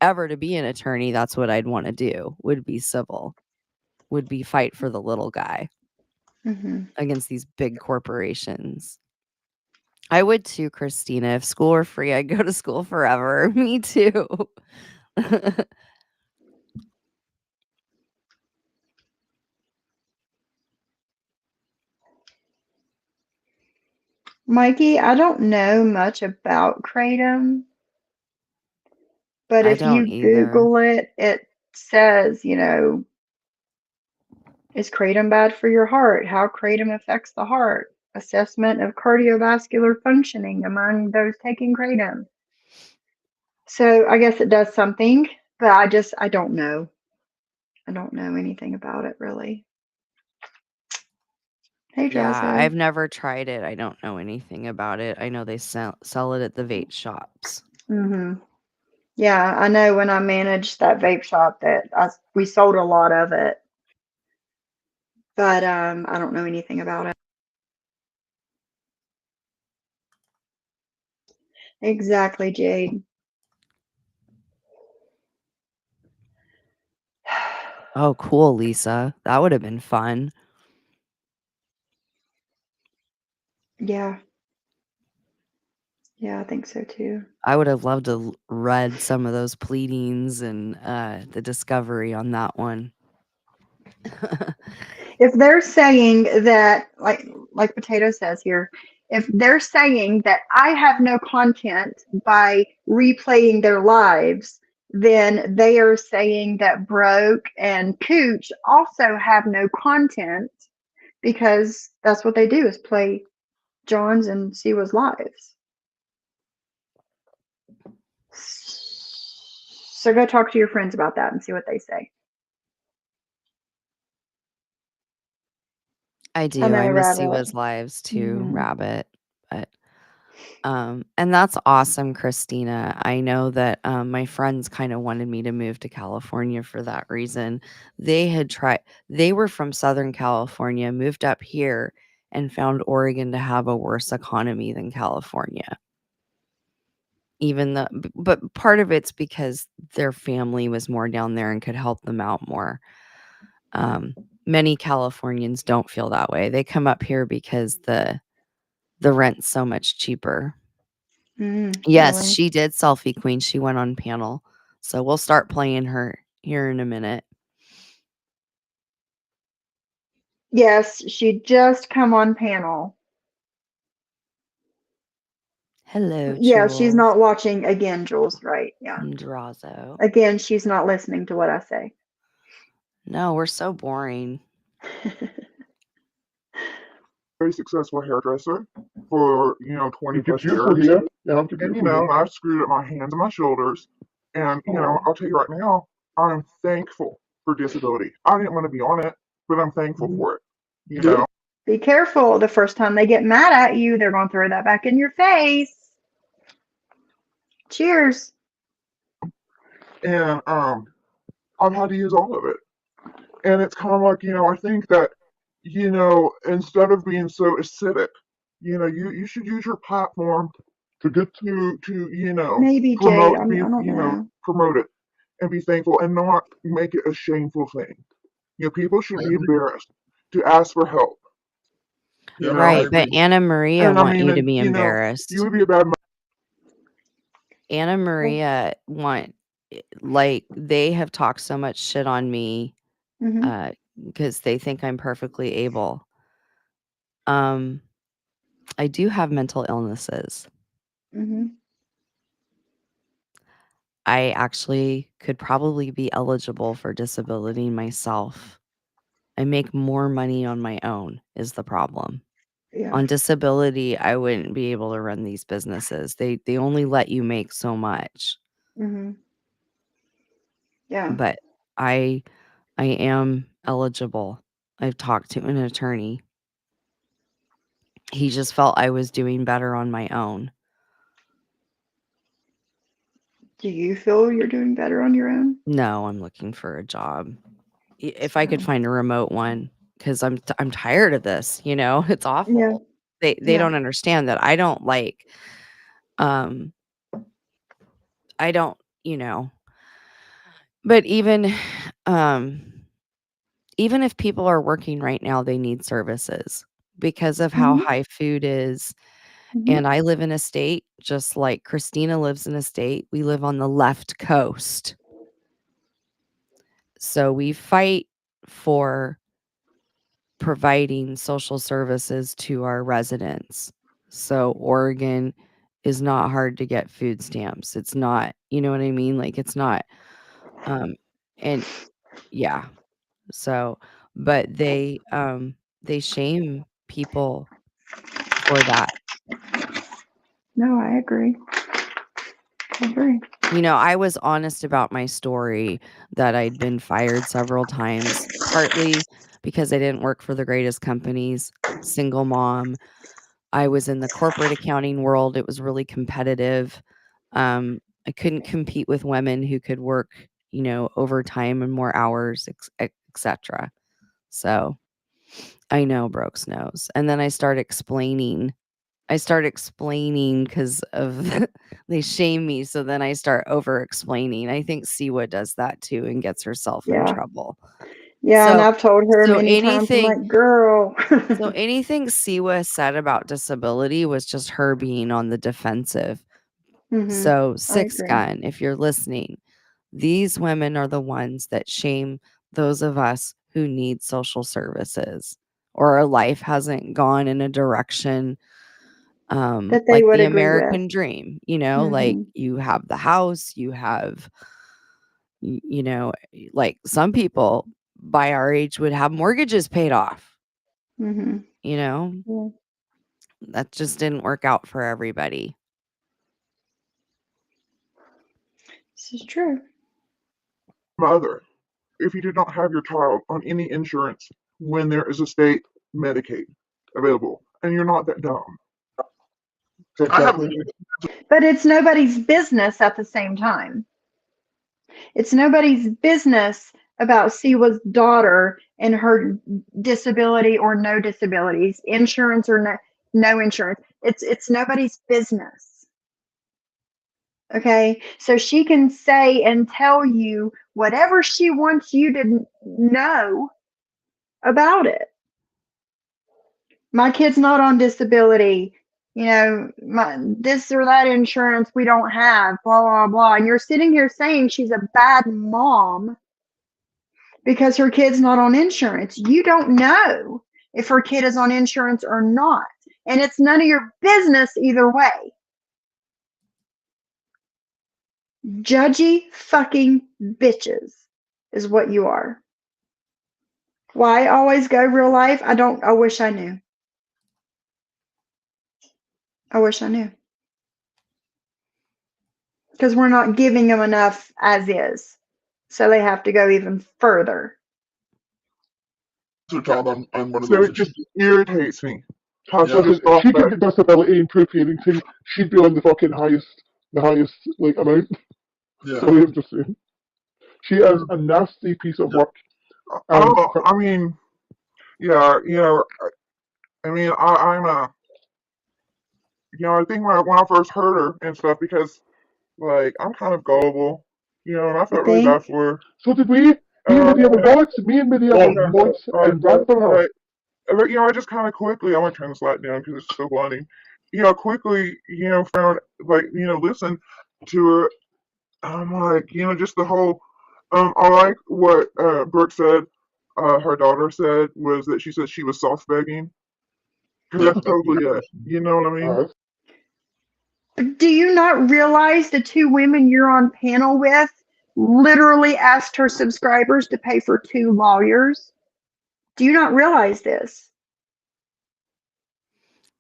ever to be an attorney, that's what I'd want to do, would be civil, would be fight for the little guy against these big corporations. I would too, Christina. If school were free, I'd go to school forever. Me too. Mikey, I don't know much about kratom, but I if don't you either. Google it, it says, is kratom bad for your heart? How kratom affects the heart? Assessment of cardiovascular functioning among those taking kratom. So I guess it does something, but I don't know. I don't know anything about it really. Hey, Yeah, Jazzo. I've never tried it. I don't know anything about it. I know they sell it at the vape shops. Yeah, I know when I managed that vape shop that we sold a lot of it, but I don't know anything about it. Exactly, Jade. Oh, cool, Lisa. That would have been fun. Yeah. Yeah, I think so too. I would have loved to read some of those pleadings and the discovery on that one. If they're saying that, like Potato says here, if they're saying that I have no content by replaying their lives, then they are saying that Broke and Cooch also have no content because that's what they do is play John's and Siwa's lives. So go talk to your friends about that and see what they say. I do. I know, I miss Rabbit. Siwa's lives too, Rabbit. But and that's awesome, Christina. I know that my friends kind of wanted me to move to California for that reason. They were from Southern California, moved up here, and found Oregon to have a worse economy than California. But part of it's because their family was more down there and could help them out more. Many Californians don't feel that way. They come up here because the rent's so much cheaper. Yes, Really? she did Selfie Queen. She went on panel. So we'll start playing her here in a minute. Yes, she just come on panel. Hello, Yeah, Jules. she's not watching again, Jules, right? Yeah. Drazo. Again, she's not listening to what I say. No, we're so boring. Very successful hairdresser for 20 plus years. And I've screwed up my hands and my shoulders. And I'll tell you right now, I'm thankful for disability. I didn't want to be on it, but I'm thankful for it. Be careful. The first time they get mad at you, they're going to throw that back in your face. Cheers. And I've had to use all of it. And it's kind of like, I think that, instead of being so acidic, you should use your platform to Maybe promote, Jade. I don't know. promote it and be thankful and not make it a shameful thing. People should be embarrassed to ask for help. Right, but Anna Maria want you to be embarrassed. You would be a bad mother. Anna Maria they have talked so much shit on me because they think I'm perfectly able. I do have mental illnesses. I actually could probably be eligible for disability myself. I make more money on my own is the problem. Yeah. On disability, I wouldn't be able to run these businesses. They only let you make so much. Yeah. But I am eligible. I've talked to an attorney. He just felt I was doing better on my own. Do you feel you're doing better on your own? No, I'm looking for a job. If I could find a remote one, because I'm tired of this, it's awful. Yeah. They Yeah. don't understand that I don't like, I don't, but even if people are working right now, they need services because of how Mhm. high food is. Mhm. And I live in a state just like Christina lives in a state. We live on the left coast. So we fight for providing social services to our residents. So Oregon is not hard to get food stamps. It's not, you know what I mean? Like it's not and yeah. So but they shame people for that. No, I agree. I agree. I was honest about my story that I'd been fired several times, partly because I didn't work for the greatest companies, single mom. I was in the corporate accounting world. It was really competitive. I couldn't compete with women who could work, overtime and more hours, etc. So I know Brooks knows. And then I start explaining because of they shame me. So then I start over explaining. I think Siwa does that too and gets herself in trouble. Yeah, and I've told her so many times, I'm like, girl. So anything Siwa said about disability was just her being on the defensive. So Six Gun, if you're listening, these women are the ones that shame those of us who need social services or our life hasn't gone in a direction that they like would the agree American with. dream, like you have the house, you have, like some people by our age would have mortgages paid off, Yeah. that just didn't work out for everybody. This is true. Mother, if you did not have your child on any insurance when there is a state Medicaid available, and you're not that dumb. But it's nobody's business at the same time. It's nobody's business about Siwa's daughter and her disability or no disabilities, insurance or no insurance. It's nobody's business. Okay? So she can say and tell you whatever she wants you to know about it. My kid's not on disability. This or that insurance we don't have, blah, blah, blah. And you're sitting here saying she's a bad mom because her kid's not on insurance. You don't know if her kid is on insurance or not. And it's none of your business either way. Judgy fucking bitches is what you are. Why always go real life? I wish I knew. I wish I knew. Because we're not giving them enough as is. So they have to go even further. So it just irritates me. How she can get disability and proof parenting, she'd be on the fucking highest like amount. Yeah. So I'm just saying. She is a nasty piece of work. I mean, yeah, I mean, I'm a, I think when I first heard her and stuff, because like I'm kind of gullible, and I felt really bad for her. So did we? Me and Lydia were bots. Me and Lydia were bots and ran for her. But I just kind of quickly, I'm gonna turn the slide down because it's so blinding. Quickly, found like, listened to her. I'm like, just the whole. I like what Brooke said. Her daughter said was that she said she was soft begging. Because that's totally it. You know what I mean? Do you not realize the two women you're on panel with literally asked her subscribers to pay for 2 lawyers? Do you not realize this?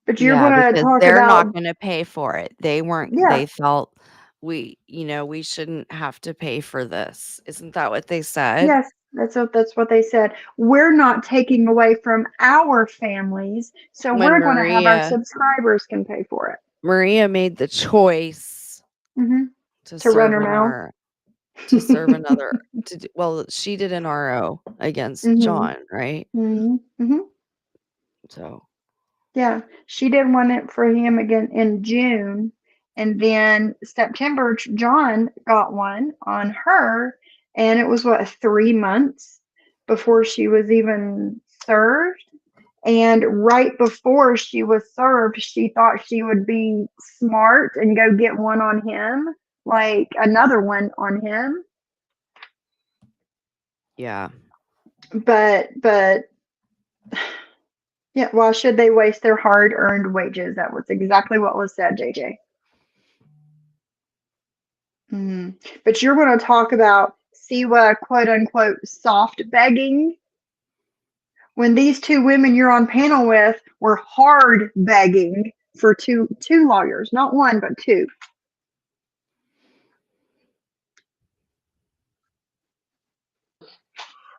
But you're going to talk they're about not going to pay for it. They weren't. Yeah. They felt we shouldn't have to pay for this. Isn't that what they said? Yes, that's what they said. We're not taking away from our families, so When we're going to have our Maria subscribers can pay for it. Maria made the choice Hmm to To run serve her an mouth. R to serve another well, she did an RO against John, right? So Yeah, she did one for him again in June, and then September John got one on her, and it was 3 months before she was even served. And right before she was served, she thought she would be smart and go get one on him, like another one on him. yeah. But yeah, why should they waste their hard-earned wages? That was exactly what was said, JJ. But you're going to talk about Siwa, quote unquote, soft begging, when these two women you're on panel with were hard begging for two lawyers, not one, but two.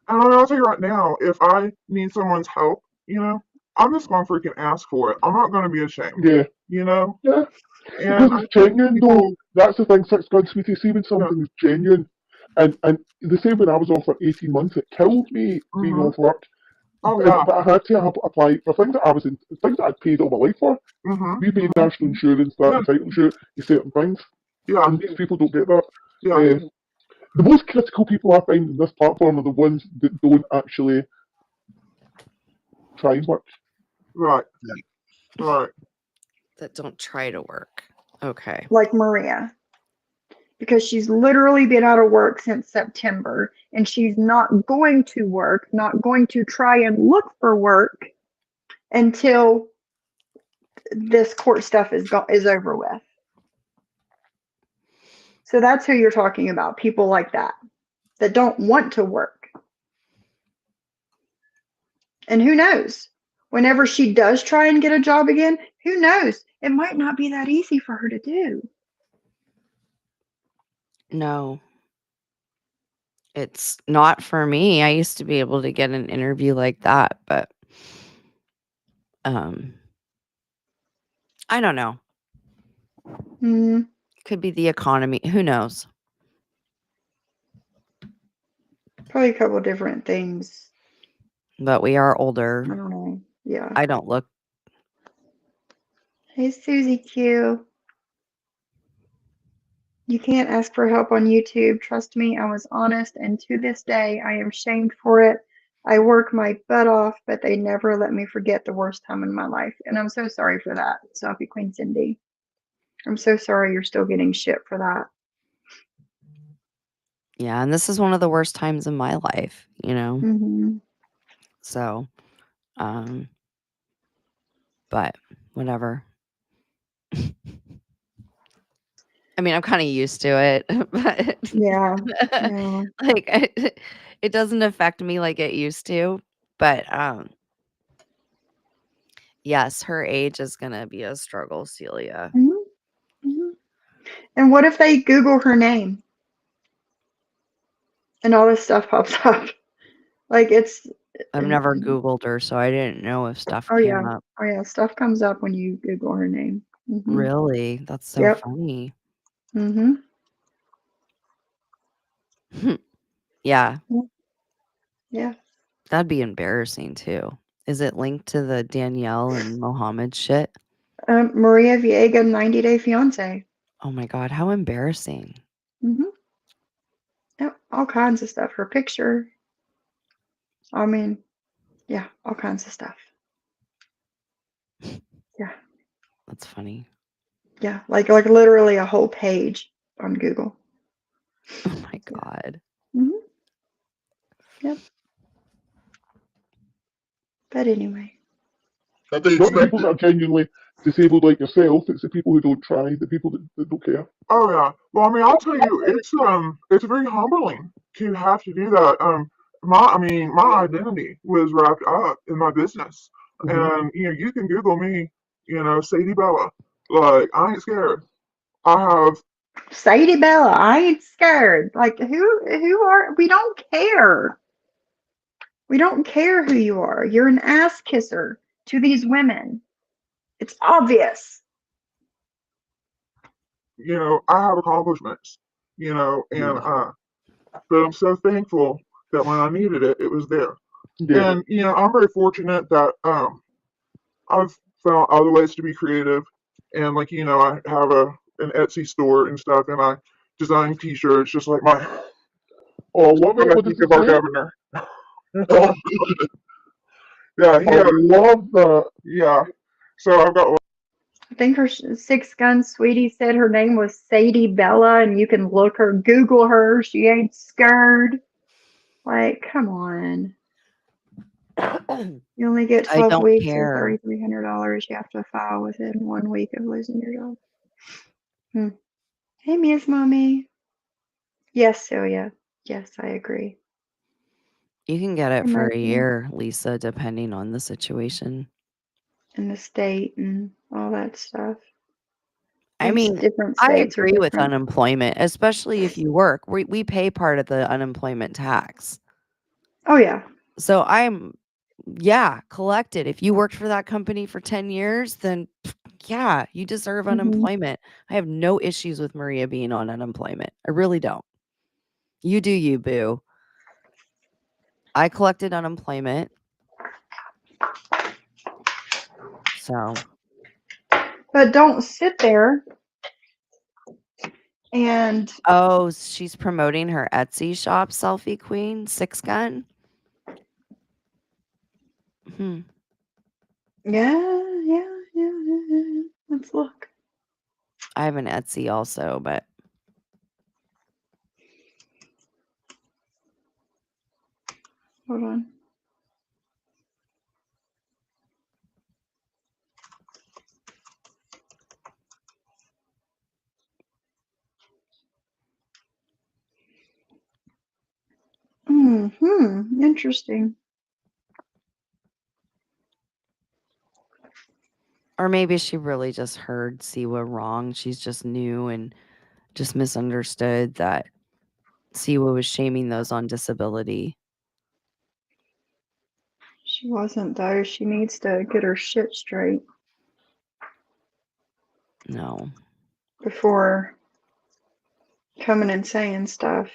And I'll tell you right now, if I need someone's help, I'm just going to freaking ask for it. I'm not going to be ashamed. Yeah. Yeah. Because it's genuine, though. That's the thing, 6 months, sweetie. See when something's genuine. And the same when I was off for 18 months, it killed me being off work. Oh, yeah. But I had to apply for things that I'd paid all my life for. We pay national insurance, that title insurance, certain things. Yeah. And these people don't get that. Yeah. The most critical people I find in this platform are the ones that don't actually try and work. Right. Right. That don't try to work. Okay. Like Maria. Because she's literally been out of work since September, and she's not going to work, not going to try and look for work until this court stuff is over with. So that's who you're talking about, people like that don't want to work. And who knows? Whenever she does try and get a job again, who knows? It might not be that easy for her to do. No. It's not for me. I used to be able to get an interview like that, but I don't know. Could be the economy. Who knows? Probably a couple different things. But we are older. I don't know. Yeah. I don't look. Hey, Susie Q. You can't ask for help on YouTube. Trust me, I was honest, and to this day, I am shamed for it. I work my butt off, but they never let me forget the worst time in my life. And I'm so sorry for that, Sophie Queen Cindy. I'm so sorry you're still getting shit for that. Yeah, and this is one of the worst times in my life, So, but whatever. I mean, I'm kind of used to it, but yeah. like it doesn't affect me like it used to. But yes, her age is gonna be a struggle, Celia. And what if they Google her name and all this stuff pops up? Like I've never Googled her, so I didn't know if stuff came up. Oh yeah, stuff comes up when you Google her name. Really? That's so funny. Yeah. Yeah. That'd be embarrassing too. Is it linked to the Danielle and Mohammed shit? Maria Viega, 90 Day Fiance. Oh my God, how embarrassing. Yep, all kinds of stuff. Her picture. I mean, yeah, all kinds of stuff. Yeah. That's funny. Yeah, like literally a whole page on Google. Oh my God. Yep. But anyway. Not the people that are genuinely disabled like yourself. It's the people who don't try, the people that don't care. Oh yeah. Well, I mean, I'll tell you, it's very humbling to have to do that. My identity was wrapped up in my business, and you can Google me, Sadie Bella. Like, I ain't scared. I have Sadie Bella, I ain't scared. Like who are we don't care. We don't care who you are. You're an ass kisser to these women. It's obvious. I have accomplishments, and but I'm so thankful that when I needed it, it was there. Yeah. And I'm very fortunate that I've found other ways to be creative, and I have an Etsy store and stuff, and I design T-shirts just like my Oh, what I does think it of our say? governor. Yeah, I love that. yeah. So I've got I think her Six Gun Sweetie said her name was Sadie Bella, and you can look her, Google her. She ain't scared. Like, come on. You only get I 12 don't weeks or care. $3,300. You have to file within 1 week of losing your job. Hey, Miss Mommy. Yes, Celia. Yes, I agree. You can get it Hey, for a Murphy. year, Lisa, depending on the situation. And the state and all that stuff. I mean, different I states are agree with different. unemployment, especially if you work. We pay part of the unemployment tax. Oh, yeah. So collect it. If you worked for that company for 10 years, then yeah, you deserve unemployment. I have no issues with Maria being on unemployment. I really don't. You do you, boo. I collected unemployment. So. But don't sit there and. Oh, she's promoting her Etsy shop, Selfie Queen, Six Gun. Yeah. Let's look. I have an Etsy also, but. Hold on. Interesting. Or maybe she really just heard Siwa wrong. She's just new and just misunderstood that Siwa was shaming those on disability. She wasn't, though. She needs to get her shit straight. No. Before coming and saying stuff.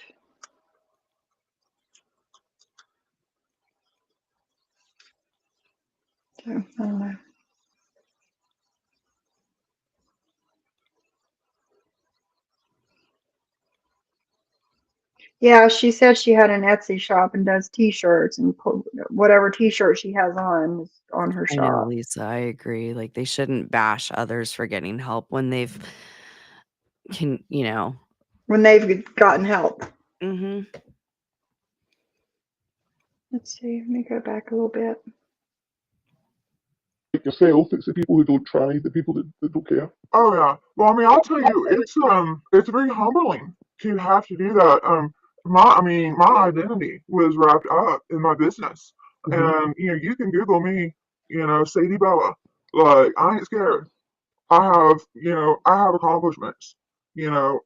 So, I don't know. Yeah, she said she had an Etsy shop and does T-shirts, and whatever T-shirt she has on is on her I know, shop. Lisa. I agree. Like, they shouldn't bash others for getting help when they've When they've gotten help. Mm-hmm. Let's see. Let me go back a little bit. Like yourself, it's the people who don't try, the people that don't care. Oh yeah. Well, I mean, I'll tell you, it's very humbling to have to do that. My identity was wrapped up in my business, and you can Google me, Sadie Bella. Like, I ain't scared. I have accomplishments, and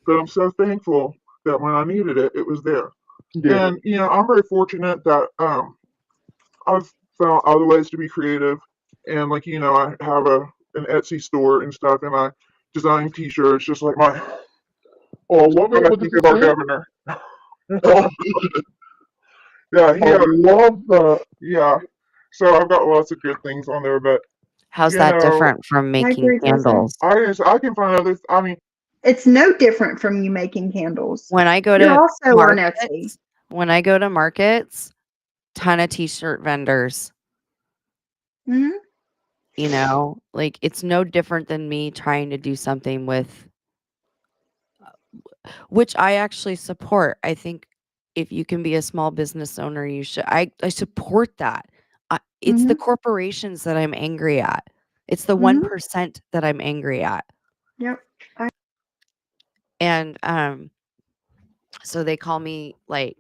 but I'm so thankful that when I needed it, it was there. Yeah. And I'm very fortunate that I've found other ways to be creative, and I have an Etsy store and stuff, and I design T-shirts just like my Oh, what I does think it of our say? governor. Yeah, I love that. yeah. So I've got lots of good things on there, but How's you that know, different from I making agree, Jessica. candles? I can find other. I mean, It's no different from you making candles. When I go You're to also on Etsy. markets, ton of T-shirt vendors. Hmm. Like, it's no different than me trying to do something with, which I actually support. I think if you can be a small business owner, you should. I support that. It's the corporations that I'm angry at. It's the 1% that I'm angry at. Yep. And so they call me the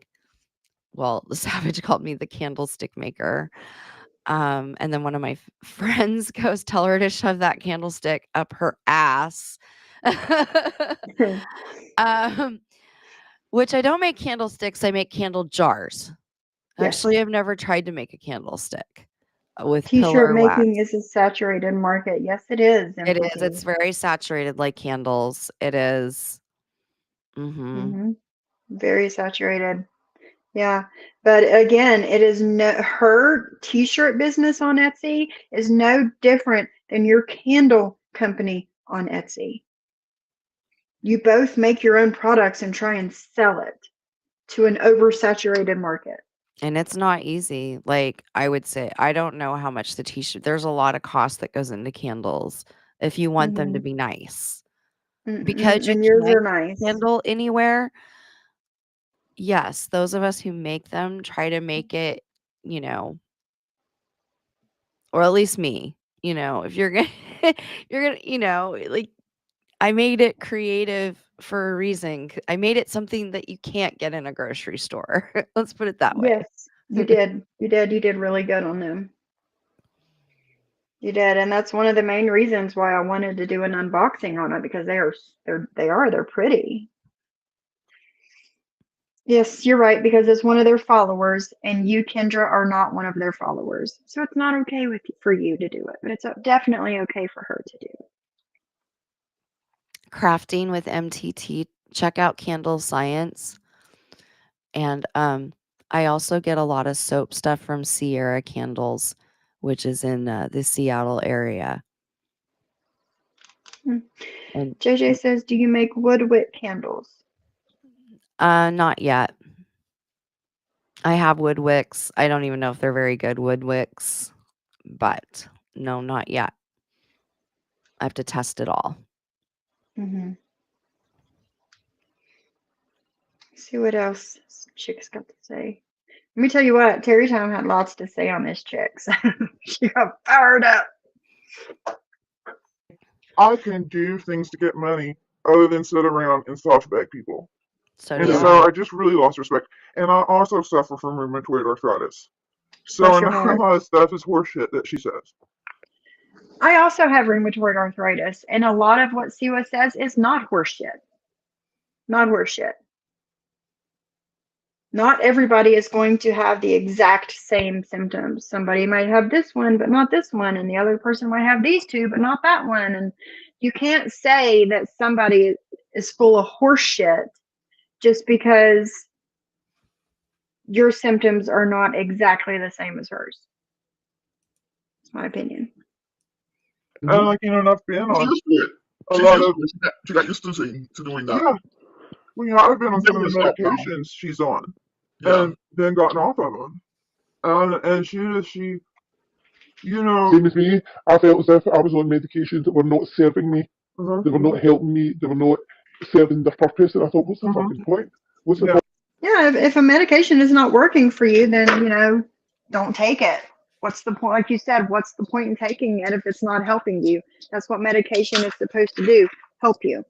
Savage called me the candlestick maker. And then one of my friends goes, tell her to shove that candlestick up her ass. Which I don't make candlesticks. I make candle jars. Yes. Actually, I've never tried to make a candlestick with T-shirt pillar wax. making is a saturated market. Yes, it is. It is. Empathy. It's very saturated like candles. It is. Very saturated. Yeah. But again, it is her t-shirt business on Etsy is no different than your candle company on Etsy. You both make your own products and try and sell it to an oversaturated market. And it's not easy. Like I would say, I don't know how much the t-shirt. There's a lot of cost that goes into candles if you want them to be nice. Because you And yours can't are nice. candle anywhere. Yes, those of us who make them try to make it, or at least me, if you're gonna, you're gonna, like I made it creative for a reason. I made it something that you can't get in a grocery store. Let's put it that way. Yes, you did. You did really good on them. You did, and that's one of the main reasons why I wanted to do an unboxing on it, because they're pretty. Yes, you're right, because it's one of their followers, and you, Kendra, are not one of their followers. So it's not okay for you to do it, but it's definitely okay for her to do it. Crafting with MTT. Check out Candle Science. And I also get a lot of soap stuff from Sierra Candles, which is in the Seattle area. And JJ says, do you make wood wick candles? Not yet. I have wood wicks. I don't even know if they're very good wood wicks, but no, not yet. I have to test it all. See what else Chick's got to say. Let me tell you what, Terry Time had lots to say on this chick. So she got fired up. I can do things to get money other than sit around and softback people. So I just really lost respect. And I also suffer from rheumatoid arthritis. So I know a lot of stuff is horseshit that she says. I also have rheumatoid arthritis, and a lot of what Siwa says is not horseshit. Not horseshit. Not everybody is going to have the exact same symptoms. Somebody might have this one, but not this one, and the other person might have these two, but not that one. And you can't say that somebody is full of horseshit just because your symptoms are not exactly the same as hers. That's my opinion. And I've been on a lot of. She got used to doing that. Yeah. Well, I've been on some of the medications she's on, and then gotten off of them. And she, Same as me. I felt as if I was on medications that were not serving me. They were not helping me. They were not serving their purpose. And I thought, what's the fucking point? What's the point? Yeah, if a medication is not working for you, then, don't take it. What's the point? Like you said, what's the point in taking it if it's not helping you? That's what medication is supposed to do, help you.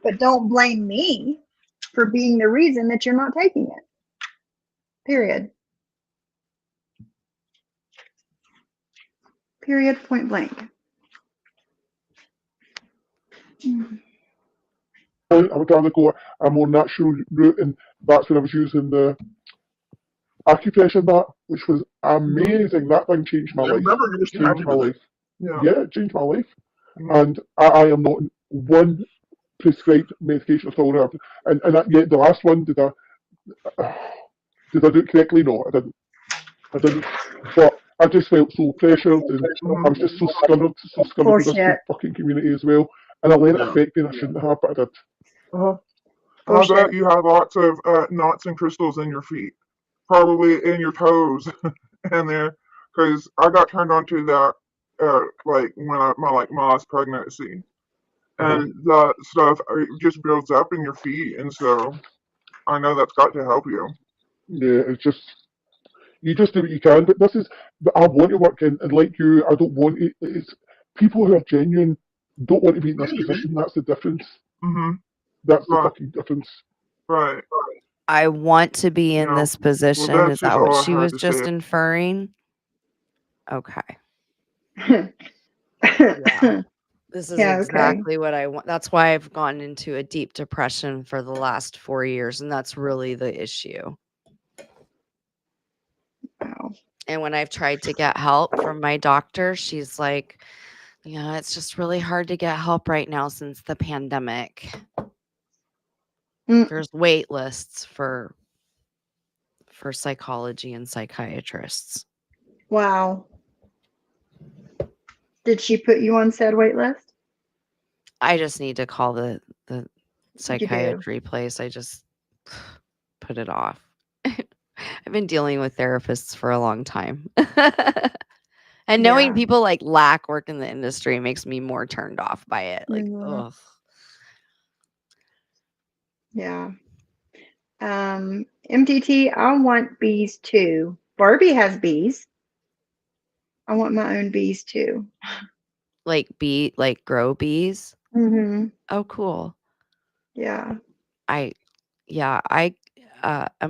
But don't blame me for being the reason that you're not taking it. Period. Period, point blank. I would rather go a more natural route, and that's when I was using the acupressure mat, which was amazing. That thing changed my life. Changed my life. Yeah, it changed my life. And I am not one prescribed medication at all. And yet the last one, did I do it correctly? No, I didn't. But I just felt so pressured, and I was just so scunnered with this fucking community as well. And I let it affect me, and I shouldn't have, but I did. I bet you have lots of knots and crystals in your feet, probably in your toes, and there, because I got turned on to that like when my last pregnancy, and that stuff just builds up in your feet, and so I know that's got to help you. Yeah, it's just you just do what you can. But I want to work in, and like you, I don't want it. It's people who are genuine don't want to be in this position. That's the difference. That's the fucking difference. Right. I want to be in this position. Is that what she was just inferring? Okay. Yeah. This is Yeah, okay. exactly what I want. That's why I've gone into a deep depression for the last 4 years, and that's really the issue. Wow. And when I've tried to get help from my doctor, she's like, "Yeah, it's just really hard to get help right now since the pandemic. There's wait lists for psychology and psychiatrists." Wow. Did she put you on said wait list? I just need to call the You do. psychiatry place. I just put it off. I've been dealing with therapists for a long time. And knowing Yeah. people like lack work in the industry makes me more turned off by it. Like, Mhm. ugh. Yeah. MTT, I want bees too. Barbie has bees. I want my own bees too. Like grow bees. Mm-hmm. Oh, cool. Yeah. I'm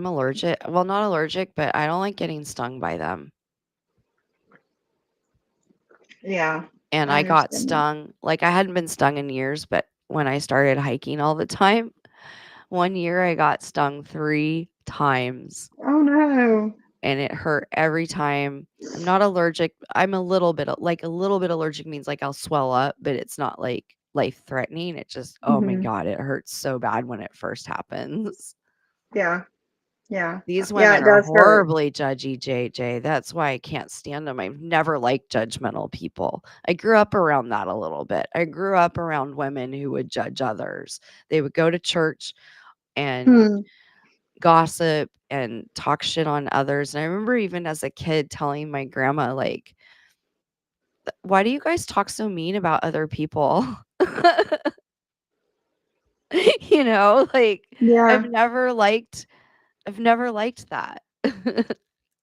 allergic. Well, not allergic, but I don't like getting stung by them. Yeah. And I got stung. Like, I hadn't been stung in years, but when I started hiking all the time, one year I got stung 3 times. Oh no. And it hurt every time. I'm not allergic. I'm a little bit allergic means like I'll swell up, but it's not like life threatening. It just, oh my God, it hurts so bad when it first happens. Yeah. Yeah. These Yeah, women it are does hurt. horribly judgy, JJ. That's why I can't stand them. I've never liked judgmental people. I grew up around that a little bit. I grew up around women who would judge others. They would go to church and gossip and talk shit on others. And I remember even as a kid telling my grandma, like, why do you guys talk so mean about other people? You know, like, Yeah. I've never liked that.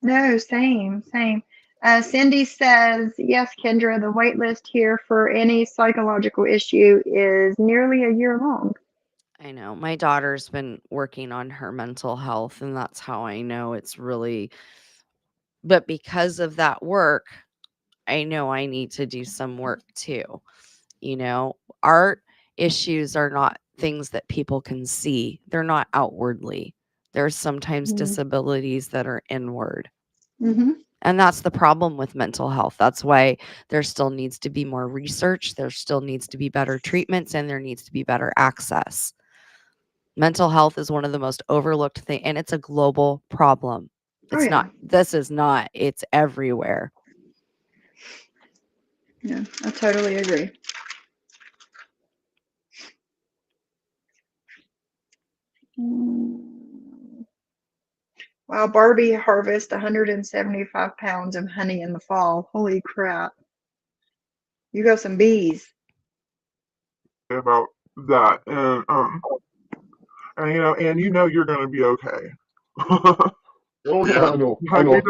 No, same. Cindy says, yes, Kendra, the wait list here for any psychological issue is nearly a year long. I know. My daughter's been working on her mental health, and that's how I know it's really, but because of that work, I know I need to do some work too. You know, art issues are not things that people can see. They're not outwardly. There's sometimes disabilities that are inward. And that's the problem with mental health. That's why there still needs to be more research. There still needs to be better treatments, and there needs to be better access. Mental health is one of the most overlooked things, and it's a global problem. It's everywhere. Yeah, I totally agree. Wow, Barbie harvest 175 pounds of honey in the fall. Holy crap. You got some bees. About that, and you're gonna be okay. Oh yeah, I know. I know.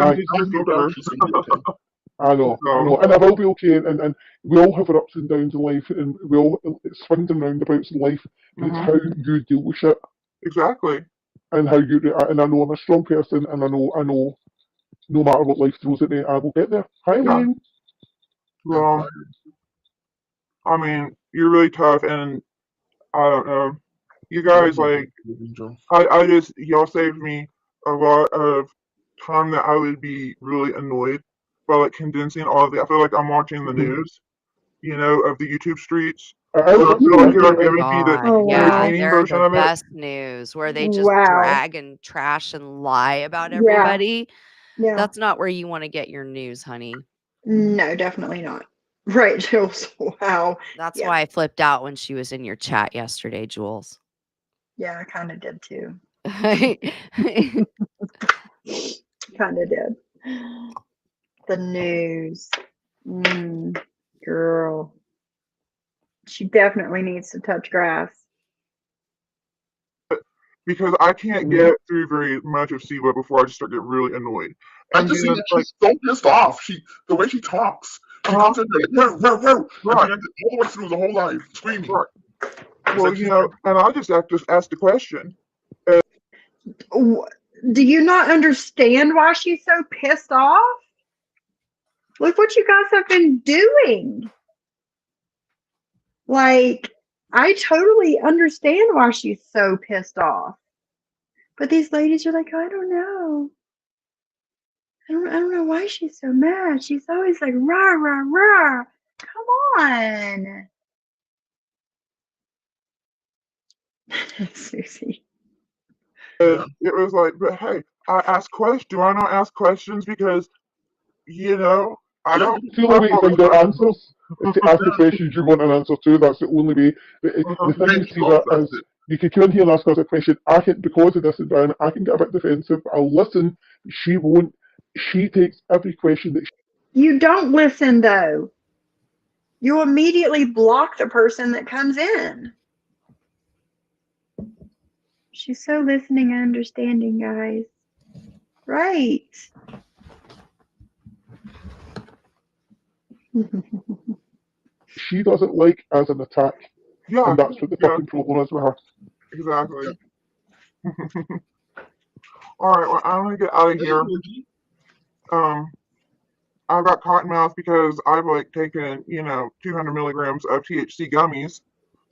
So- And I will be okay. And we all have our ups and downs in life, and we all swings and roundabouts in life. But it's how you deal with it, Exactly. and how you. And I know I'm a strong person, and I know, no matter what life throws at me, I will get there. Hi, Lane. Well, I mean, you're really tough, and I don't know. You guys, like, y'all saved me a lot of time that I would be really annoyed by, like, condensing all of the. I feel like I'm watching the news, of the YouTube streets. I feel like you're giving me the entertaining they're version the of it. best news where they just drag and trash and lie about Yeah. everybody. Yeah. That's not where you want to get your news, honey. No, definitely not. Right, Jules. Wow. That's why I flipped out when she was in your chat yesterday, Jules. Yeah, I kind of did too. Kind of did. The news. Girl. She definitely needs to touch grass. Because I can't get through very much of Siwa before I just start getting really annoyed. And she's so pissed off. The way she talks. She comes in there like, right. And all the way through the whole life, screaming. Right. Well, and I'll just ask the question. Do you not understand why she's so pissed off? Look what you guys have been doing. Like, I totally understand why she's so pissed off. But these ladies are like, I don't know. I don't know why she's so mad. She's always like, rah, rah, rah. Come on. Susie. It was like, but hey, I ask questions. Do I not ask questions because, I don't. It's the only way to find out answers is to ask the questions you want an answer to. That's the only way. The thing is, Tiva, is you can come in here and ask us a question. I can, because of this environment, I can get a bit defensive. I'll listen. She won't. She takes every question that You don't listen, though. You immediately block the person that comes in. She's so listening and understanding, guys. Right. she doesn't like as an attack. Yeah. And that's what the fucking problem is with her. Exactly. All right, well, I'm gonna get out of here. I got cotton mouth because I've taken 200 milligrams of THC gummies,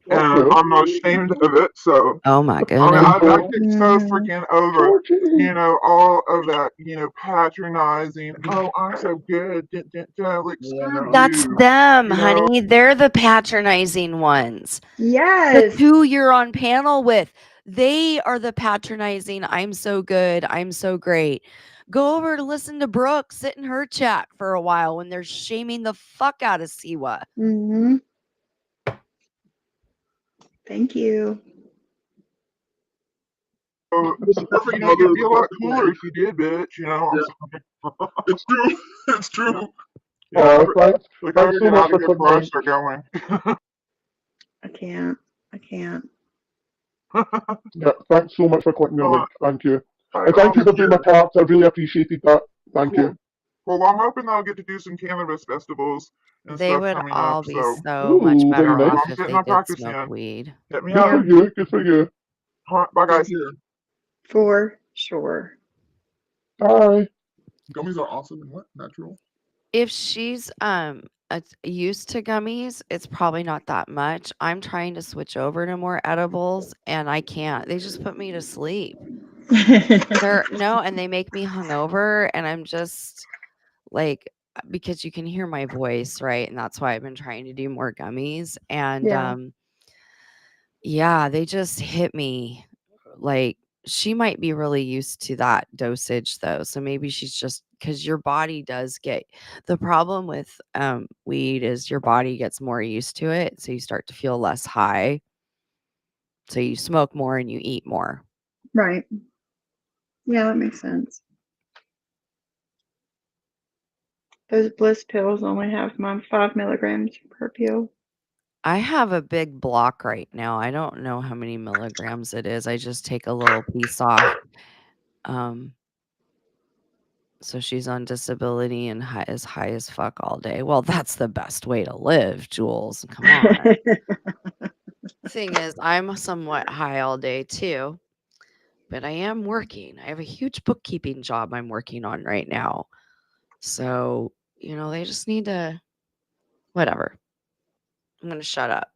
and I'm not ashamed of it. So Oh my I goodness. get so freaking over all of that patronizing. Oh, I'm so good. Like, screw That's you. them, honey. They're the patronizing ones. Yes. The two you're on panel with, they are the patronizing. I'm so good. I'm so great. Go over to listen to Brooke sit in her chat for a while when they're shaming the fuck out of Siwa. Mm-hmm. Thank you. So, you'd be a lot cooler if you did, bitch. It's true. It's true. Yeah, thanks so much for going. I can't. Yeah, thanks so much for clicking the link. Thank you. And thank you for doing my cards. I really appreciated that. Thank you. Well, I'm hoping I'll get to do some cannabis festivals and they stuff would coming all up. be So, so much better very off nice. if I'm they getting my did practice smoke in. weed. Hit me Good up. for you. Good for you. All right, bye, guys. For sure. Bye. Gummies are awesome and what? Natural. If she's used to gummies, it's probably not that much. I'm trying to switch over to more edibles and I can't. They just put me to sleep. And they make me hungover and I'm just like, because you can hear my voice, right? And that's why I've been trying to do more gummies. And yeah, they just hit me. Like, she might be really used to that dosage though. So maybe she's just, because your body does get, the problem with weed is your body gets more used to it. So you start to feel less high. So you smoke more and you eat more. Right. Yeah, that makes sense. Those bliss pills only have 5 milligrams per pill. I have a big block right now. I don't know how many milligrams it is. I just take a little piece off. So she's on disability and high as fuck all day. Well, that's the best way to live, Jules. Come on. Thing is, I'm somewhat high all day too, but I am working. I have a huge bookkeeping job I'm working on right now. So, they just need to, whatever. I'm going to shut up.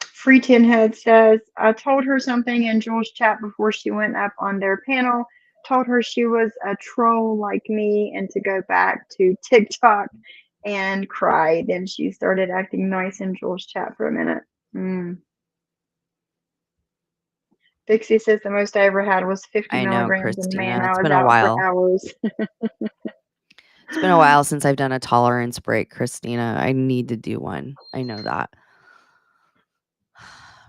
Free Tin Head says, I told her something in Jules' chat before she went up on their panel. Told her she was a troll like me and to go back to TikTok and cry. Then she started acting nice in Jules' chat for a minute. Dixie says the most I ever had was 50 I know, milligrams, and Christina. man, I It's was been a out while. for hours. It's been a while since I've done a tolerance break, Christina. I need to do one. I know that.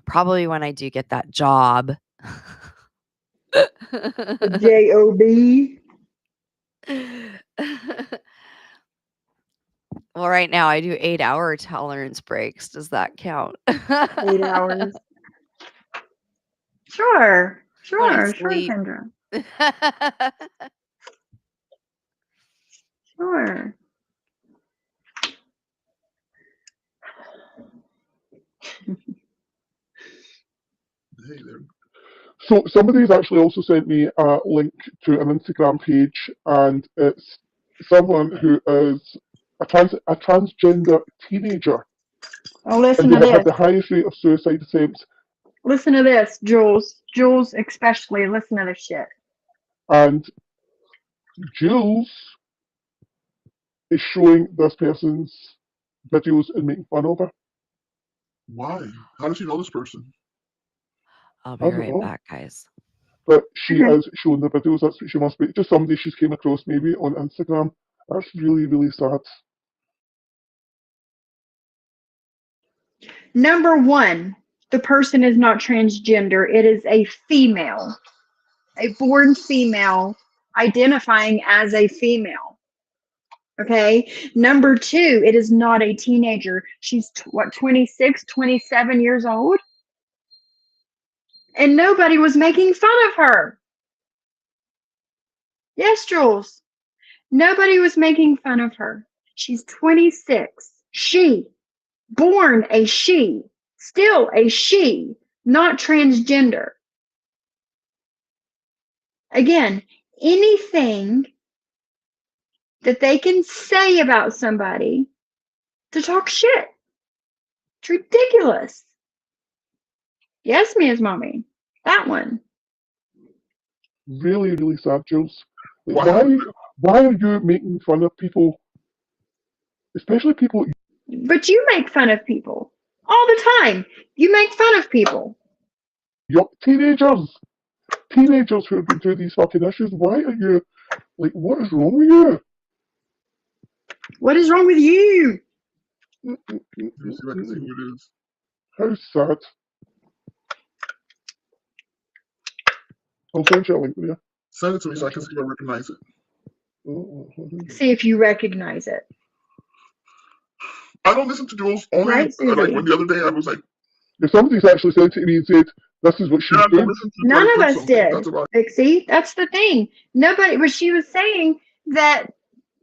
Probably when I do get that job. The J-O-B. Well, right now I do 8-hour tolerance breaks. Does that count? 8 hours. Sure, sleep. Sandra. Sure. Hey there. So somebody's actually also sent me a link to an Instagram page, and it's someone who is a transgender teenager, Oh, listen and to they had this. the highest rate of suicide attempts. Listen to this, Jules. Jules, especially. Listen to this shit. And Jules is showing this person's videos and making fun of her. Why? How does she know this person? I'll I be don't right know. back, guys. But she Okay. is showing the videos. That's what she must be. Just somebody she's came across maybe on Instagram. That's really, really sad. Number one, the person is not transgender. It is a female, a born female identifying as a female. Okay. Number two, it is not a teenager. She's what, 26, 27 years old? And nobody was making fun of her. Yes, Jules. Nobody was making fun of her. She's 26. She, born a she, still a she, not transgender. Again, anything that they can say about somebody to talk shit. It's ridiculous. Yes, Mia's mommy. That one. Really, really sad, Jules. Like, Why? why are you making fun of people, especially people? But you make fun of people all the time. You make fun of people. Young teenagers who have been through these fucking issues. Why are you like? What is wrong with you? What is wrong with you? Let me see if I can see who it is. How sad. I'll send you a link there. Send it to me so I can see if I recognize it. See if you recognize it. I don't listen to Jules. Only Right, like Susie? when the other day I was like, If somebody's actually sent it to me and said, this is what she's yeah, I don't doing. listen to None like, of us something. did, That's about it. Pixie. That's the thing. Nobody, but she was saying that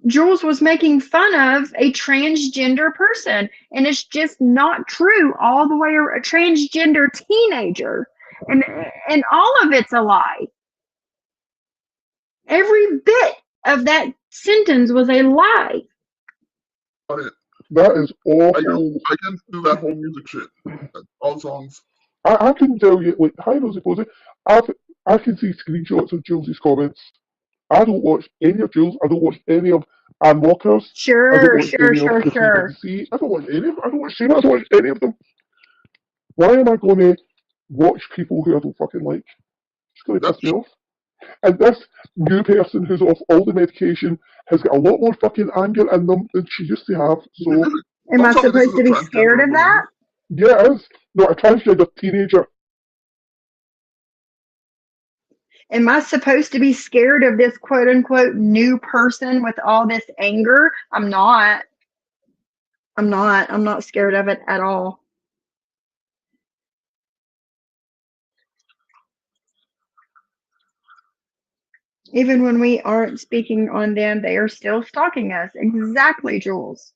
Jules was making fun of a transgender person, and it's just not true all the way. A transgender teenager, and all of it's a lie. Every bit of that sentence was a lie. That is awful. I can do that whole music shit. All songs. I can tell you, like, hi Rosie Posey, I can see screenshots of Jules' comments. I don't watch any of Jules. I don't watch any of Ann Walker's. I Sure. don't watch any of the BBC. I don't watch any of them. I don't watch Shayna. I don't watch any of them. Why am I going to watch people who I don't fucking like? It's going to piss me off. And this new person who's off all the medication has got a lot more fucking anger in them than she used to have. So, am I supposed to be scared of that? Yeah, it is. No, a transgender teenager. Am I supposed to be scared of this quote unquote new person with all this anger? I'm not. I'm not scared of it at all. Even when we aren't speaking on them, they are still stalking us. Exactly, Jules.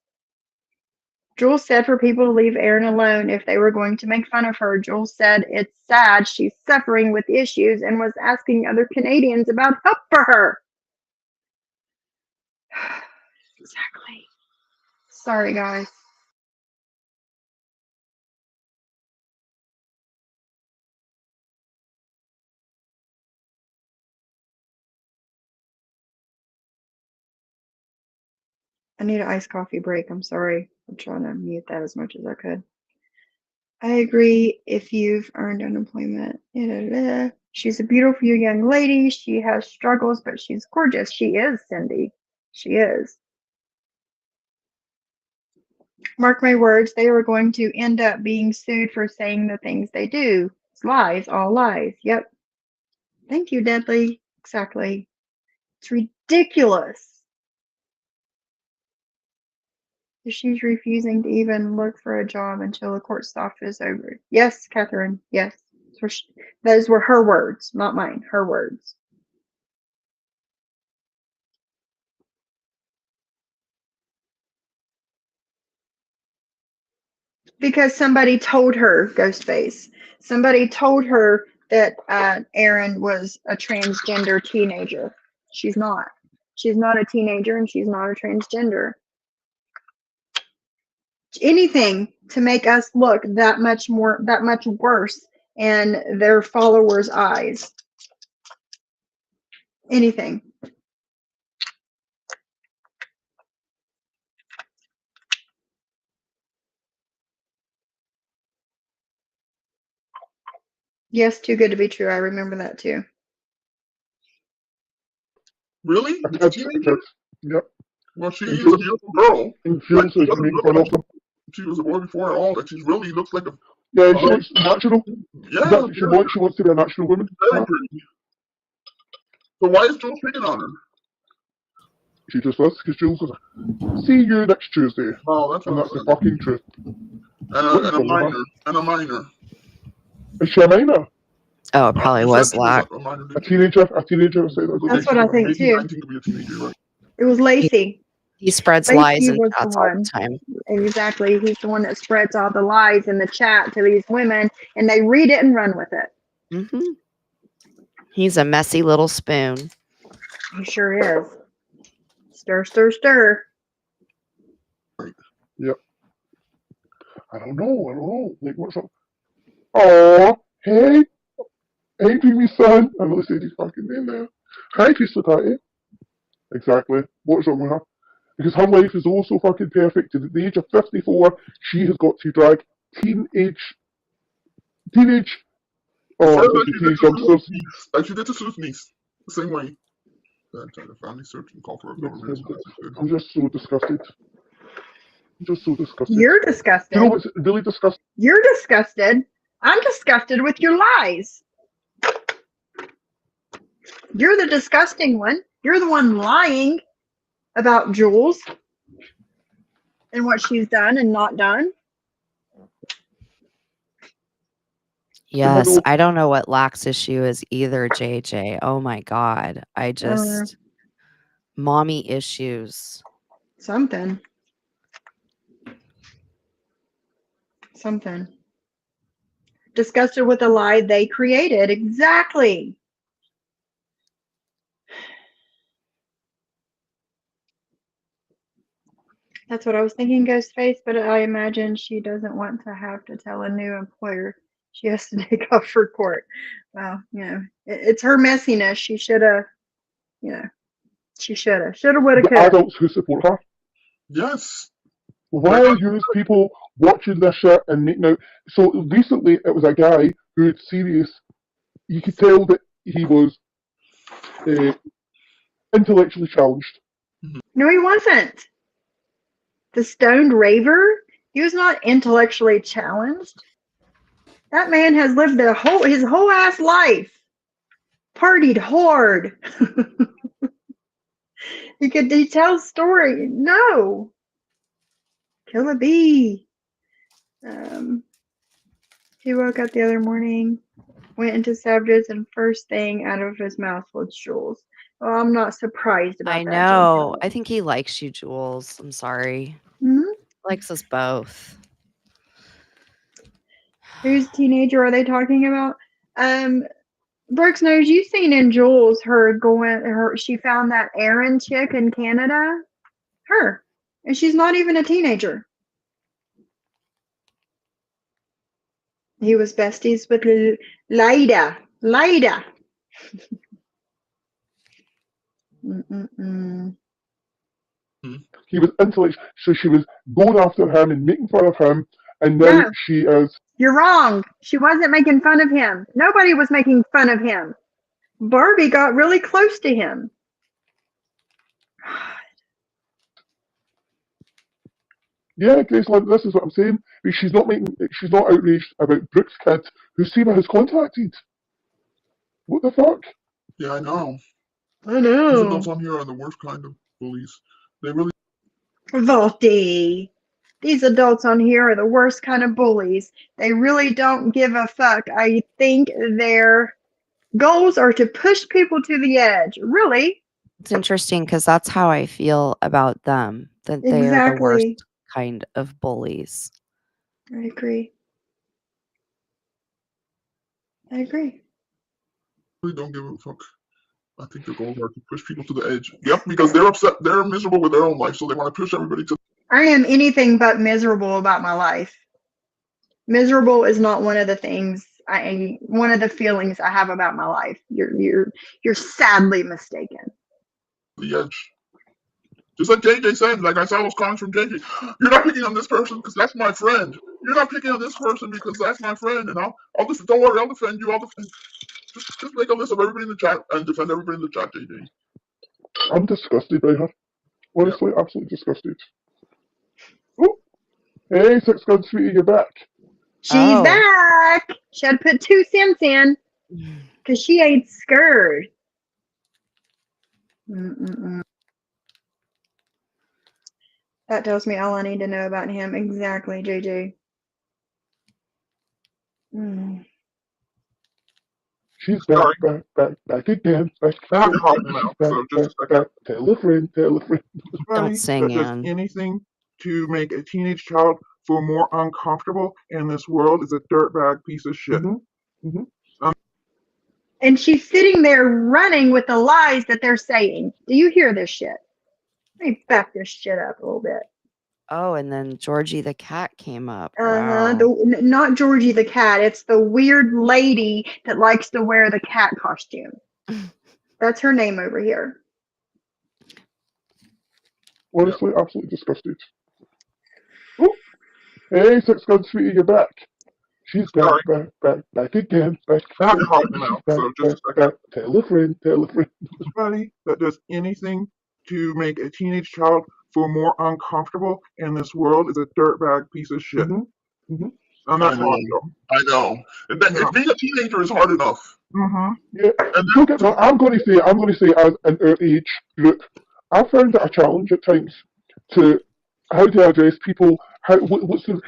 Jules said for people to leave Erin alone if they were going to make fun of her. Jules said it's sad she's suffering with issues and was asking other Canadians about help for her. Exactly. Sorry, guys. I need an iced coffee break. I'm sorry. I'm trying to mute that as much as I could. I agree if you've earned unemployment. She's a beautiful young lady. She has struggles, but she's gorgeous. She is, Cindy. She is. Mark my words, they are going to end up being sued for saying the things they do. It's lies, all lies. Yep. Thank you, Deadly. Exactly. It's ridiculous. She's refusing to even look for a job until the court stuff is over. Yes, Catherine. Yes. Those were her words, not mine. Her words. Because somebody told her, Ghostface. Somebody told her that Erin was a transgender teenager. She's not. She's not a teenager and she's not a transgender. anything to make us look that much worse in their followers' eyes. Anything. Yes, too good to be true. I remember that too. Really? A teenager? Yep. Well, she is a beautiful girl. And Jules is making fun of them. She was a boy before at all. Like, she really looks like a... Yeah, she looks natural. Yeah. She wants to be a natural woman. Very pretty. So why is Jules picking on her? She just does, because Jules is see you next Tuesday. Oh, that's the fucking truth. And a minor. Is she a minor? Oh, it probably was Lack. A teenager? A teenager? That's what I think too. 19 to be a teenager, right? It was Lacey. He spreads Lacey lies in was chats the all one. the time. Exactly. He's the one that spreads all the lies in the chat to these women, and they read it and run with it. Mm-hmm. He's a messy little spoon. He sure is. Stir, stir, stir. Yep. I don't know. Like, what's up? Oh, hey, Pee-wee son. I'm gonna say his fucking name now. Hi, Pizza Tatty. Exactly. What's wrong with her? Because her life is also fucking perfect. And at the age of 54, she has got to drag teenage youngsters. Like she did to Sue's niece. The same way. The family search and call for a government. I'm just so disgusted. You're disgusted. You know what's really disgusting? You're disgusted. I'm disgusted with your lies. You're the disgusting one. You're the one lying about Jules and what she's done and not done. Yes, I don't know what Lack's issue is either, JJ. Oh my God. I just... mommy issues. Something. Disgusted with the lie they created. Exactly. That's what I was thinking, Ghostface, but I imagine she doesn't want to have to tell a new employer she has to take off for court. Well, it's her messiness. She should have, would have, could have. Adults who support her. Yes. Why use people watching this shit and making out? So recently, it was a guy who was serious. You could tell that he was intellectually challenged. No, he wasn't. The stoned raver, he was not intellectually challenged. That man has lived his whole ass life. Partied hard. He tells story. No. Kill a bee. He woke up the other morning, went into Savages, and first thing out of his mouth was Jules. Well, I'm not surprised about that. I know. I think he likes you, Jules. I'm sorry. Mm-hmm. Likes us both. Whose teenager are they talking about? Brooks knows you've seen in Jules she found that Erin chick in Canada. Her. And she's not even a teenager. He was besties with Lyda. He was intellectual, so she was going after him and making fun of him, and now she is... You're wrong. She wasn't making fun of him. Nobody was making fun of him. Barbie got really close to him. Yeah, Graceland, this is what I'm saying. She's not outraged about Brooks' kid, who Seema has contacted. What the fuck? Yeah, I know. These adults on here are the worst kind of bullies. They really... Volty. These adults on here are the worst kind of bullies. They really don't give a fuck. I think their goals are to push people to the edge. Really? It's interesting because that's how I feel about them. That they are the worst kind of bullies. I agree. Really don't give a fuck. I think their goals are to push people to the edge. Yep, because they're upset. They're miserable with their own life, so they want to push everybody to... I am anything but miserable about my life. Miserable is not one of the things one of the feelings I have about my life. You're sadly mistaken. The edge. Just like JJ said, like I saw those comments from JJ, you're not picking on this person because that's my friend. You're not picking on this person because that's my friend, and I'll just don't worry, I'll defend you. I'll defend. Just make a list of everybody in the chat and defend everybody in the chat, JJ. I'm disgusted by her. Honestly, absolutely disgusted. Oh, hey, Six Gun Sweetie, you're back. She's back. She had to put 2 cents in because she ain't scared. That tells me all I need to know about him. Exactly, JJ. She's back again. Back. Tell a friend. Don't sing, does Ann. anything to make a teenage child feel more uncomfortable in this world is a dirtbag piece of shit. And she's sitting there running with the lies that they're saying. Do you hear this shit? Let me back this shit up a little bit. Oh, and then Georgie the cat came up. Not Georgie the cat. It's the weird lady that likes to wear the cat costume. That's her name over here. Honestly, absolutely disgusted. Oh, hey, Six Gun Sweetie, you're back. She's back again. Tell a friend. Anybody that does anything to make a teenage child feel more uncomfortable in this world is a dirtbag piece of shit. I'm not telling you. I know. If being a teenager is hard enough. Yeah. Don't get me wrong, I'm going to say as an our age group, I found it a challenge at times to how to address people. What's the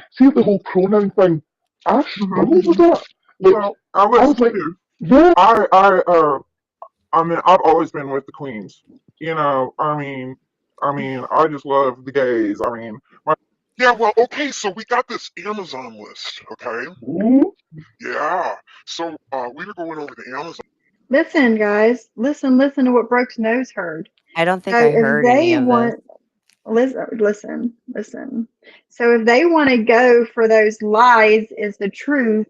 whole pronoun thing? I struggled with that. Like, Well, I was like, yeah. I mean, I've always been with the queens. You know, I mean, I just love the gays. I mean, Yeah, well, okay, so we got this Amazon list, okay? Ooh. Yeah, so we were going over the Amazon. Listen, guys. Listen to what Brooks Nose heard. I don't think I heard any of this. Listen. So if they want to go for those lies is the truth,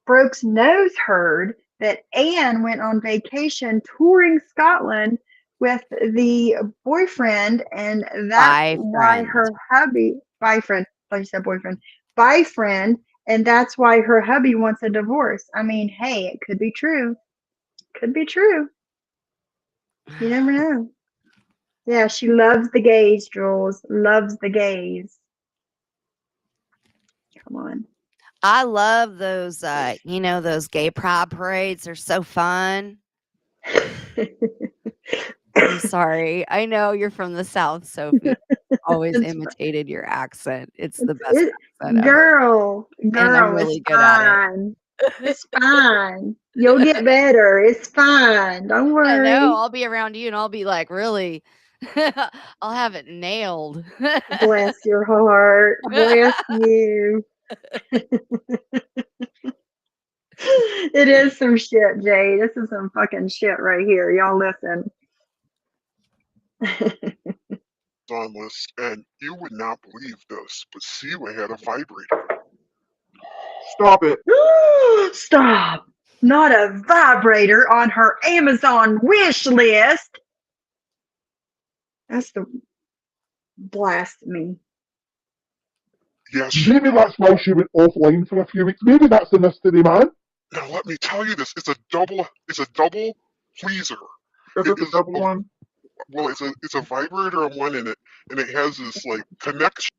Brooks Nose heard that Anne went on vacation touring Scotland with the boyfriend, and that's why her hubby, boyfriend, like you said, boyfriend, and that's why her hubby wants a divorce. I mean, hey, it could be true. Could be true. You never know. Yeah, she loves the gays, Jules. Loves the gays. Come on. I love those, those gay pride parades. They're so fun. I'm sorry. I know you're from the South, Sophie. Always imitated your accent. It's the best accent ever. Girl, and I'm really it's good fine. At it. It's fine. You'll get better. It's fine. Don't worry. I know. I'll be around you and I'll be like, really, I'll have it nailed. Bless your heart. Bless you. It is some shit, Jay. This is some fucking shit right here. Y'all listen. On list, and you would not believe this, but Siwa had a vibrator. Stop it. Stop. Not a vibrator on her Amazon wish list. That's the blasphemy. Yes. Maybe that's why she went offline for a few weeks. Maybe that's the mystery, man. Now let me tell you this. It's a double pleaser. Is it the double one? Well, it's a vibrator on one end, and it has this like connection.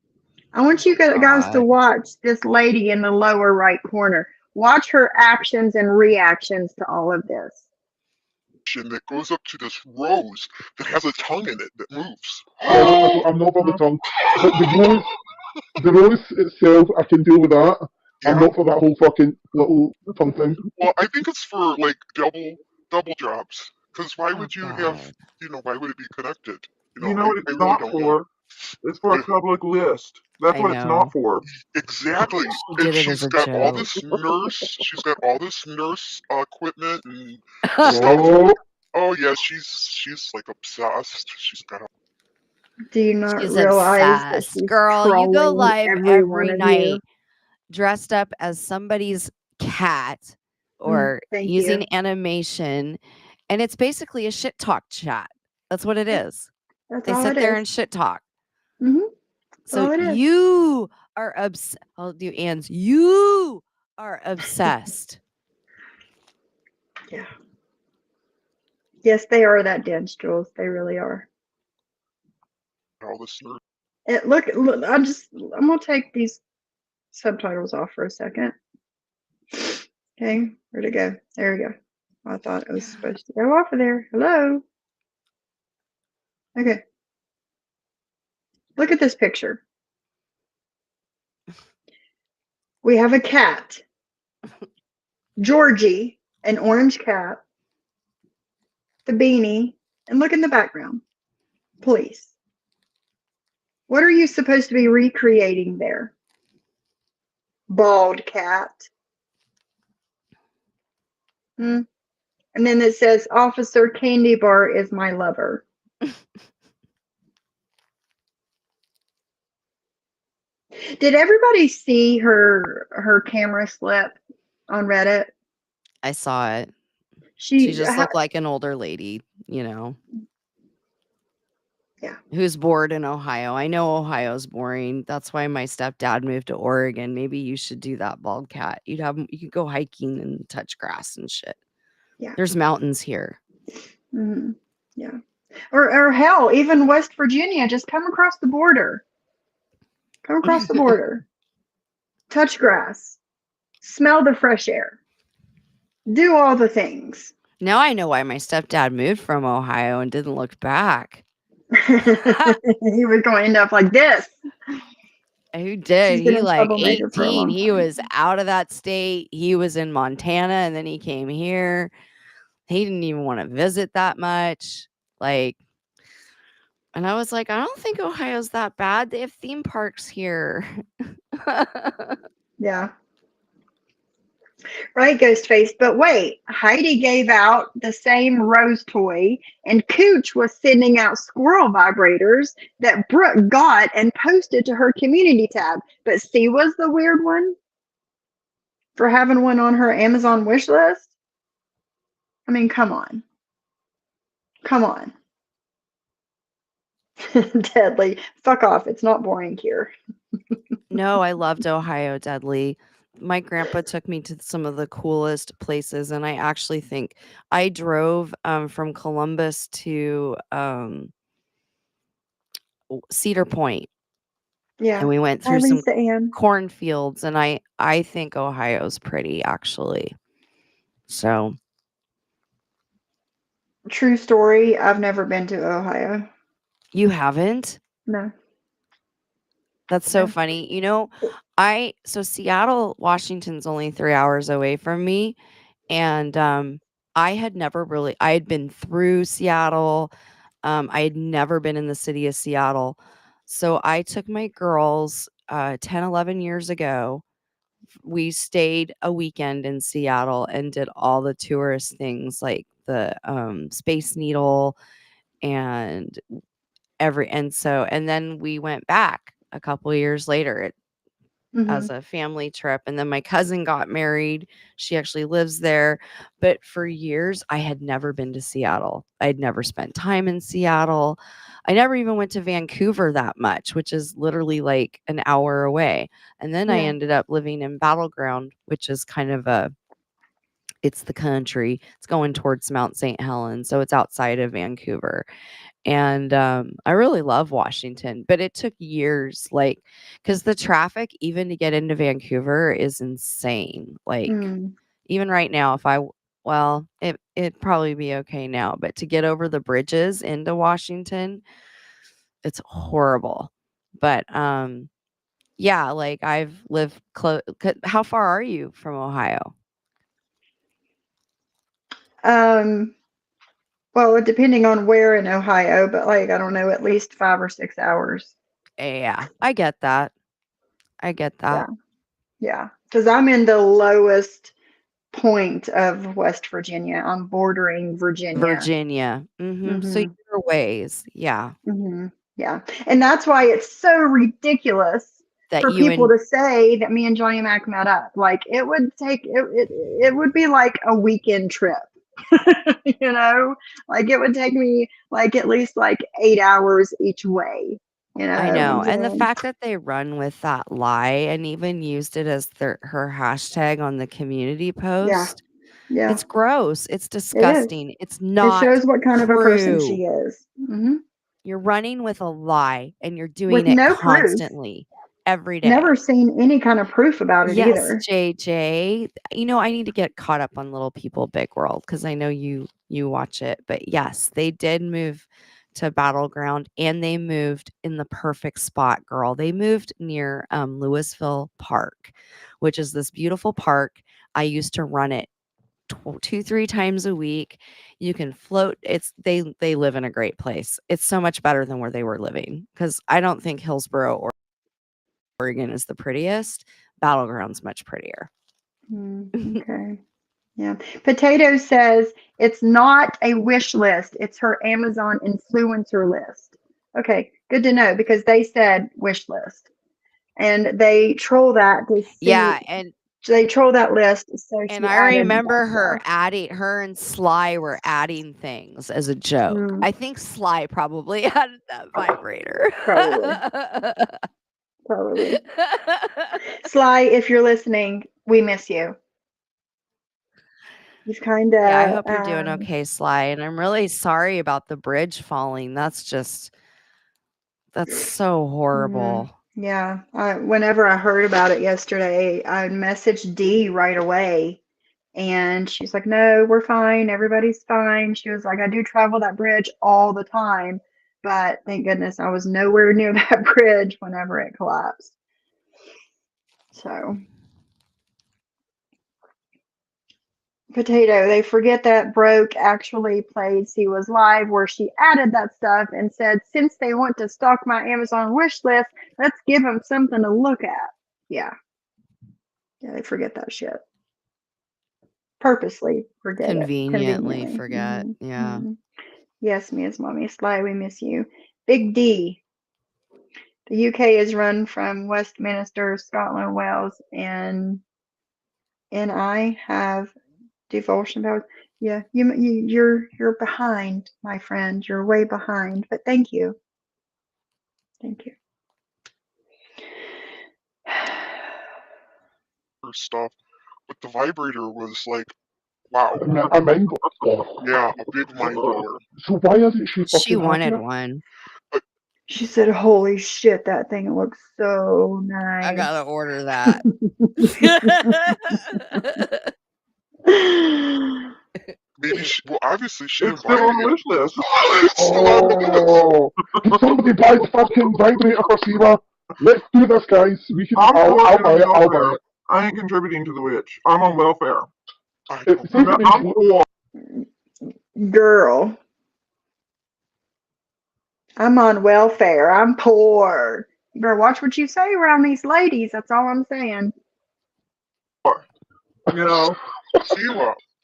I want you guys to watch this lady in the lower right corner. Watch her actions and reactions to all of this. That goes up to this rose that has a tongue in it that moves. I'm not for the tongue. But the rose itself, I can deal with that. Yeah. I'm not for that whole fucking little tongue thing. Well, I think it's for like double jobs. Because why would you have, why would it be connected? You know what it's not for? It's for a public list. That's what it's not for. Exactly. And she's got all this nurse equipment and stuff. Oh yeah, she's like obsessed. She's got Do you not She's realize that obsessed. she's Girl, you go trolling live every one every of you? night dressed up as somebody's cat or Thank using you. animation, and it's basically a shit talk chat. That's what it is. That's They all sit it there is. and shit talk. That's So all it is. you are obsessed. I'll do Anne's. You are obsessed. Yeah. Yes, they are that dense, Jules. They really are. All the slur. Look, I'm gonna take these subtitles off for a second. Okay, where'd it go? There we go. I thought it was supposed to go off of there. Hello. Okay. Look at this picture. We have a cat, Georgie, an orange cat, the beanie, and look in the background. Please. What are you supposed to be recreating there? Bald cat. And then it says, Officer Candy Bar is my lover. Did everybody see her camera slip on Reddit? I saw it. She just looked like an older lady, you know. Yeah. Who's bored in Ohio. I know Ohio's boring. That's why my stepdad moved to Oregon. Maybe you should do that, bald cat. You could go hiking and touch grass and shit. Yeah. There's mountains here. Mm-hmm. Yeah. Or hell, even West Virginia, just come across the border. Come across the border. Touch grass. Smell the fresh air. Do all the things. Now I know why my stepdad moved from Ohio and didn't look back. He was going to end up like this. Who did? He's been He in like troublemaker for a 18. long He time. was out of that state. He was in Montana and then he came here. He didn't even want to visit that much. Like, and I was like, I don't think Ohio's that bad. They have theme parks here. Yeah. Right, Ghostface. But wait, Heidi gave out the same rose toy, and Cooch was sending out squirrel vibrators that Brooke got and posted to her community tab. But C was the weird one for having one on her Amazon wish list. I mean, come on. Come on. Deadly. Fuck off. It's not boring here. No, I loved Ohio, Deadly. My grandpa took me to some of the coolest places, and I actually think I drove from Columbus to Cedar Point, Yeah. and we went Hi, through some Lisa Ann. cornfields, and I think Ohio's pretty, actually. So True story. I've never been to Ohio. you haven't? No. That's so No. funny. You know, so Seattle, Washington's only 3 hours away from me, and I had been through Seattle. I had never been in the city of Seattle. So I took my girls 10, 11 years ago. We stayed a weekend in Seattle and did all the tourist things like the Space Needle and and then we went back a couple years later as a family trip, and then my cousin got married. She actually lives there, but for years I had never been to Seattle. I'd never spent time in Seattle. I never even went to Vancouver that much, which is literally like an hour away. And then I ended up living in Battleground, which is kind of it's the country. It's going towards Mount St. Helens, so it's outside of Vancouver. And I really love Washington, but it took years, like, because the traffic even to get into Vancouver is insane. Like, even right now, it'd probably be okay now, but to get over the bridges into Washington, it's horrible. But yeah, like I've lived close. How far are you from Ohio? Well, depending on where in Ohio, but like, I don't know, at least 5 or 6 hours. Yeah, I get that. Yeah. Because I'm in the lowest point of West Virginia. I'm bordering Virginia. Virginia. So you're ways. Yeah. Yeah. And that's why it's so ridiculous That for you people and to say that me and Johnny Mac met up. Like it would take it would be like a weekend trip. You know? Like it would take me like at least like 8 hours each way. You I know? know, And and the so, fact that they run with that lie and even used it as her hashtag on the community yeah. post, Yeah. it's gross, it's It is. disgusting, it's It not shows what kind of a person true. she is. Mm-hmm. You're running with a lie, and you're doing With it no proof. constantly, every day. Never seen any kind of proof about it Yes, either. JJ. You know, I need to get caught up on Little People Big World because I know you watch it. But yes, they did move to Battleground, and they moved in the perfect spot, girl. They moved near Louisville Park, which is this beautiful park. I used to run it 2-3 times a week. You can float. They live in a great place. It's so much better than where they were living because I don't think Hillsboro or Oregon is the prettiest. Battleground's much prettier. Okay. Yeah. Potato says it's not a wish list. It's her Amazon influencer list. Okay. Good to know because they said wish list and they troll that to see. Yeah, and they troll that list. So and she I added remember that her and Sly were adding things as a joke. I think Sly probably added that vibrator. Probably. Sly, if you're listening, we miss you. He's kind of. Yeah, I hope you're doing okay, Sly. And I'm really sorry about the bridge falling. That's so horrible. Yeah. Whenever I heard about it yesterday, I messaged Dee right away. And she's like, no, we're fine. Everybody's fine. She was like, I do travel that bridge all the time. But thank goodness I was nowhere near that bridge whenever it collapsed. So. Potato, they forget that Broke actually played See Was Live where she added that stuff and said, since they want to stalk my Amazon wish list, let's give them something to look at. Yeah. Yeah, they forget that shit. Purposely forget Conveniently forget. Yeah. Yes, Miss Mommy Sly, we miss you. Big D. The UK is run from Westminster, Scotland, Wales, and I have devotion powers. Yeah, you're behind, my friend. You're way behind, but thank you. Thank you. Stuff, but the vibrator was like, wow. A mind blower. Yeah, a big mind blower. So why isn't she fucking She wanted happy? one. She said, holy shit, that thing looks so nice. I gotta order that. Maybe obviously she didn't It's still buy on the it. wish list. It's still on the list. Can somebody buy the fucking vibrator for Seema? Let's do this, guys. We can. I'll buy it. I'll buy it. I ain't contributing to the witch. I'm on welfare. I'm poor. Girl. I'm on welfare. I'm poor. You better watch what you say around these ladies. That's all I'm saying. You know,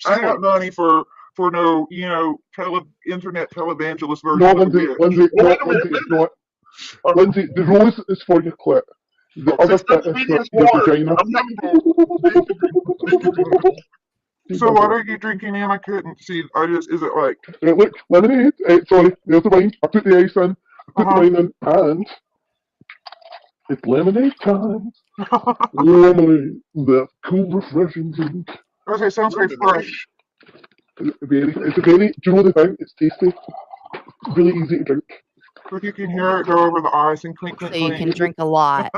I ain't got money for no, internet televangelist version. No, Lindsay, Lindsay, the rose is for your clit. The other bit is for your vagina. So what are you drinking in? I couldn't see. Is it like... Look, lemonade. Sorry, there's the wine. I put the ice in. I put the wine in, and it's lemonade time. Lemonade, that cool, refreshing drink. Okay, sounds very fresh. Do you know the thing? It's tasty. Really easy to drink. But you can hear it go over the ice and clink, clink, So clink. you can drink a lot.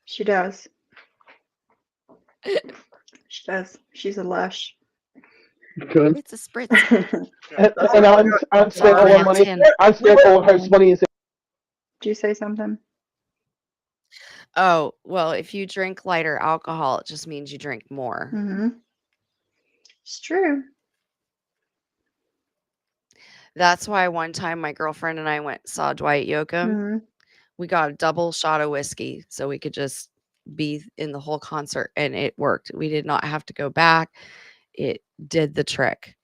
She does. She does. She's a lush. Okay. It's a spritz. And I spent all our money. I spent all house money. Did you say something? Oh, well, if you drink lighter alcohol, it just means you drink more. It's true. That's why one time my girlfriend and I saw Dwight Yoakam. We got a double shot of whiskey so we could just be in the whole concert, and it worked. We did not have to go back. It did the trick.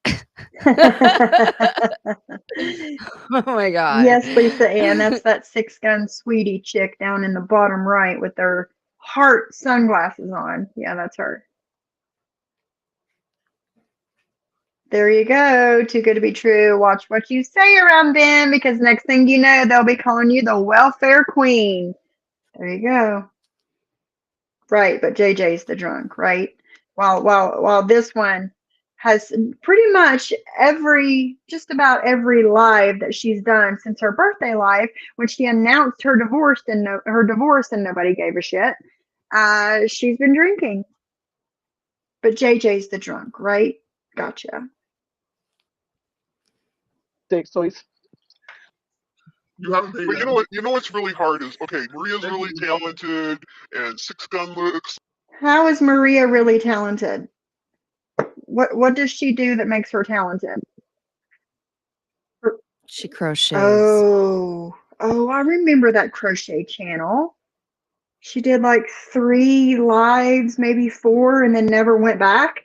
Oh my God. Yes, Lisa Ann, that's that 6-gun sweetie chick down in the bottom right with her heart sunglasses on. Yeah, that's her. There you go. Too good to be true. Watch what you say around them, because next thing you know, they'll be calling you the welfare queen. There you go. Right, but JJ's the drunk, right? While this one has pretty much just about every live that she's done since her birthday live, when she announced her divorce and nobody gave a shit. She's been drinking. But JJ's the drunk, right? Gotcha. Sex toys. You haven't paid. But you know what? You know what's really hard is, okay, Maria's really talented, and 6-gun looks. How is Maria really talented? What does she do that makes her talented? She crochets. Oh, I remember that crochet channel. She did like 3 lives, maybe 4, and then never went back.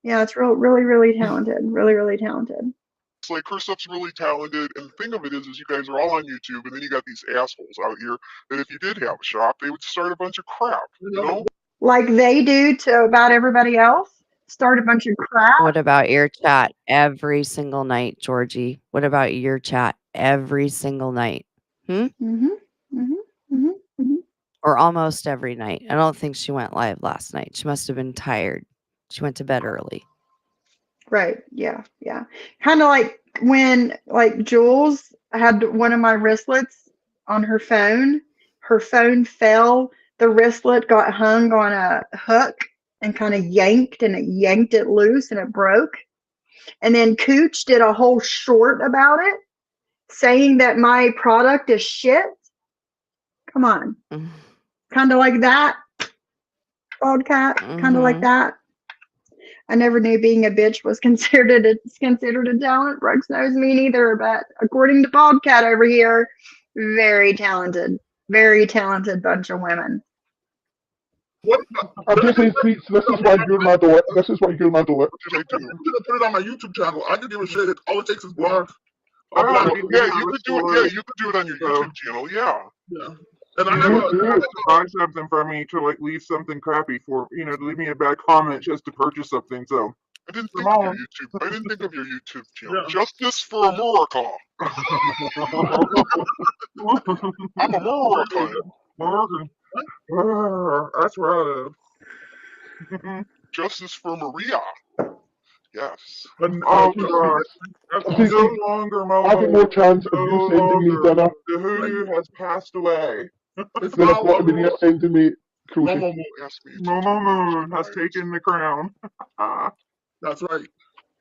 Yeah, it's really talented. Really talented. It's like her stuff's really talented, and the thing of it is you guys are all on YouTube, and then you got these assholes out here that if you did have a shop, they would start a bunch of crap, you know? Like they do to about everybody else. Start a bunch of crap. What about your chat every single night, Georgie? What about your chat every single night? Or almost every night. I don't think she went live last night. She must have been tired. She went to bed early. Right. Yeah. Kind of like when Jules had one of my wristlets on her phone. Her phone fell. The wristlet got hung on a hook and kind of yanked, and it yanked it loose and it broke. And then Cooch did a whole short about it, saying that my product is shit. Come on. Kind of like that. Bald cat. Kind of like that. I never knew being a bitch was considered a talent. Brooks knows me neither, but according to Bald Cat over here, very talented bunch of women. I'm just saying, Speech, this is why you're my door. This is why you're my door. I'm gonna put it on my YouTube channel. I could give a shit. All it takes is block. Yeah, you could do it. Yeah, you could do it on your YouTube channel. Yeah. And I have buy something from me to leave something crappy for to leave me a bad comment just to purchase something. So I didn't think of your YouTube channel. Yeah. Justice for America. I'm American. That's right. Justice for Maria. Yes. Oh gosh. No longer Momo. I have more chance of you sending me dinner. The hoodoo has passed away. Then I've got Maria sending me crochet. Momo Moon has taken the crown. That's right.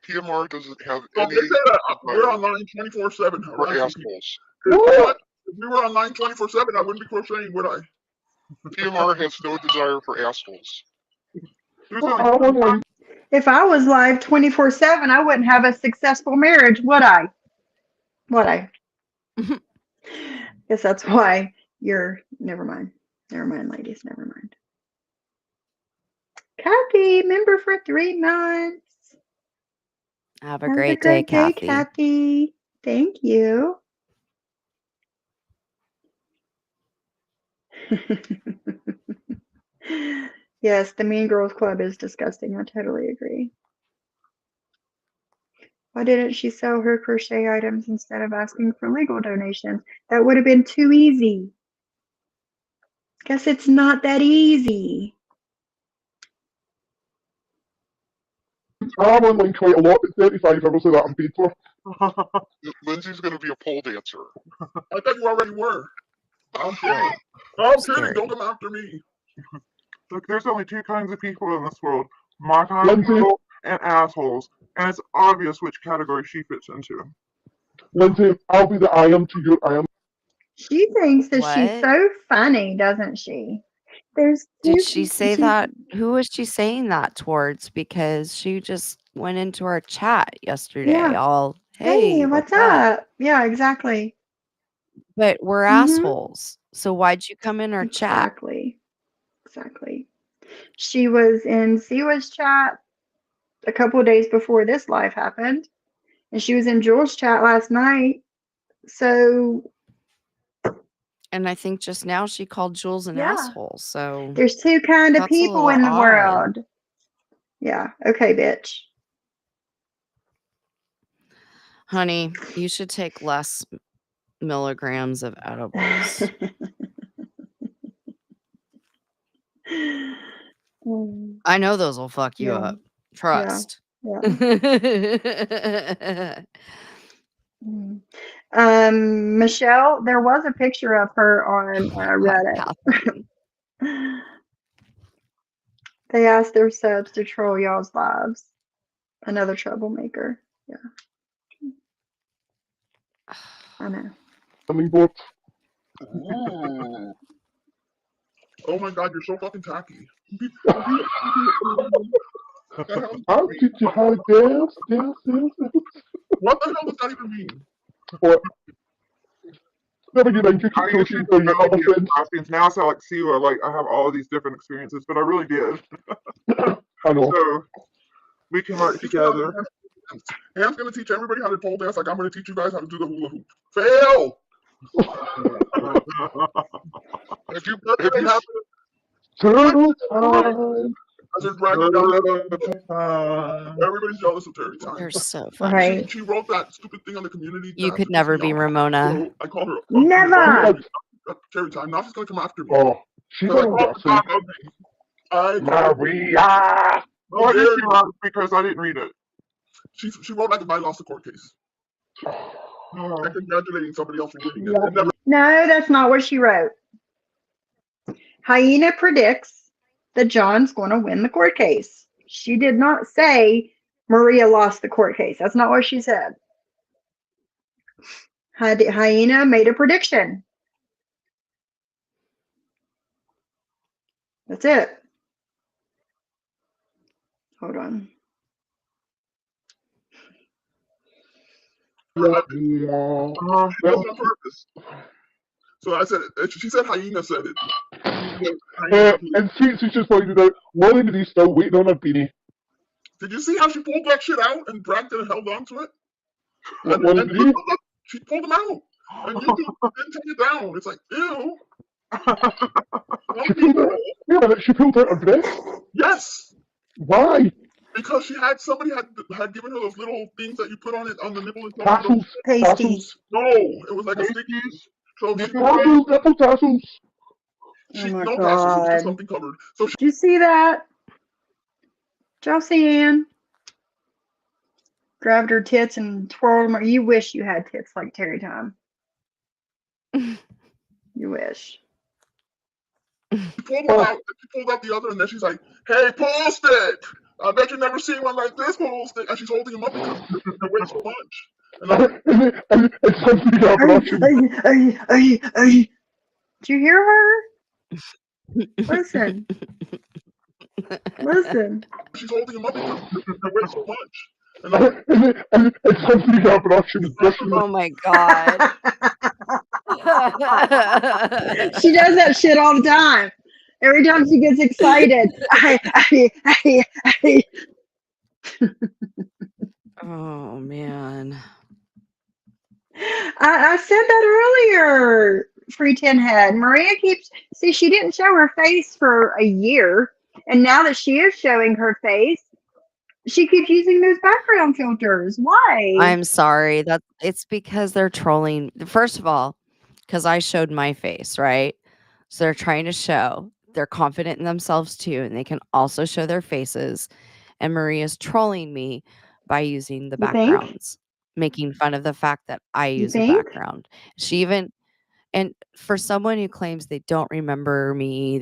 PMR doesn't have any. They say that we're online 24/7. We're assholes. If we were online 24/7, I wouldn't be crocheting, would I? PMR has no desire for assholes. If I was live 24/7, I wouldn't have a successful marriage, would I? Guess that's why you're. Never mind, ladies. Never mind. Kathy, member for 3 months. Have a great day, Kathy. Thank you. Yes, the Mean Girls Club is disgusting. I totally agree. Why didn't she sell her crochet items instead of asking for legal donations? That would have been too easy. Guess it's not that easy. I'm online quite a lot, but 35 hours of that I'm paid for. Lindsay's going to be a pole dancer. I thought you already were. I'm kidding. I'm kidding. Don't come after me. Look, there's only 2 kinds of people in this world. My kind of people and assholes. And it's obvious which category she fits into. Lindsay, I'll be the I am to your I am. She thinks that she's so funny, doesn't she? Did she say that? Who was she saying that towards? Because she just went into our chat yesterday. Yeah. Hey, what's up? Yeah, exactly. But we're assholes. So why'd you come in our chat? Exactly. She was in Siwa's chat a couple of days before this live happened. And she was in Jules' chat last night. So. And I think just now she called Jules an asshole. So there's two kind of people in the world. Yeah. Okay, bitch. Honey, you should take less milligrams of edibles. I know those will fuck you up. Trust. Yeah. Michelle, there was a picture of her on Reddit. They asked their subs to troll y'all's lives. Another troublemaker. Yeah. I know. Hummingbird. Ooh. Oh my god, you're so fucking tacky. I'll teach you how to dance. What the hell does that even mean? What? Never get like I used to know the costumes. Now, so like see, like I have all these different experiences, but I really did. I know. So we can work together. Ham's gonna teach everybody how to pole dance, like I'm gonna teach you guys how to do the hula hoop. Fail! if you have turtle time. Everybody's jealous of Terry Time. You're so funny. She wrote that stupid thing on the community. You could never be Ramona. So I called her. Never. Terry Time. Now she's gonna come after me. Oh, she's gonna Maria. What did she write? Because I didn't read it. She wrote like if I lost a court case. I'm congratulating somebody else for reading it. No, that's not what she wrote. Hyena predicts that John's going to win the court case. She did not say Maria lost the court case. That's not what she said. Hyena made a prediction. That's it. Hold on. That was on purpose. So I said it. She said Hyena said it. And Sweet just pointed out, Molly and he's still waiting on a beanie. Did you see how she pulled that shit out and dragged it and held on to it? She pulled them out. And you didn't take it down. It's like, ew. She pulled out her breast? Yes. Why? Because somebody had given her those little things that you put on it on the nipple. Tassels. Pasties. No, it was like a sticky. So nipple tassels. Oh my no God. tassels, just something covered. So did you see that? Did y'all see Ann? Grabbed her tits and twirled them. You wish you had tits like Terry Time. You wish. She pulled out the other, and then she's like, "Hey, pool stick! I bet you've never seen one like this pool stick." And she's holding him up because they're way too much. Did you hear her? Listen. Listen. She's holding him up because they're way too much. Oh my God. She does that shit all the time. Every time she gets excited. Oh man. I said that earlier, Free Tin Head. Maria she didn't show her face for a year, and now that she is showing her face, she keeps using those background filters. Why? I'm sorry. It's because they're trolling. First of all, because I showed my face, right? So they're trying to show they're confident in themselves too, and they can also show their faces. And Maria's trolling me by using the backgrounds, making fun of the fact that I use a background. She even, and for someone who claims they don't remember me,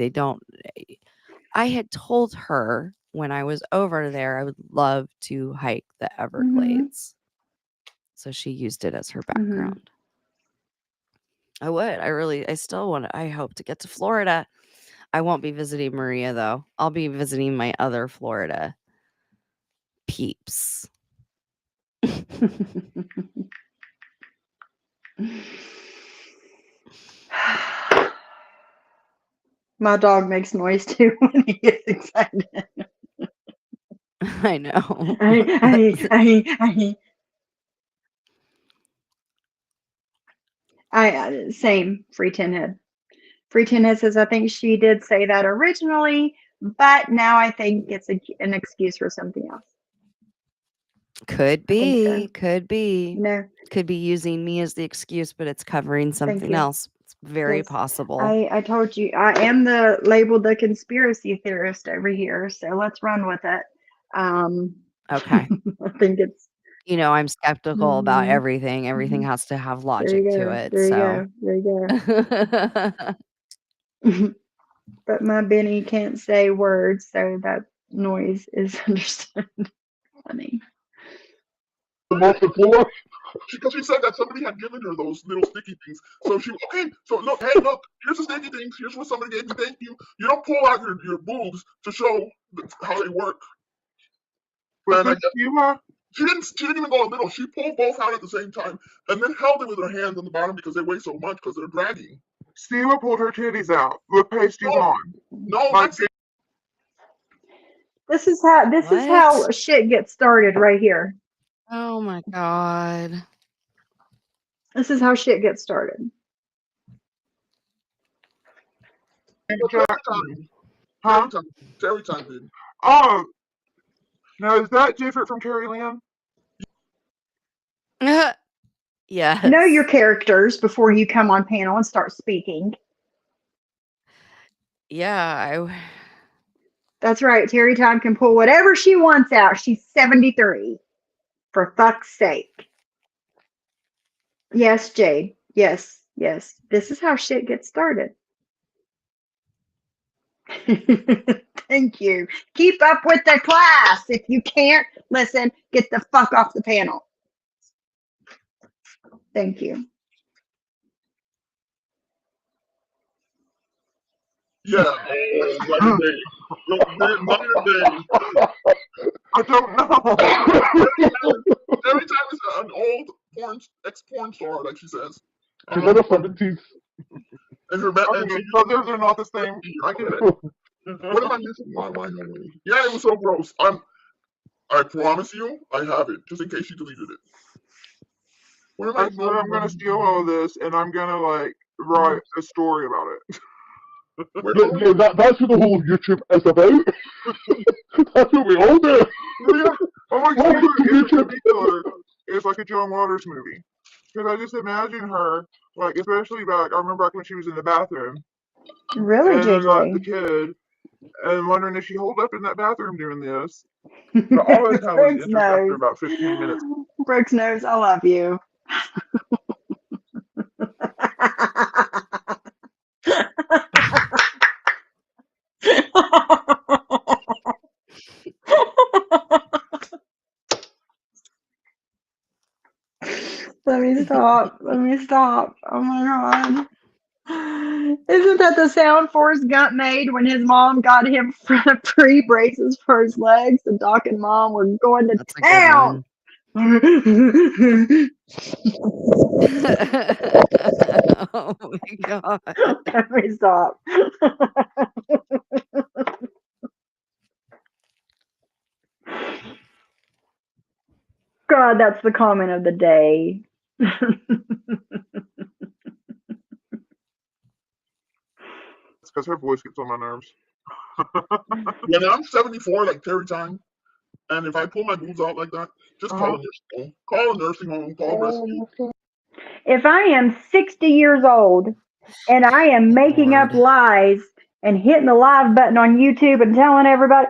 I had told her when I was over there, I would love to hike the Everglades. So she used it as her background. I would. I still want to. I hope to get to Florida. I won't be visiting Maria, though. I'll be visiting my other Florida peeps. My dog makes noise too when he gets excited. I know. Same free tin head. Free tin head says I think she did say that originally, but now I think it's an excuse for something else. Could think so. be. Could be. No, Could be using me as the excuse, but it's covering something you. else. It's very Yes. possible. I told you I am labeled the conspiracy theorist over here, so let's run with it. Okay. I think it's You know, I'm skeptical about everything. Everything has to have there logic you to go. it. There So you go. But my Benny can't say words, so that noise is understood. Funny. Off the floor. Because she said that somebody had given her those little sticky things. So she, okay, so look, hey, look, here's the sticky things. Here's what somebody gave me. Thank you. You don't pull out your boobs to show how they work. And I guess, she didn't even go a little. She pulled both out at the same time and then held it with her hands on the bottom because they weigh so much because they're dragging. Steva pulled her titties out. What page do you want? No, This is how shit gets started right here. Oh my God. This is how shit gets started. Huh? Terry time did. Oh, now is that different from Carrie Lynn? Yes. Know your characters before you come on panel and start speaking. Yeah, That's right. Terry Time can pull whatever she wants out. She's 73. For fuck's sake. Yes, Jade. Yes. This is how shit gets started. Thank you. Keep up with the class. If you can't listen, get the fuck off the panel. Thank you. Yeah. I don't know. Every time it's an old ex-porn star, like she says. She's in her 70s. And her so they're not the same. I get it. What am I missing? Why away? Yeah, it was so gross. I promise you, I have it, just in case you deleted it. What am I swear I'm gonna steal all of this and I'm gonna write a story about it. Yeah, that's what the whole YouTube is about. That's what we all do. Yeah. Oh my God, it's ridiculous. It's like a John Waters movie. Because I just imagine her, especially I remember back when she was in the bathroom. Really, and JJ? The kid, and wondering if she holed up in that bathroom doing this. But all this time was answered after about 15 minutes. Brooks knows I love you. Let me stop. Oh my God. Isn't that the sound Forrest Gump made when his mom got him free braces for his legs? And Doc and Mom were going to town. Oh my God. Let me stop. God, that's the comment of the day. It's because her voice gets on my nerves. When I'm 74, like Terry Time, and if I pull my boobs out like that, just call a nursing home. Call a nursing home. Call rescue. If I am 60 years old and I am making up lies and hitting the live button on YouTube and telling everybody,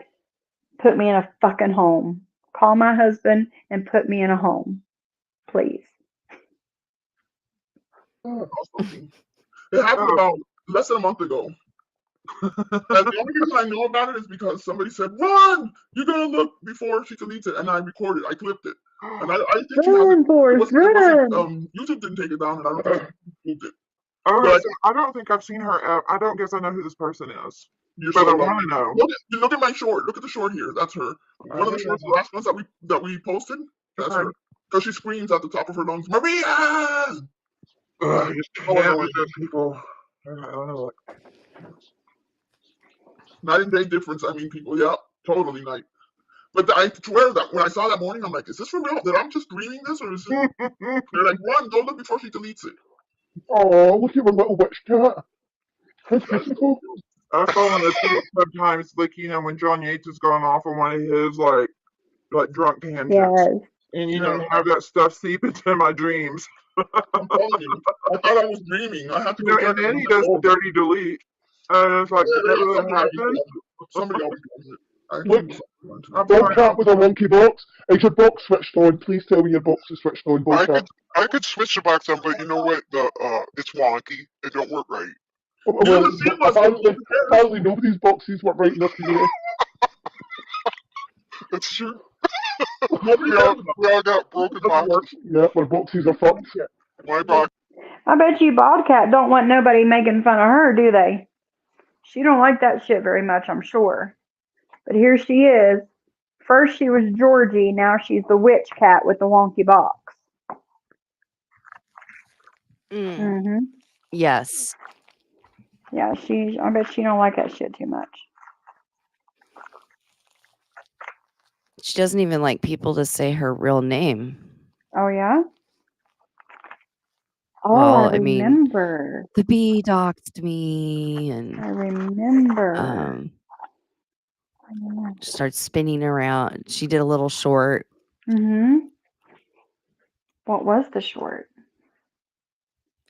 put me in a fucking home. Call my husband and put me in a home, please. It happened about less than a month ago. And the only reason I know about it is because somebody said, "Run! You're gonna look before she deletes it," and I recorded. I clipped it, and I think she has it. YouTube didn't take it down, and I don't think she moved it. Okay, so I don't think I've seen her. I don't guess I know who this person is. But I want to know. Look at my short. Look at the short here. That's her. One of the shorts, the last ones that we posted. That's her. Because she screams at the top of her lungs, "Maria!" I just can't with those people. I don't know. Night and day difference. I mean, people. Yeah, totally night. But I swear that when I saw that morning, I'm like, is this for real? That I'm just dreaming this, or is it? They're like, run, go look before she deletes it. Oh, look at my little witch cat. How beautiful. I saw on the tweet sometimes, like, when John Yates has gone off on one of his, like drunk tangents. Yes. And, have that stuff seep into my dreams. I'm telling you. I thought I was dreaming. I have to go check. And then he does the dirty delete. And it's like, did that really happen? Somebody always does it. Look, Bobcat with a monkey box. Is your box switched on? Please tell me your box is switched on, Bobcat. I could switch the box on, but you know what? It's wonky. It don't work right. Well, apparently nobody's boxes work right enough today. That's true. we all got broken boxes. Yeah, our boxes are fucked. My box. I bet you Bobcat don't want nobody making fun of her, do they? She don't like that shit very much, I'm sure. But here she is. First she was Georgie, now she's the witch cat with the wonky box. Mm-hmm. Yes. Yeah, I bet she don't like that shit too much. She doesn't even like people to say her real name. Oh, yeah? Oh, Well, I remember. The bee doxed me, and I remember. Starts spinning around. She did a little short. Mm-hmm. What was the short?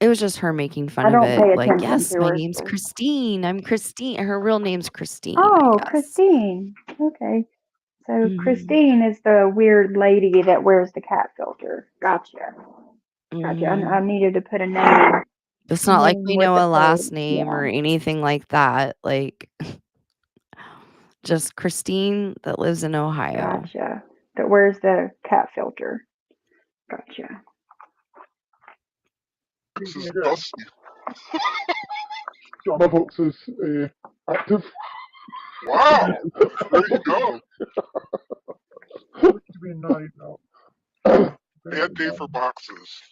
It was just her making fun of it. Like, yes, my name's Christine. I'm Christine. Her real name's Christine. Oh, Christine. Okay. So Christine is the weird lady that wears the cat filter. Gotcha. I needed to put a name. It's not like we know a last name or anything like that. Like, just Christine that lives in Ohio. Gotcha. That wears the cat filter. Gotcha. This is dusty. My box is active. Wow. There you go. Bad day for boxes.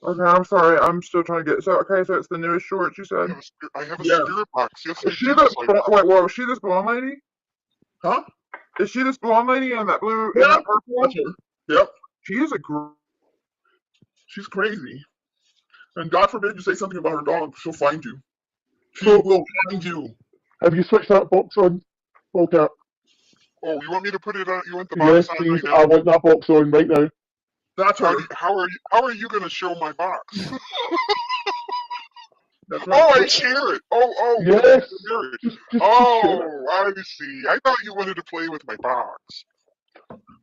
Okay, I'm sorry. I'm still trying to get. So it's the newest short you said. I have a spirit box. Yes, is she this? Wait, is she this blonde lady? Huh? Is she this blonde lady in that blue? Yeah. In that purple one? Yep. She is She's crazy. And God forbid you say something about her dog, she'll find you. She will find you. Have you switched that box on, Bobcat? Oh, you want me to put it on? You want the box on please. Right now? I want that box on right now. That's her. How are you going to show my box? That's right. Oh, I share it. Oh, yes. Share it. I see. I thought you wanted to play with my box.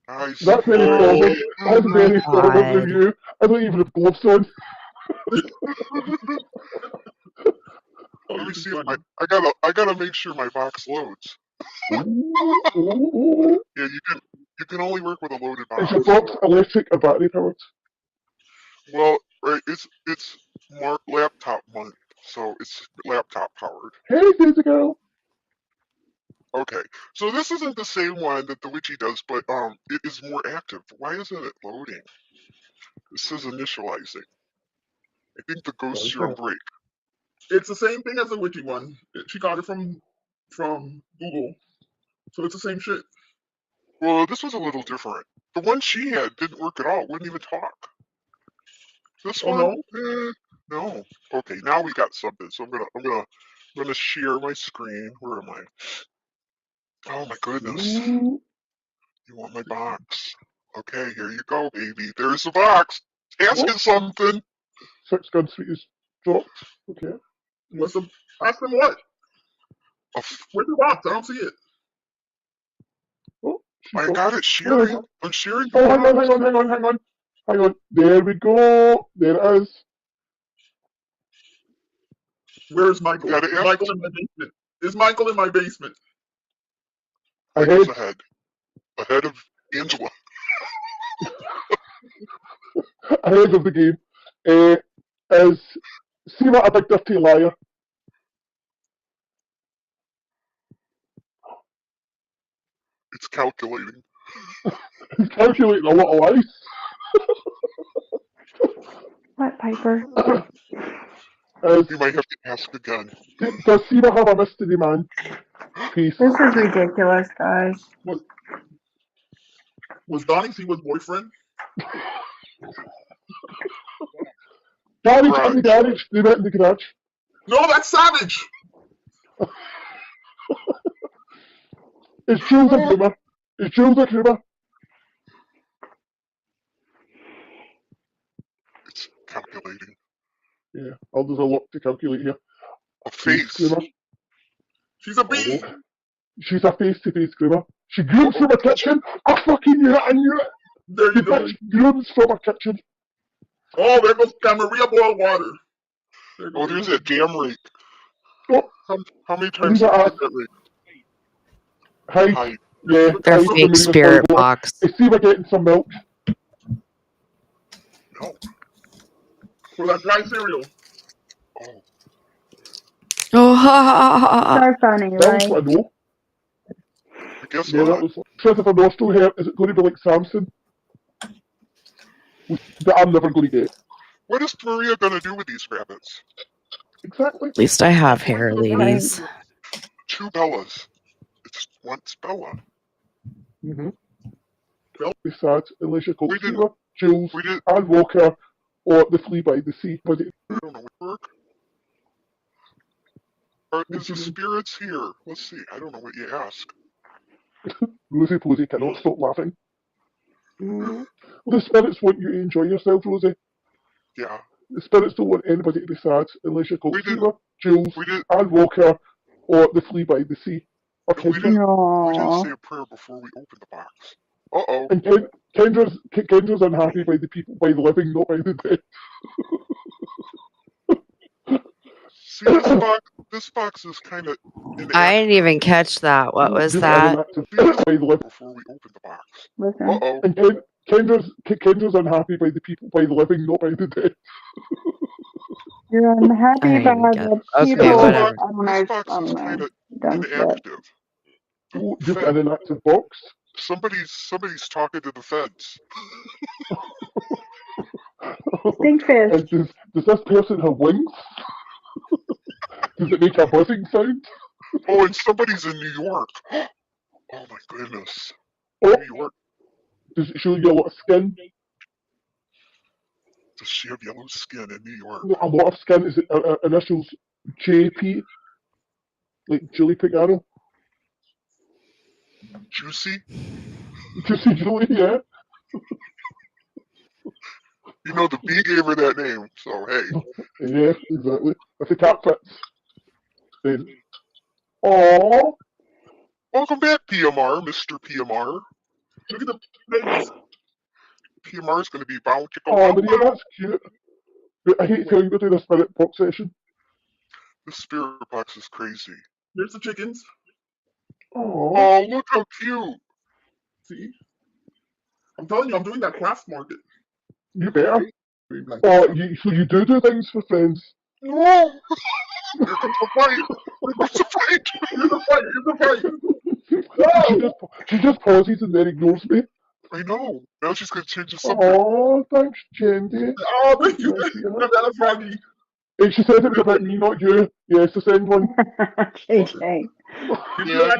I see. That's very formal. That's very formal of you. I don't even have gloves on. Let me see if I gotta make sure my box loads. Yeah, you can only work with a loaded box. Is your box electric or battery powered? Well, right, it's laptop month, so it's laptop powered. Hey, there's a girl. Okay, so this isn't the same one that the Witchy does, but it is more active. Why isn't it loading? It says initializing. I think the ghosts are on break. It's the same thing as the Witchy one. She got it from Google, so it's the same shit. Well, this was a little different. The one she had didn't work at all. Wouldn't even talk. This one, no? No. Okay, now we got something. So I'm gonna share my screen. Where am I? Oh my goodness! You want my box? Okay, here you go, baby. There's the box. Asking something. 6 gun suite is dropped. Okay. Ask them what? Where's the box? I don't see it. Oh, I got it sharing. I'm sharing. Oh, hang on. There we go. There it is. Where's Michael? Michael in my basement. Is Michael in my basement? Michael's ahead of Angela. Ahead of the game. Is see what a big dirty liar. It's calculating. It's calculating a lot of lies. What, Piper? You might have to ask again. Does Seba have a mystery man? Peace. This is ridiculous, guys. Was Donnie Siwa's boyfriend? Garage, in the garage. They met in the garage. No, that's Savage. It's Jules a groomer. It's Jules a groomer. It's calculating. Yeah, there's a lot to calculate here. A face. Groomer. She's a bee. Oh. She's a face-to-face groomer. She grooms from a kitchen. I fucking knew it. I knew it. There you go. Grooms from a kitchen. Oh, there goes Maria boiled water. Oh, there's a jam rake. Oh. How many times did you get that rake? Hi. Yeah. Their fake spirit box. I see we're getting some milk. No. For that dry cereal. Oh. Oh, ha, ha, ha, ha. So funny, That right? was what I know. I guess Yeah, not. that was. Says if I'm not still here, is it going to be like Samson? That I'm never going to get. What is Maria going to do with these rabbits? Exactly. At least I have hair, ladies. 2 Bellas. It's once Bella. Mm-hmm. Besides, Alicia We didn't- Coxeter, Jules, We did. Ann Walker, or the Flea by the Sea. Was it? I don't know what work. Is the spirits here? Let's see. I don't know what you ask. Rosie Posey cannot stop laughing. Well, the spirits want you to enjoy yourself, Rosie. Yeah. The spirits don't want anybody to be sad. Alicia We did- Coxeter, Jules, We did. Ann Walker, or the Flea by the Sea. Or We Kendra. didn't. We didn't Aww. say a prayer before we opened the box. Uh-oh. And Kendra's unhappy by the living, not by the dead. See, this box is kind of inactive. I didn't even catch that. What was Just that? inactive by the living. Before we opened the box. Listen. Uh-oh. And Kendra's unhappy by the living, not by the dead. You're unhappy I by get the it. Okay, people. whatever. I don't know. This I box don't is know. kind of Dumb shit. inactive. Oh, you've got an active box. Somebody's talking to the feds. Stinkfish. And does this person have wings? Does it make a buzzing sound? Oh, and somebody's in New York. Oh my goodness. Oh, New York. does it show you a lot of skin? Does she have yellow skin in New York? A lot of skin. Is it initials JP? Like Julie Picaro? Juicy? Juicy Julie, yeah. You know, the bee gave her that name, so hey. Yeah, exactly. If the cat fits, then. Aww. Welcome back, PMR, Mr. PMR. Look at the babies. PMR is going to be bound to go. Oh, Maria, that's cute. But I hate to tell you, we're doing a spirit box session. The spirit box is crazy. Here's the chickens. Aww. Oh, look how cute. See? I'm telling you, I'm doing that craft market. You better. Like, Oh, so you do things for friends. No! Here comes the fight! Here comes the fight! here's the fight! She just pauses and then ignores me. I know. Now she's going to change the subject. Oh, thanks, Jendy. Oh, thank you. That's Froggy. And she said it was about me, not you. Yes, the same one. JJ. Yeah.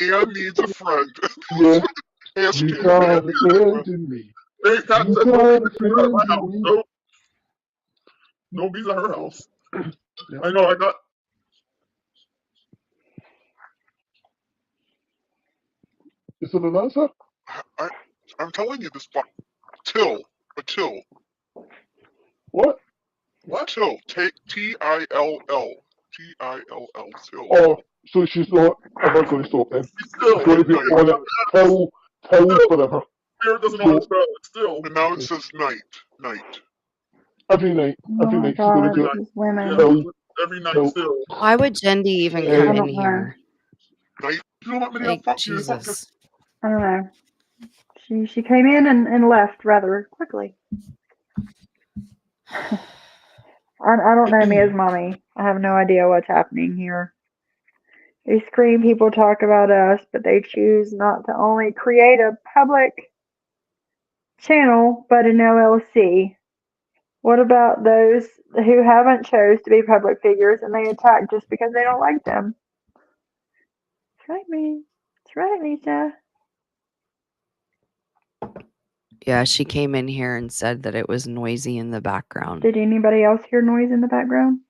Anne needs a friend. Yeah. Ask You Jen. got Anne a needs a friend friend. in me. Hey, Kat You says got no a bees at my friend house. in me. No bees at her house. I know, I got. Is it an answer? I'm telling you this box. A till. What? What? Till. T-I-L-L. T-I-L-L. Till. Oh, so she's not ever going to stop then. Still. She's going to be on it till forever. Spirit doesn't know how to spell it. Still. And now it says night. Every night Oh my she's going to God, do it. these women. Till. Every night No. still. Why would Jendi even I come don't in know. here? Night. You know what, Maria? Like, Fuck you. Fuck you. Jesus. I don't know. She came in and left rather quickly. I don't know Mia's mommy. I have no idea what's happening here. They scream people talk about us, but they choose not to only create a public channel, but an LLC. What about those who haven't chose to be public figures and they attack just because they don't like them? That's right, man. That's right, Lisa. Yeah, she came in here and said that it was noisy in the background. Did anybody else hear noise in the background?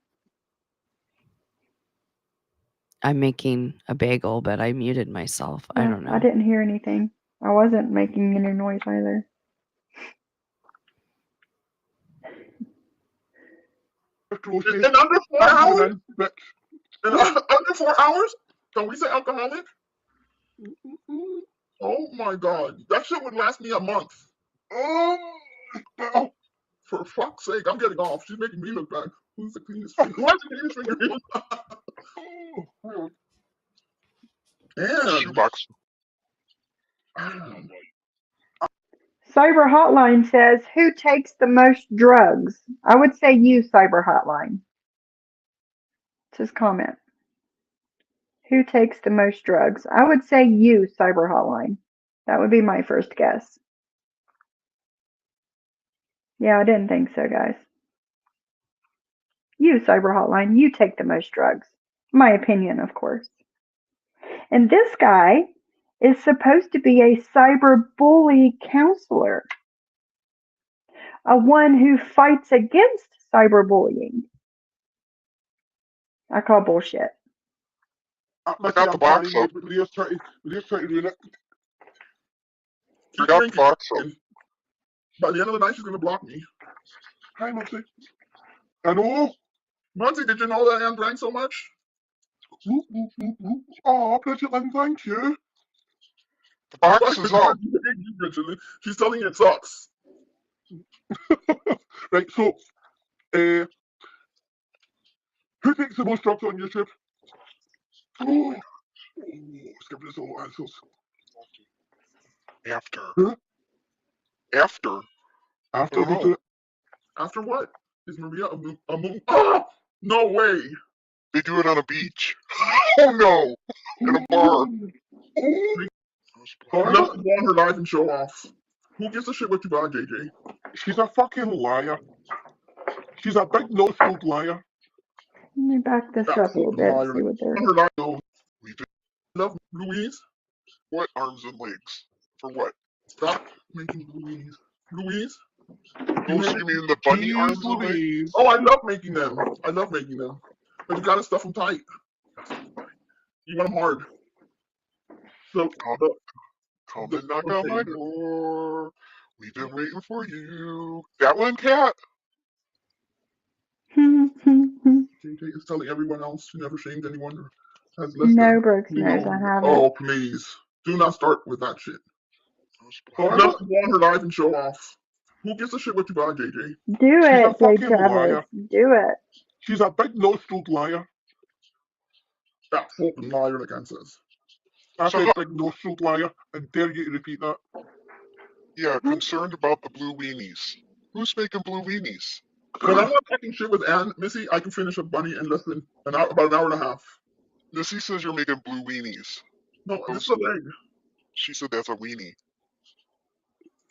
I'm making a bagel, but I muted myself. I don't know. I didn't hear anything. I wasn't making any noise either. In under 4 hours? In under 4 hours? Can we say alcoholic? Oh my god. That shit would last me a month. Oh, for fuck's sake, I'm getting off. She's making me look bad. Who's the cleanest finger? What's the cleanest finger? Shoebox. Cyber Hotline says, who takes the most drugs? I would say you, Cyber Hotline. It's his comment. Who takes the most drugs? I would say you, Cyber Hotline. That would be my first guess. Yeah, I didn't think so, guys. You, Cyber Hotline, you take the most drugs. My opinion, of course. And this guy is supposed to be a cyber bully counselor. A one who fights against cyberbullying. I call bullshit. I got the box up. We just try to do that. I got the box up. By the end of the night, she's going to block me. Hi, Muncie. Hello? Muncie, did you know that Anne drank so much? Oh, Bridget, thank you. The box is up. She's telling you it sucks. Right, so, who takes the most drugs on YouTube? Oh, let's give this all answers. After. Huh? After. After we do it. After what? Is Maria a moon? Oh, no way. They do it on a beach. Oh no! In a bar. Enough to go on her live and show off. Who gives a shit what you buy, JJ? She's a fucking liar. She's a big no-school liar. Let me back this up a little bit and see what they're... On her live, no. Love Louise. What arms and legs? For what? Stop making Louise. Louise? Oh, so you mean the bunny arms and legs? Oh, I love making them. I love making them. But you gotta stuff them tight. You want them hard. So, come and knock on my door. We've been waiting for you. That one, Cat? JJ is telling everyone else who never shamed anyone or has less No, than, Brooks knows I haven't. Oh, please. Do not start with that shit. Enough to go on her live and show off. Who gives a shit what you buy, JJ? Do it, Jay Travis. Do it. She's a big no-school liar. That fucking liar, like Anne says. I said big no-school liar, and dare you to repeat that. Yeah, concerned about the blue weenies. Who's making blue weenies? When I'm not talking shit with Anne, Missy, I can finish a bunny in less than about an hour and a half. Missy says you're making blue weenies. No, this is a leg. She said that's a weenie.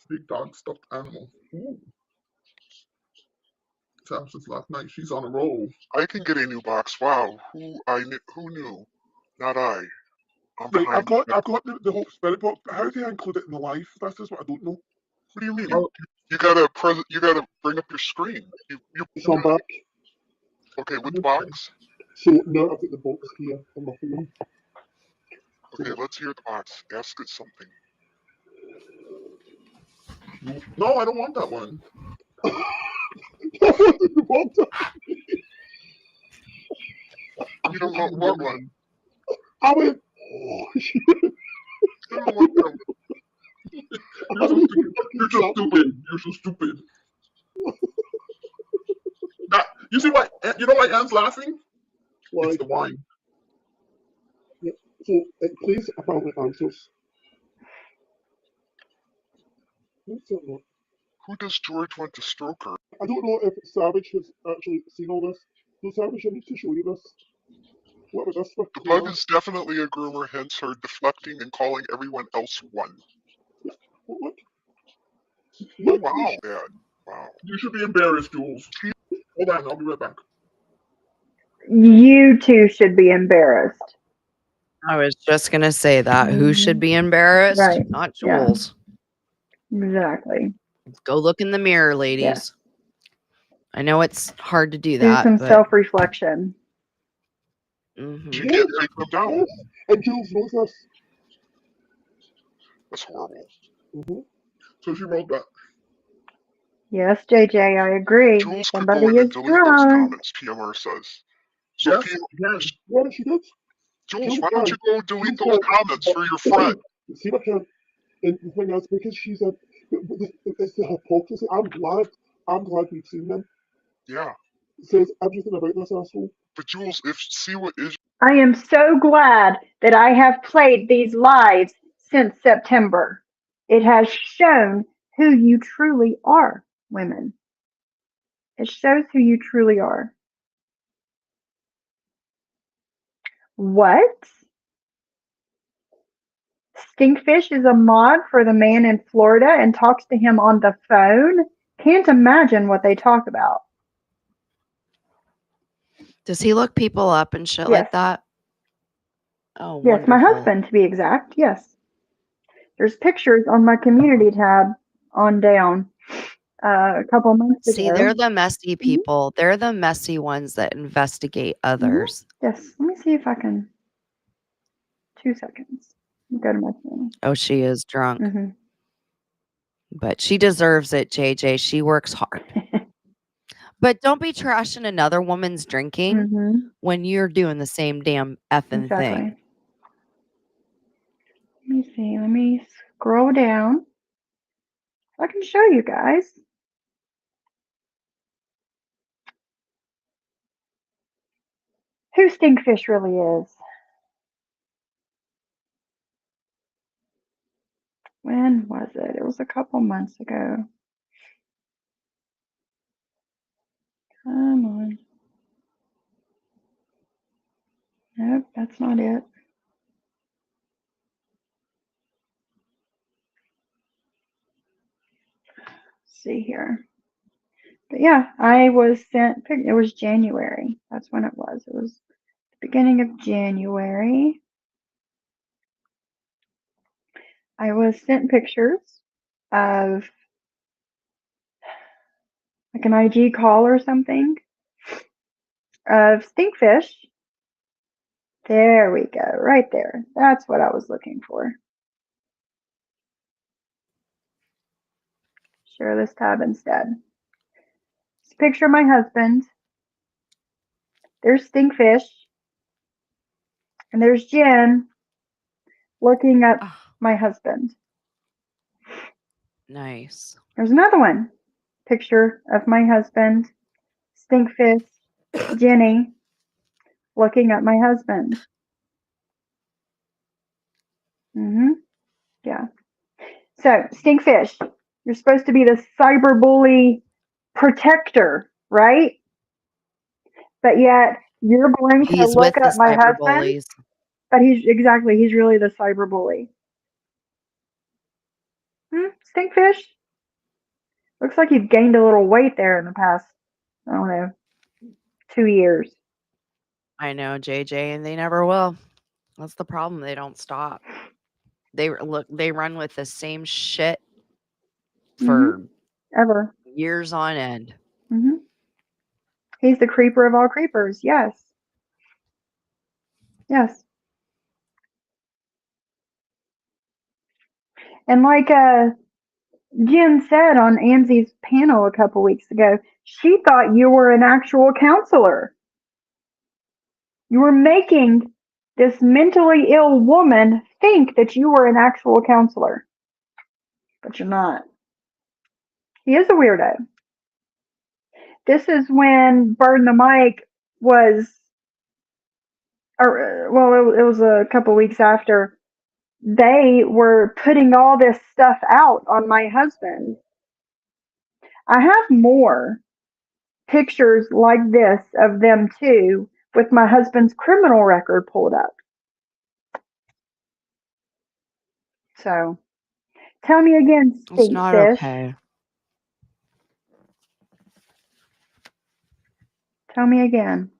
Big dog stuffed animal. Ooh. Since last night, she's on a roll. I can get a new box. Wow, who knew? Not I. Right, I've got the whole spirit box, but how do I include it in the live? That's just what I don't know. What do you mean? You gotta bring up your screen. So I'm back. Okay, with the box. So now I've got the box here on my phone. Okay, let's hear the box. Ask it something. No, I don't want that one. You don't want what one? I went, oh, shit. I don't want them. You're so stupid. You're so stupid. Now, you see why? You know why Anne's laughing? Why? It's the wine. Yeah. So it plays apparently answers. Who does George want to stroke her? I don't know if Savage has actually seen all this. So Savage, I need to show you this. What was this? The bug is definitely a groomer, hence her deflecting and calling everyone else one. What? Oh, wow, Dad. Wow. You should be embarrassed, Jules. Hold on, I'll be right back. You two should be embarrassed. I was just gonna say that. Who should be embarrassed? Right. Not Yeah. Jules. Exactly. Go look in the mirror, ladies. Yeah. I know it's hard to do Do that, some but self-reflection. She can't take them down. Yes. And Jules knows this. That's horrible. So she wrote that. Yes, JJ, I agree. Jules could Somebody go in and is delete those drunk. comments, PMR says. So Yes, What did she do? Jules, why don't you go delete those comments for your friend? See what can. And the thing is, because she's it's the hypocrisy. I'm glad we've seen them. Yeah. It says everything about this asshole. But Jules, see what is. I am so glad that I have played these lives since September. It has shown who you truly are, women. It shows who you truly are. What? Stinkfish is a mod for the man in Florida and talks to him on the phone? Can't imagine what they talk about. does he look people up and shit like Yes. that? Oh, Yes, my wonderful. husband, to be exact. Yes. There's pictures on my community tab on down a couple months ago. See, they're the messy people. They're the messy ones that investigate others. Yes. Let me see if I can. 2 seconds. Go to my channel. Oh, she is drunk. But she deserves it, JJ. She works hard. But don't be trashing another woman's drinking when you're doing the same damn effing thing. Let me see. Let me scroll down. I can show you guys. Who Stinkfish really is. When was it? It was a couple months ago. Come on. Nope, that's not it. Let's see here. But yeah, I was sent, it was January. That's when it was. It was the beginning of January. I was sent pictures of like an IG call or something of Stinkfish. There we go, right there. That's what I was looking for. Share this tab instead. It's a picture of my husband. There's Stinkfish. And there's Jen looking at my husband. Nice. There's another one. Picture of my husband, Stinkfish, Jenny, looking at my husband. Yeah. So, Stinkfish, you're supposed to be the cyberbully protector, right? But yet, you're going to look at my husband. But he's really the cyberbully. Stinkfish? Looks like you've gained a little weight there in the past, I don't know, 2 years. I know, JJ, and they never will. That's the problem. They don't stop. They run with the same shit for ever years on end. He's the creeper of all creepers. Yes. Yes. And like Jen said on Anzie's panel a couple weeks ago, she thought you were an actual counselor. You were making this mentally ill woman think that you were an actual counselor. But you're not. He is a weirdo. This is when Burn the Mic was, well, it was a couple weeks after they were putting all this stuff out on my husband. I have more pictures like this of them too, with my husband's criminal record pulled up. So, tell me again, It's not Stinkfish. okay. Tell me again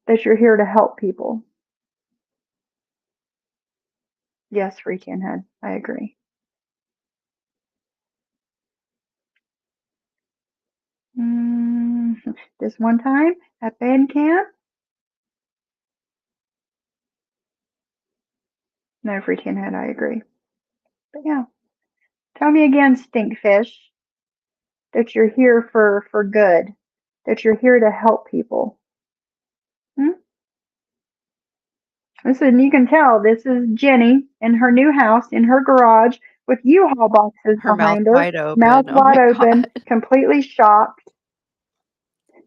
that you're here to help people. Yes, Free Tin Head. I agree. This one time at band camp? No, Free Tin Head. I agree. But yeah. Tell me again, Stinkfish, that you're here for good. That you're here to help people. Listen, you can tell this is Jenny in her new house, in her garage, with U-Haul boxes Her mouth behind her, wide mouth open. Oh wide my open, God. completely shocked,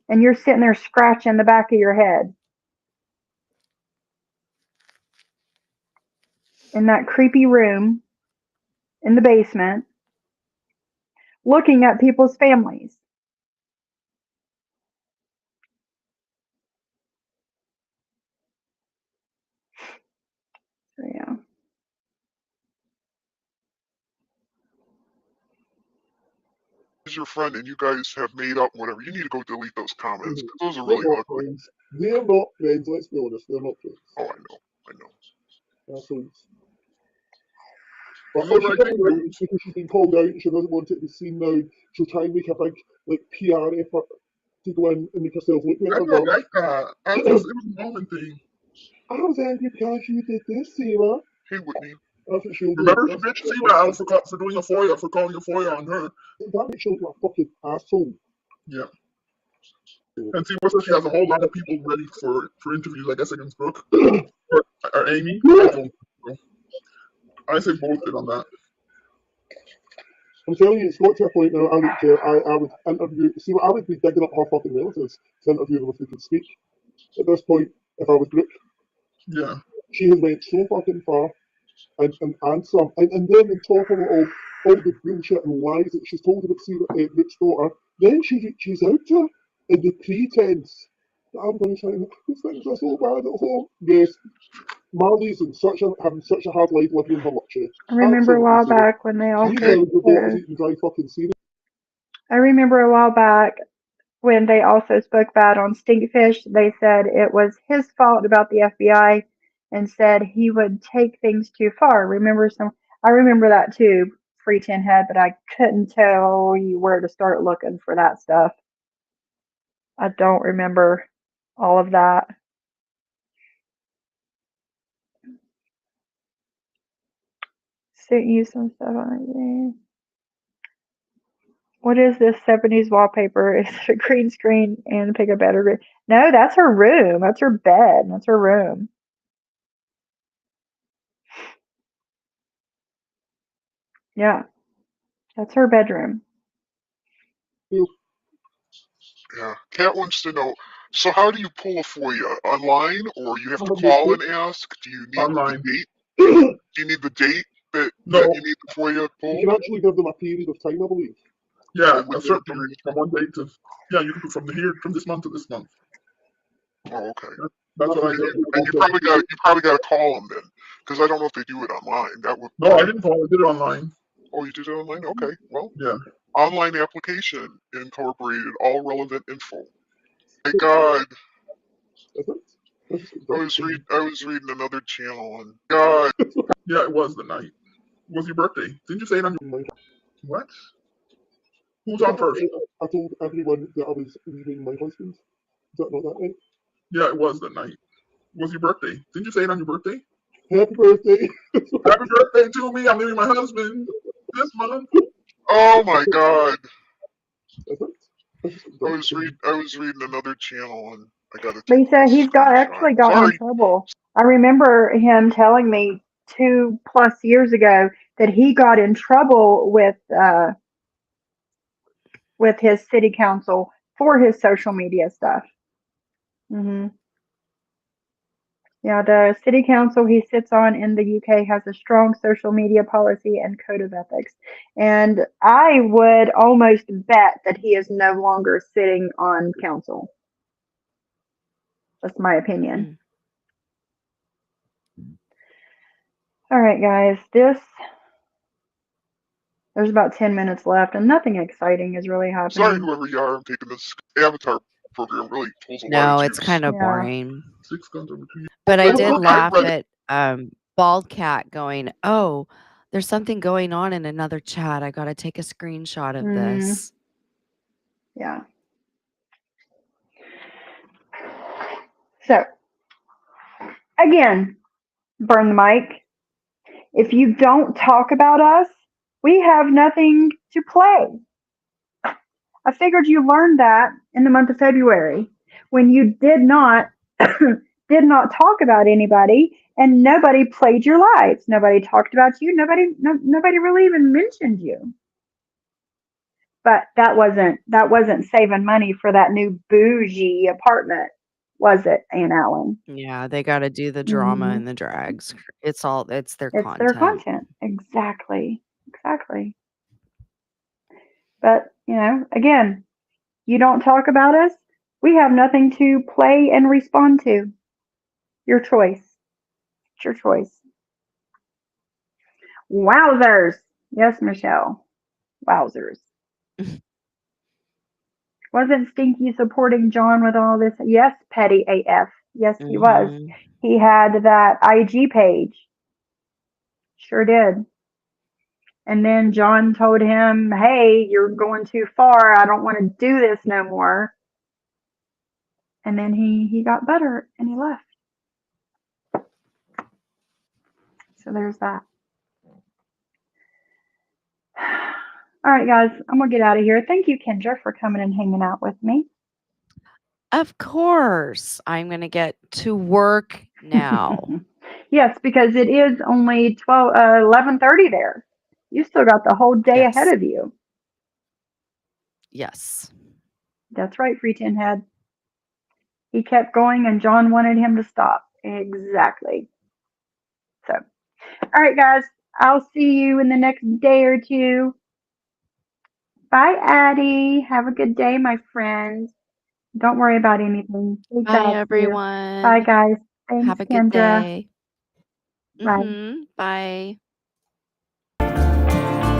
and you're sitting there scratching the back of your head in that creepy room in the basement, looking at people's families. So yeah. Is your friend and you guys have made up whatever, you need to go delete those comments. Those are really ugly. They're not friends, let's be honest, they're not friends. Oh, I know. Assholes. But all she's coming out because she's been called out and she doesn't want it to be seen now. She'll try and make a big PR effort to go in and make herself look better. I don't like that. It was a moment thing. I was angry because you did this, Sarah. Hey, Whitney. That's what she'll do. Remember, she bitched Sarah out for doing a FOIA, for calling a FOIA on her. That makes you look like a fucking asshole. Yeah. And see, what's she has a whole lot of people ready for interviews, I guess, against Brooke or Amy. I don't know. I say bullshit on that. I'm telling you, it's got to a point now. I don't care. I would interview. See, I would be digging up her fucking relatives to interview them if they could speak. At this point, if I was Brooke, yeah, she has went so fucking far, and some, and then on top of it all the bullshit and lies that she's told about Brooke's daughter, then she reaches out to her in the pretense that I'm going to try and things are so bad at home. Yes, Marley's having such a hard life living in her luxury. I remember a while back when they all I remember a while back when they also spoke bad on Stinkfish. They said it was his fault about the FBI and said he would take things too far. I remember that too, Free Tin Head, but I couldn't tell you where to start looking for that stuff. I don't remember all of that. Sent you some stuff on it. What is this 70s wallpaper? Is it a green screen and pick a better green? No, that's her room. That's her bed. That's her room. Yeah, that's her bedroom. Yeah, Kat wants to know, so how do you pull a FOIA? Online, or you have to call and ask? Do you need online. The date? Do you need the date that you need the FOIA pulled? You can actually give them a period of time, I believe. Yeah, a certain period from one date to, yeah, you can put from this month to this month. Oh, okay. That's what I did. And you probably got to call them then, because I don't know if they do it online. That would. No, I didn't call. I did it online. Oh, you did it online? Okay, well. Yeah. Online application incorporated all relevant info. My God. I was reading another channel and God. Yeah, it was the night. It was your birthday. Didn't you say it on your what? Who's on first? I told everyone that I was leaving my husband. Is that not that night? Yeah, it was the night. It was your birthday. Didn't you say it on your birthday? Happy birthday. Happy birthday to me. I'm leaving my husband this month. Oh my God. I was reading another channel and I got to take Lisa, he's actually gotten in trouble. I remember him telling me 2+ years ago that he got in trouble with his city council for his social media stuff. Yeah, the city council he sits on in the UK has a strong social media policy and code of ethics. And I would almost bet that he is no longer sitting on council. That's my opinion. All right, guys, this There's about 10 minutes left, and nothing exciting is really Sorry, happening. whoever you are, I'm taking this Avatar program really pulls a lot No, of it's juice. kind of Yeah. boring. 6 guns over 2 years. But I Well, did I laugh read at Bald Cat going, "Oh, there's something going on in another chat. I got to take a screenshot of this." Yeah. So, again, burn the mic. If you don't talk about us, we have nothing to play. I figured you learned that in the month of February when you did not did not talk about anybody and nobody played your lives. Nobody talked about you. Nobody really even mentioned you. But that wasn't saving money for that new bougie apartment, was it, Aunt Allen? Yeah, they got to do the drama and the drags. It's their It's their content. content. Exactly. Exactly. But, again, you don't talk about us, we have nothing to play and respond to. Your choice. It's your choice. Wowzers. Yes, Michelle. Wowzers. Wasn't Stinky supporting John with all this? Yes, Petty AF. Yes, he was. Mhm. He had that IG page. Sure did. And then John told him, hey, you're going too far. I don't want to do this no more. And then he got better and he left. So there's that. All right, guys, I'm going to get out of here. Thank you, Kendra, for coming and hanging out with me. Of course. I'm going to get to work now. Yes, because it is only 11:30 there. You still got the whole day ahead Yes. of you. Yes. That's right, Free Tin Head. He kept going and John wanted him to stop. Exactly. So, all right, guys, I'll see you in the next day or two. Bye, Addie. Have a good day, my friend. Don't worry about anything. Stay Bye, fast, dear. everyone. Bye, guys. Thanks, Have a good Kendra. day. Bye. Bye.